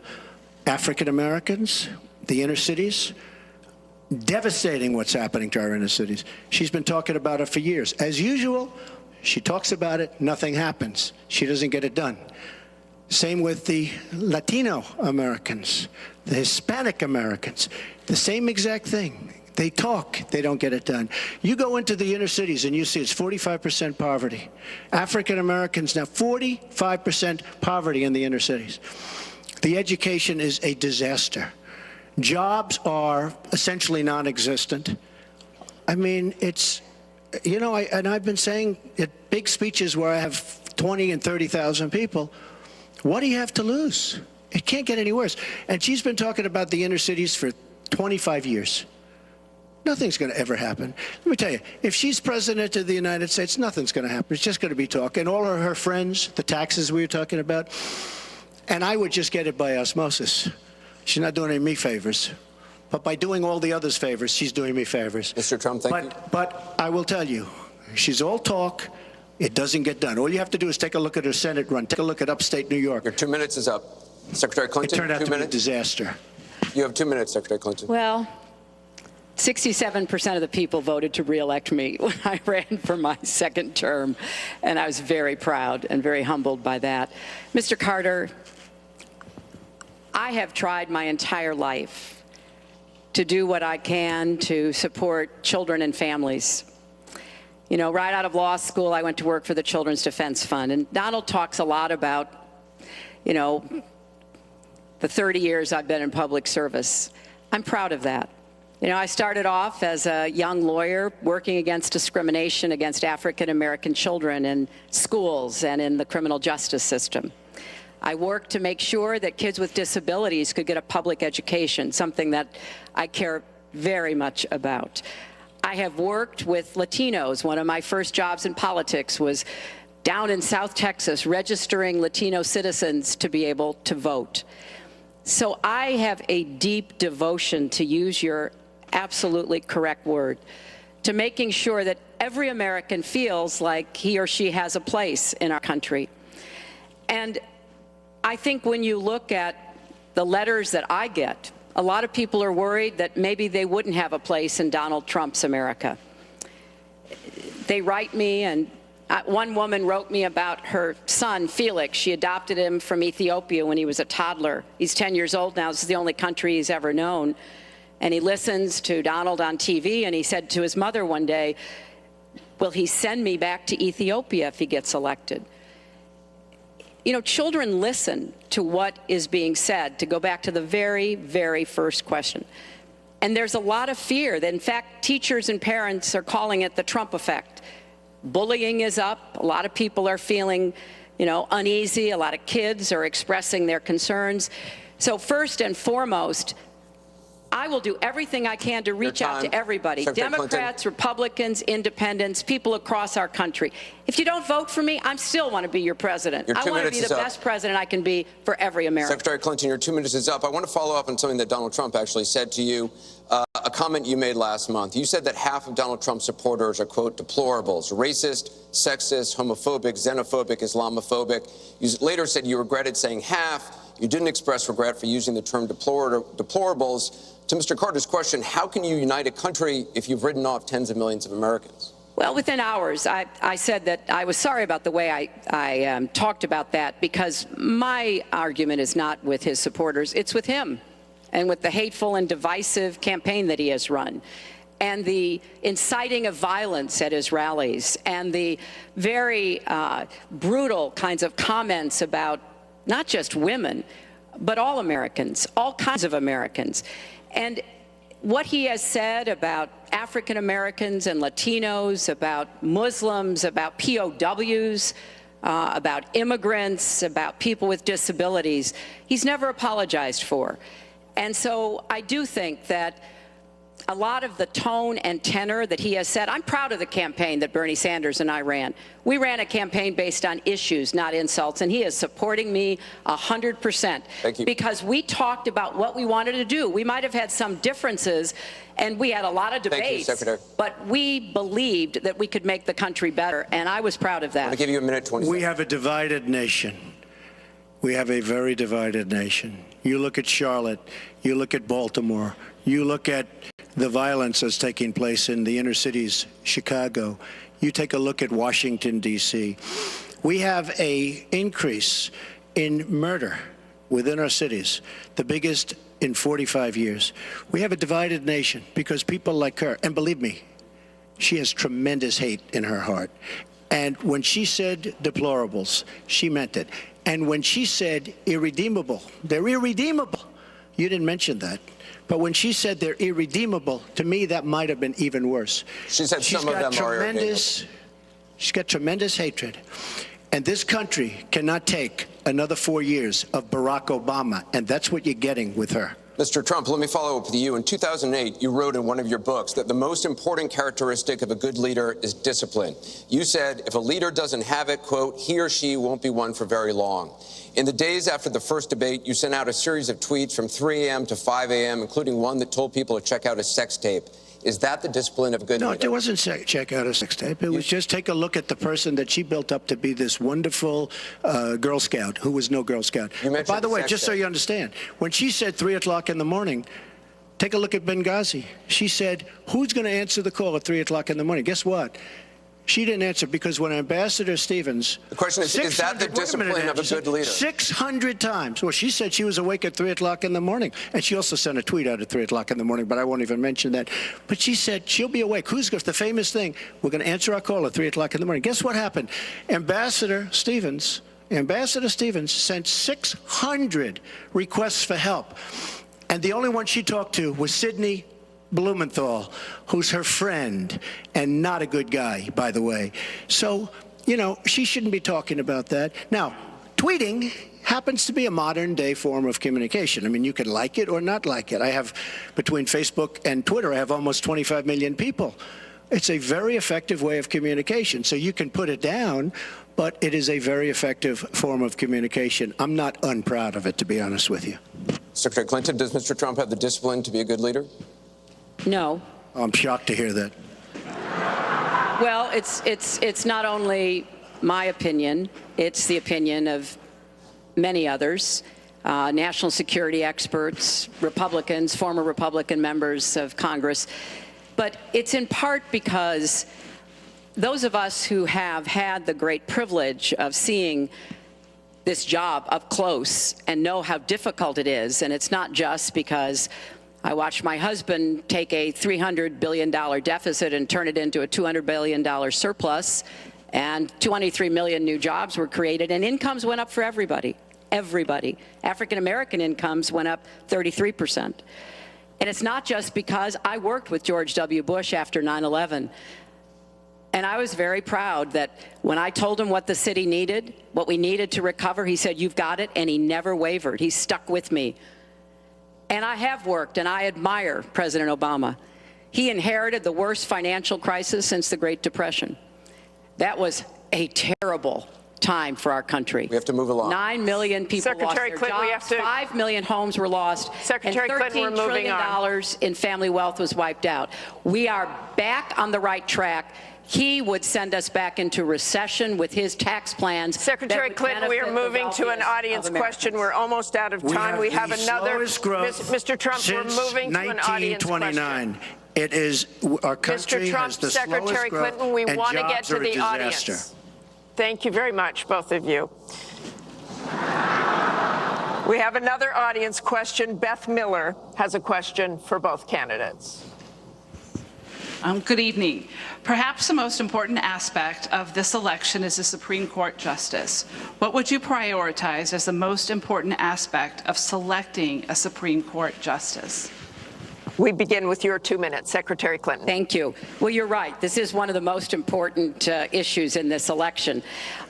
S6: African Americans, the inner cities. Devastating what's happening to our inner cities. She's been talking about it for years. As usual, she talks about it, nothing happens. She doesn't get it done. Same with the Latino Americans, the Hispanic Americans, the same exact thing. They talk, they don't get it done. You go into the inner cities and you see it's 45% poverty. African Americans now, 45% poverty in the inner cities. The education is a disaster. Jobs are essentially non-existent. I mean, it's, you know, and I've been saying at big speeches where I have 20 and 30,000 people, what do you have to lose? It can't get any worse. And she's been talking about the inner cities for 25 years. Nothing's going to ever happen. Let me tell you, if she's president of the United States, nothing's going to happen. It's just going to be talk. And all of her friends, the taxes we were talking about, and I would just get it by osmosis. She's not doing any me favors. But by doing all the others favors, she's doing me favors.
S18: Mr. Trump, thank you.
S6: But I will tell you, she's all talk. It doesn't get done. All you have to do is take a look at her Senate run. Take a look at upstate New York.
S18: Your 2 minutes is up. Secretary Clinton,
S6: it turned out
S18: 2
S6: to be a
S18: minutes.
S6: disaster.
S18: You have 2 minutes, Secretary Clinton.
S19: Well, 67% of the people voted to reelect me when I ran for my second term, and I was very proud and very humbled by that. Mr. Carter, I have tried my entire life to do what I can to support children and families. You know, right out of law school, I went to work for the Children's Defense Fund, and Donald talks a lot about, you know, the 30 years I've been in public service. I'm proud of that. You know, I started off as a young lawyer working against discrimination against African American children in schools and in the criminal justice system. I worked to make sure that kids with disabilities could get a public education, something that I care very much about. I have worked with Latinos. One of my first jobs in politics was down in South Texas, registering Latino citizens to be able to vote. So I have a deep devotion, to use your absolutely correct word, to making sure that every American feels like he or she has a place in our country. And I think when you look at the letters that I get, a lot of people are worried that maybe they wouldn't have a place in Donald Trump's America. They write me, and one woman wrote me about her son, Felix. She adopted him from Ethiopia when he was a toddler. He's 10 years old now. This is the only country he's ever known. And he listens to Donald on TV, and he said to his mother one day, will he send me back to Ethiopia if he gets elected? You know, children listen to what is being said, to go back to the very, very first question. And there's a lot of fear that, in fact, teachers and parents are calling it the Trump effect. Bullying is up. A lot of people are feeling, you know, uneasy. A lot of kids are expressing their concerns. So first and foremost, I will do everything I can to reach out to everybody,
S18: Secretary
S19: Democrats, Republicans, independents, people across our country. If you don't vote for me, I still want to be your president.
S18: Your 2
S19: I want to
S18: minutes
S19: be
S18: is
S19: the
S18: up.
S19: best president I can be for every American.
S18: Secretary Clinton, your 2 minutes is up. I want to follow up on something that Donald Trump actually said to you, a comment you made last month. You said that half of Donald Trump's supporters are, quote, deplorables, racist, sexist, homophobic, xenophobic, Islamophobic. You later said you regretted saying half. You didn't express regret for using the term deplorables. To Mr. Carter's question, how can you unite a country if you've written off tens of millions of Americans?
S19: Well, within hours, I said that I was sorry about the way I talked about that, because my argument is not with his supporters. It's with him and with the hateful and divisive campaign that he has run, and the inciting of violence at his rallies, and the very brutal kinds of comments about not just women, but all Americans, all kinds of Americans. And what he has said about African Americans and Latinos, about Muslims, about POWs, about immigrants, about people with disabilities, he's never apologized for. And so I do think that a lot of the tone and tenor that he has said. I'm proud of the campaign that Bernie Sanders and I ran. We ran a campaign based on issues, not insults, and he is supporting me 100%.
S18: Thank you.
S19: Because we talked about what we wanted to do. We might have had some differences, and we had a lot of debates.
S18: Thank you, Secretary.
S19: But we believed that we could make the country better, and I was proud of that.
S18: I'm going to give you a minute, 20 seconds.
S6: We have a divided nation. We have a very divided nation. You look at Charlotte, you look at Baltimore, you look at the violence that's taking place in the inner cities, Chicago. You take a look at Washington, D.C. We have an increase in murder within our cities, the biggest in 45 years. We have a divided nation because people like her, and believe me, she has tremendous hate in her heart. And when she said deplorables, she meant it. And when she said irredeemable, they're irredeemable. You didn't mention that. But when she said they're irredeemable, to me, that might have been even worse.
S18: She said some of them are irredeemable.
S6: She's got tremendous hatred. And this country cannot take another 4 years of Barack Obama. And that's what you're getting with her.
S18: Mr. Trump, let me follow up with you. In 2008, you wrote in one of your books that the most important characteristic of a good leader is discipline. You said if a leader doesn't have it, quote, he or she won't be one for very long. In the days after the first debate, you sent out a series of tweets from 3 a.m. to 5 a.m., including one that told people to check out a sex tape. Is that the discipline of a good leader?
S6: No, it wasn't check out a sex tape. It was just take a look at the person that she built up to be this wonderful Girl Scout, who was no Girl Scout. By the way, just so you understand, when she said 3 o'clock in the morning, take a look at Benghazi. She said, who's going to answer the call at 3 o'clock in the morning? Guess what? She didn't answer because when Ambassador Stevens...
S18: The question is that the discipline of a good leader?
S6: 600 times. Well, she said she was awake at 3 o'clock in the morning. And she also sent a tweet out at 3 o'clock in the morning, but I won't even mention that. But she said she'll be awake. Who's the famous thing? We're going to answer our call at 3 o'clock in the morning. Guess what happened? Ambassador Stevens sent 600 requests for help. And the only one she talked to was Sidney Blumenthal, who's her friend and not a good guy, by the way. So, you know, she shouldn't be talking about that. Now, tweeting happens to be a modern day form of communication. I mean, you can like it or not like it. I have, between Facebook and Twitter, I have almost 25 million people. It's a very effective way of communication. So you can put it down, but it is a very effective form of communication. I'm not unproud of it, to be honest with you.
S18: Secretary Clinton, does Mr. Trump have the discipline to be a good leader?
S19: No.
S6: I'm shocked to hear that.
S19: Well, it's not only my opinion, it's the opinion of many others, national security experts, Republicans, former Republican members of Congress. But it's in part because those of us who have had the great privilege of seeing this job up close and know how difficult it is, and it's not just because I watched my husband take a $300 billion deficit and turn it into a $200 billion surplus, and 23 million new jobs were created, and incomes went up for everybody. Everybody. African-American incomes went up 33%. And it's not just because I worked with George W. Bush after 9/11. And I was very proud that when I told him what the city needed, what we needed to recover, he said, you've got it, and he never wavered. He stuck with me. And I have worked, and I admire President Obama. He inherited the worst financial crisis since the Great Depression. That was a terrible time for our country.
S18: We have to move along.
S19: 9 million people lost their jobs, 5 million homes were lost,
S15: Secretary
S19: and
S15: Clinton, we're
S19: $13
S15: moving
S19: trillion
S15: on.
S19: in family wealth was wiped out. We are back on the right track. He would send us back into recession with his tax plans.
S15: Secretary Clinton, we are moving to an audience question. We're almost out of time. We have another. Mr. Trump, we're moving to an audience question.
S6: It is our country
S15: Mr. Trump,
S6: has the
S15: Secretary
S6: slowest growth,
S15: Clinton, we
S6: and
S15: want to get
S6: jobs
S15: to
S6: are a
S15: the
S6: disaster.
S15: audience. Thank you very much, both of you. We have another audience question. Beth Miller has a question for both candidates.
S5: Good evening. Perhaps the most important aspect of this election is the Supreme Court justice. What would you prioritize as the most important aspect of selecting a Supreme Court justice?
S15: We begin with your 2 minutes, Secretary Clinton.
S19: Thank you. Well, you're right. This is one of the most important issues in this election.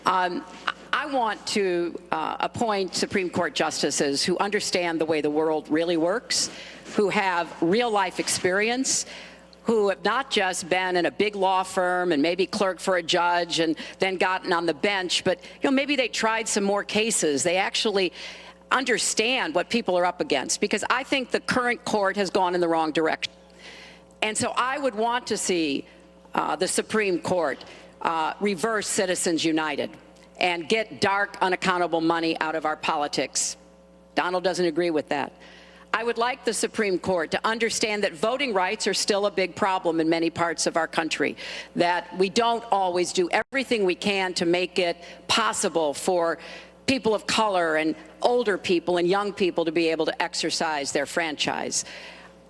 S19: I I want to appoint Supreme Court justices who understand the way the world really works, who have real-life experience, who have not just been in a big law firm and maybe clerked for a judge and then gotten on the bench, but maybe they tried some more cases. They actually understand what people are up against, because I think the current court has gone in the wrong direction. And so I would want to see the Supreme Court reverse Citizens United and get dark, unaccountable money out of our politics. Donald doesn't agree with that. I would like the Supreme Court to understand that voting rights are still a big problem in many parts of our country, that we don't always do everything we can to make it possible for people of color and older people and young people to be able to exercise their franchise.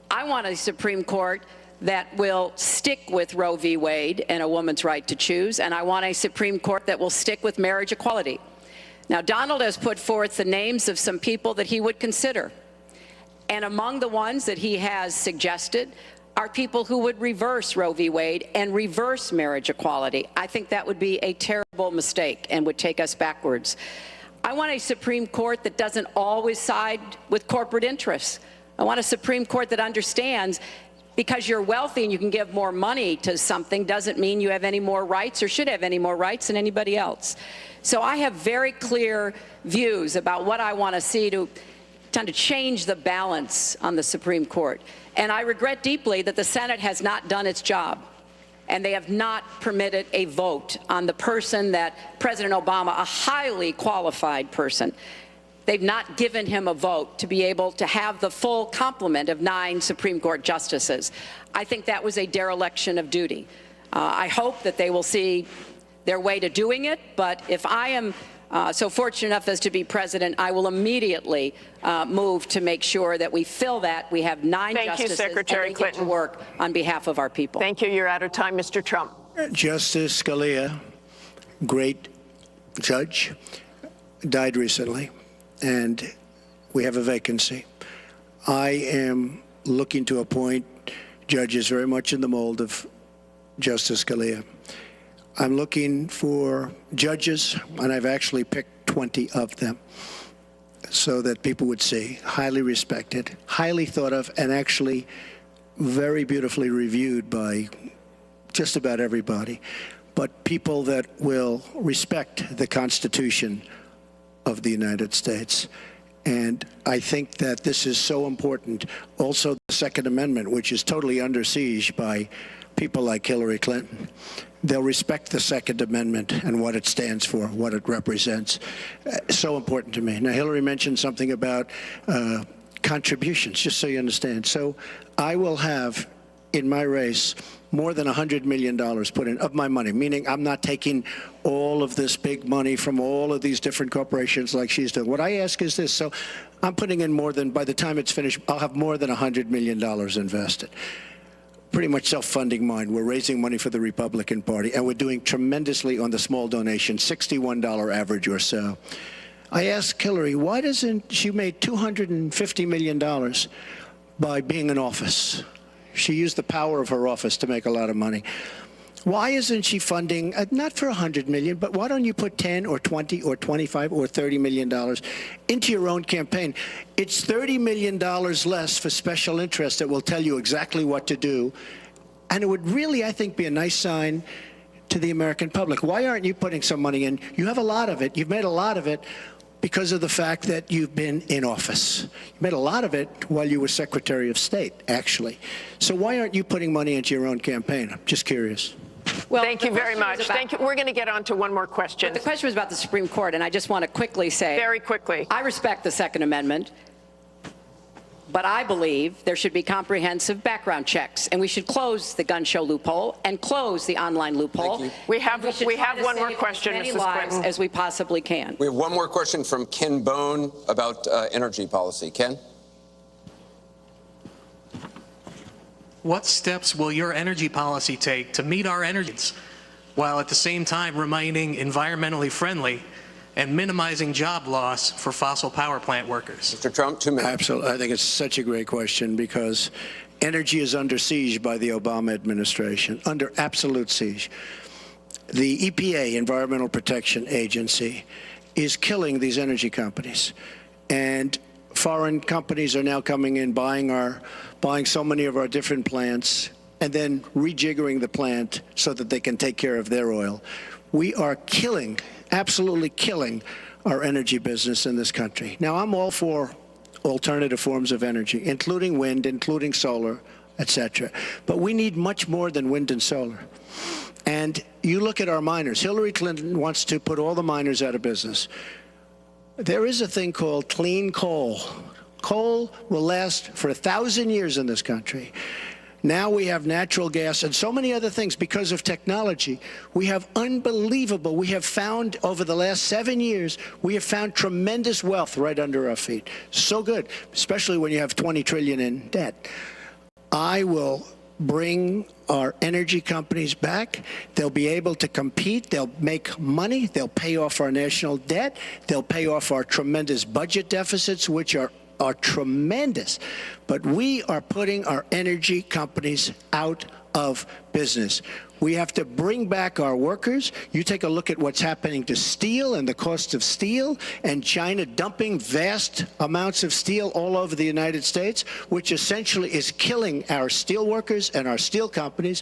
S19: I want a Supreme Court that will stick with Roe v. Wade and a woman's right to choose, and I want a Supreme Court that will stick with marriage equality. Now, Donald has put forth the names of some people that he would consider, and among the ones that he has suggested are people who would reverse Roe v. Wade and reverse marriage equality. I think that would be a terrible mistake and would take us backwards. I want a Supreme Court that doesn't always side with corporate interests. I want a Supreme Court that understands because you're wealthy and you can give more money to something doesn't mean you have any more rights or should have any more rights than anybody else. So I have very clear views about what I want to see to change the balance on the Supreme Court. And I regret deeply that the Senate has not done its job, and they have not permitted a vote on the person that President Obama, a highly qualified person, they've not given him a vote to be able to have the full complement of 9 Supreme Court justices. I think that was a dereliction of duty. I hope that they will see their way to doing it, but if I am so fortunate enough as to be president, I will immediately move to make sure that we fill that. We have 9
S15: Thank
S19: justices
S15: you, Secretary
S19: and they get to work on behalf of our people.
S15: Thank you. You're out of time, Mr. Trump.
S6: Justice Scalia, great judge, died recently, and we have a vacancy. I am looking to appoint judges very much in the mold of Justice Scalia. I'm looking for judges, and I've actually picked 20 of them so that people would see, highly respected, highly thought of, and actually very beautifully reviewed by just about everybody, but people that will respect the Constitution of the United States. And I think that this is so important. Also, the Second Amendment, which is totally under siege by people like Hillary Clinton. They'll respect the Second Amendment and what it stands for, what it represents. So important to me. Now, Hillary mentioned something about contributions, just so you understand. So I will have in my race more than $100 million put in of my money, meaning I'm not taking all of this big money from all of these different corporations like she's doing. What I ask is this. So I'm putting in more than, by the time it's finished, I'll have more than $100 million invested. Pretty much self-funding mine. We're raising money for the Republican Party, and we're doing tremendously on the small donation, $61 average or so. I asked Hillary, why doesn't she made $250 million by being in office? She used the power of her office to make a lot of money. Why isn't she funding, not for $100 million, but why don't you put 10 or 20 or 25 or $30 million into your own campaign? It's $30 million less for special interests that will tell you exactly what to do. And it would really, I think, be a nice sign to the American public. Why aren't you putting some money in? You have a lot of it. You've made a lot of it because of the fact that you've been in office. You made a lot of it while you were Secretary of State, actually. So why aren't you putting money into your own campaign? I'm just curious.
S15: Well, thank you very much. Thank you. We're going to get on to one more question.
S19: But the question was about the Supreme Court, and I just want to quickly say,
S15: very quickly,
S19: I respect the Second Amendment, but I believe there should be comprehensive background checks, and we should close the gun show loophole and close the online loophole.
S15: We have one more question,
S19: as many
S15: Mrs.
S19: lives
S15: Clinton.
S19: as we possibly can.
S18: We have one more question from Ken Bone about energy policy. Ken?
S3: What steps will your energy policy take to meet our energy needs while at the same time remaining environmentally friendly and minimizing job loss for fossil power plant workers?
S18: Mr. Trump, 2 minutes.
S6: Absolutely. I think it's such a great question because energy is under siege by the Obama administration, under absolute siege. The EPA, Environmental Protection Agency, is killing these energy companies. And foreign companies are now coming in, buying so many of our different plants, and then rejiggering the plant so that they can take care of their oil. We are killing, absolutely killing, our energy business in this country. Now, I'm all for alternative forms of energy, including wind, including solar, etc. But we need much more than wind and solar. And you look at our miners. Hillary Clinton wants to put all the miners out of business. There is a thing called clean coal. Coal will last for 1,000 years in this country. Now we have natural gas and so many other things because of technology. We have unbelievable, we have found over the last 7 years, we have found tremendous wealth right under our feet. So good, especially when you have 20 trillion in debt. I will bring our energy companies back. They'll be able to compete. They'll make money. They'll pay off our national debt. They'll pay off our tremendous budget deficits, which are tremendous. But we are putting our energy companies out of business. We have to bring back our workers. You take a look at what's happening to steel and the cost of steel, and China dumping vast amounts of steel all over the United States, which essentially is killing our steel workers and our steel companies.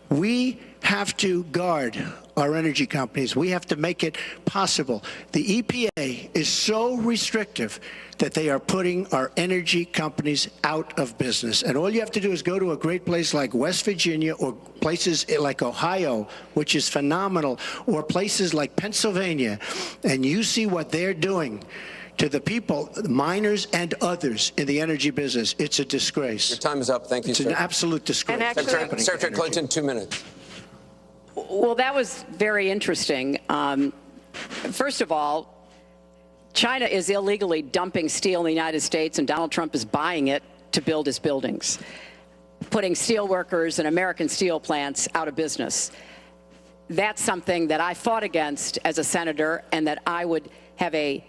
S6: We have to guard our energy companies. We have to make it possible. The EPA is so restrictive that they are putting our energy companies out of business. And all you have to do is go to a great place like West Virginia or places like Ohio, which is phenomenal, or places like Pennsylvania, and you see what they're doing to the people, miners and others in the energy business. It's a disgrace.
S18: Your time is up. Thank you,
S6: it's
S18: sir.
S6: An absolute disgrace.
S15: And actually,
S18: Secretary Clinton, 2 minutes.
S19: Well, that was very interesting. First of all, China is illegally dumping steel in the United States, and Donald Trump is buying it to build his buildings, putting steel workers and American steel plants out of business. That's something that I fought against as a senator, and that I would have a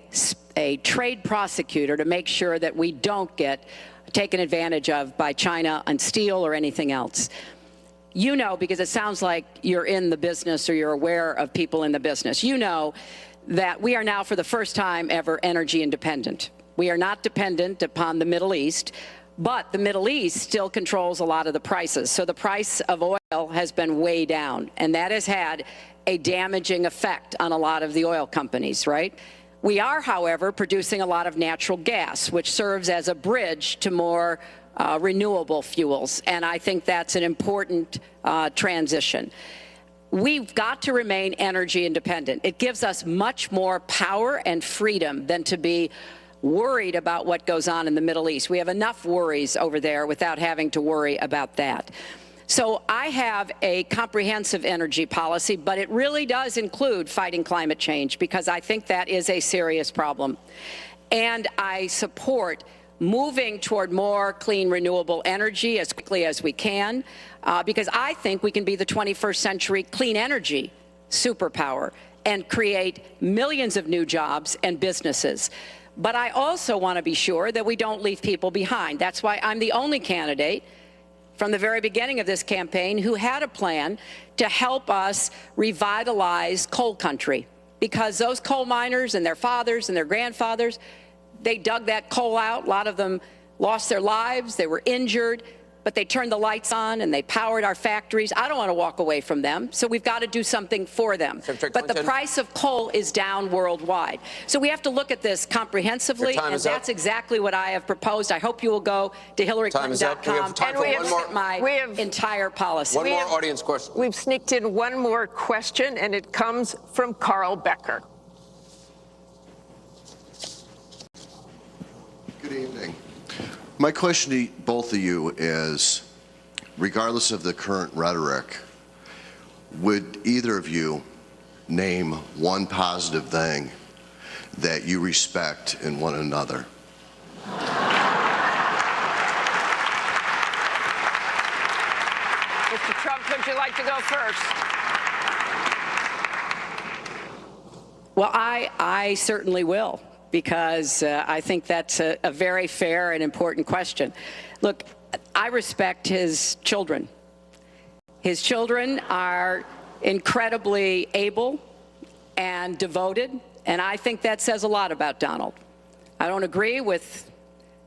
S19: trade prosecutor to make sure that we don't get taken advantage of by China on steel or anything else. You know, because it sounds like you're in the business or you're aware of people in the business, you know that we are now for the first time ever energy independent. We are not dependent upon the Middle East, but the Middle East still controls a lot of the prices. So the price of oil has been way down, and that has had a damaging effect on a lot of the oil companies, right? We are, however, producing a lot of natural gas, which serves as a bridge to more renewable fuels, and I think that's an important transition. We've got to remain energy independent. It gives us much more power and freedom than to be worried about what goes on in the Middle East. We have enough worries over there without having to worry about that. So I have a comprehensive energy policy, but it really does include fighting climate change, because I think that is a serious problem. And I support moving toward more clean, renewable energy as quickly as we can, because I think we can be the 21st century clean energy superpower and create millions of new jobs and businesses. But I also want to be sure that we don't leave people behind. That's why I'm the only candidate from the very beginning of this campaign who had a plan to help us revitalize coal country, because those coal miners and their fathers and their grandfathers, they dug that coal out. A lot of them lost their lives. They were injured, but they turned the lights on and they powered our factories. I don't want to walk away from them, so we've got to do something for them. But the price of coal is down worldwide. So we have to look at this comprehensively, and that's exactly what I have proposed. I hope you will go to HillaryClinton.com and look at my entire policy.
S18: One more audience question.
S15: We've sneaked in one more question, and it comes from Carl Becker.
S7: Good evening. My question to both of you is, regardless of the current rhetoric, would either of you name one positive thing that you respect in one another?
S15: Mr. Trump, would you like to go first?
S19: Well, I certainly will, because I think that's a very fair and important question. Look, I respect his children. His children are incredibly able and devoted And I think that says a lot about Donald. I don't agree with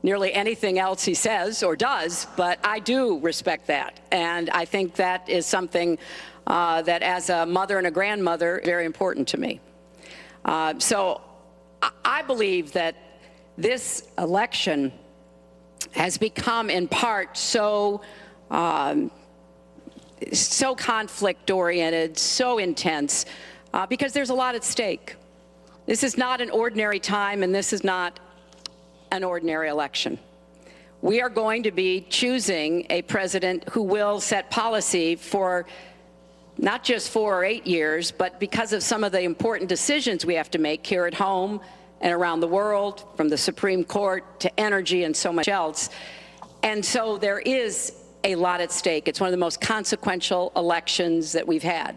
S19: nearly anything else he says or does, but I do respect that. And I think that is something that as a mother and a grandmother, very important to me. So I believe that this election has become in part so conflict-oriented, so intense, because there's a lot at stake. This is not an ordinary time, and this is not an ordinary election. We are going to be choosing a president who will set policy for not just 4 or 8 years, but because of some of the important decisions we have to make here at home and around the world, from the Supreme Court to energy and so much else. And so there is a lot at stake. It's one of the most consequential elections that we've had.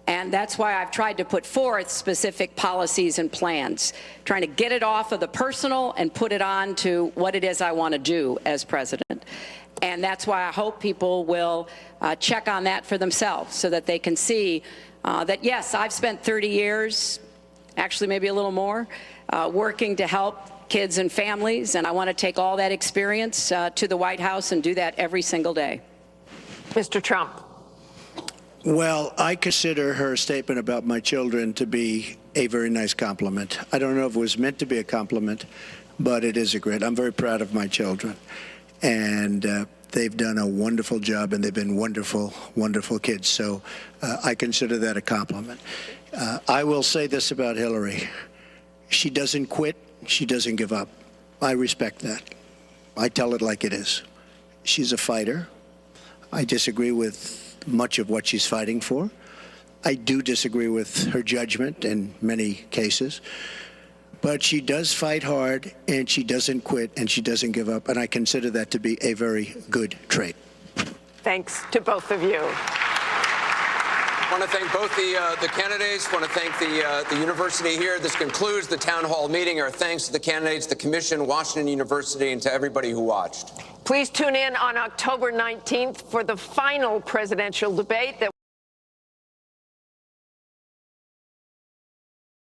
S19: And that's why I've tried to put forth specific policies and plans, trying to get it off of the personal and put it on to what it is I want to do as president. And that's why I hope people will check on that for themselves so that they can see that, yes, I've spent 30 years, actually maybe a little more, working to help kids and families, and I want to take all that experience to the White House and do that every single day.
S15: Mr. Trump.
S6: Well, I consider her statement about my children to be a very nice compliment. I don't know if it was meant to be a compliment, but it is a great. I'm very proud of my children, and they've done a wonderful job, and they've been wonderful, wonderful kids. So I consider that a compliment. I will say this about Hillary. She doesn't quit. She doesn't give up. I respect that. I tell it like it is. She's a fighter. I disagree with much of what she's fighting for. I do disagree with her judgment in many cases. But she does fight hard, and she doesn't quit, and she doesn't give up. And I consider that to be a very good trait.
S15: Thanks to both of you.
S18: I want to thank both the candidates. I want to thank the university here. This concludes the town hall meeting. Our thanks to the candidates, the commission, Washington University, and to everybody who watched.
S15: Please tune in on October 19th for the final presidential debate that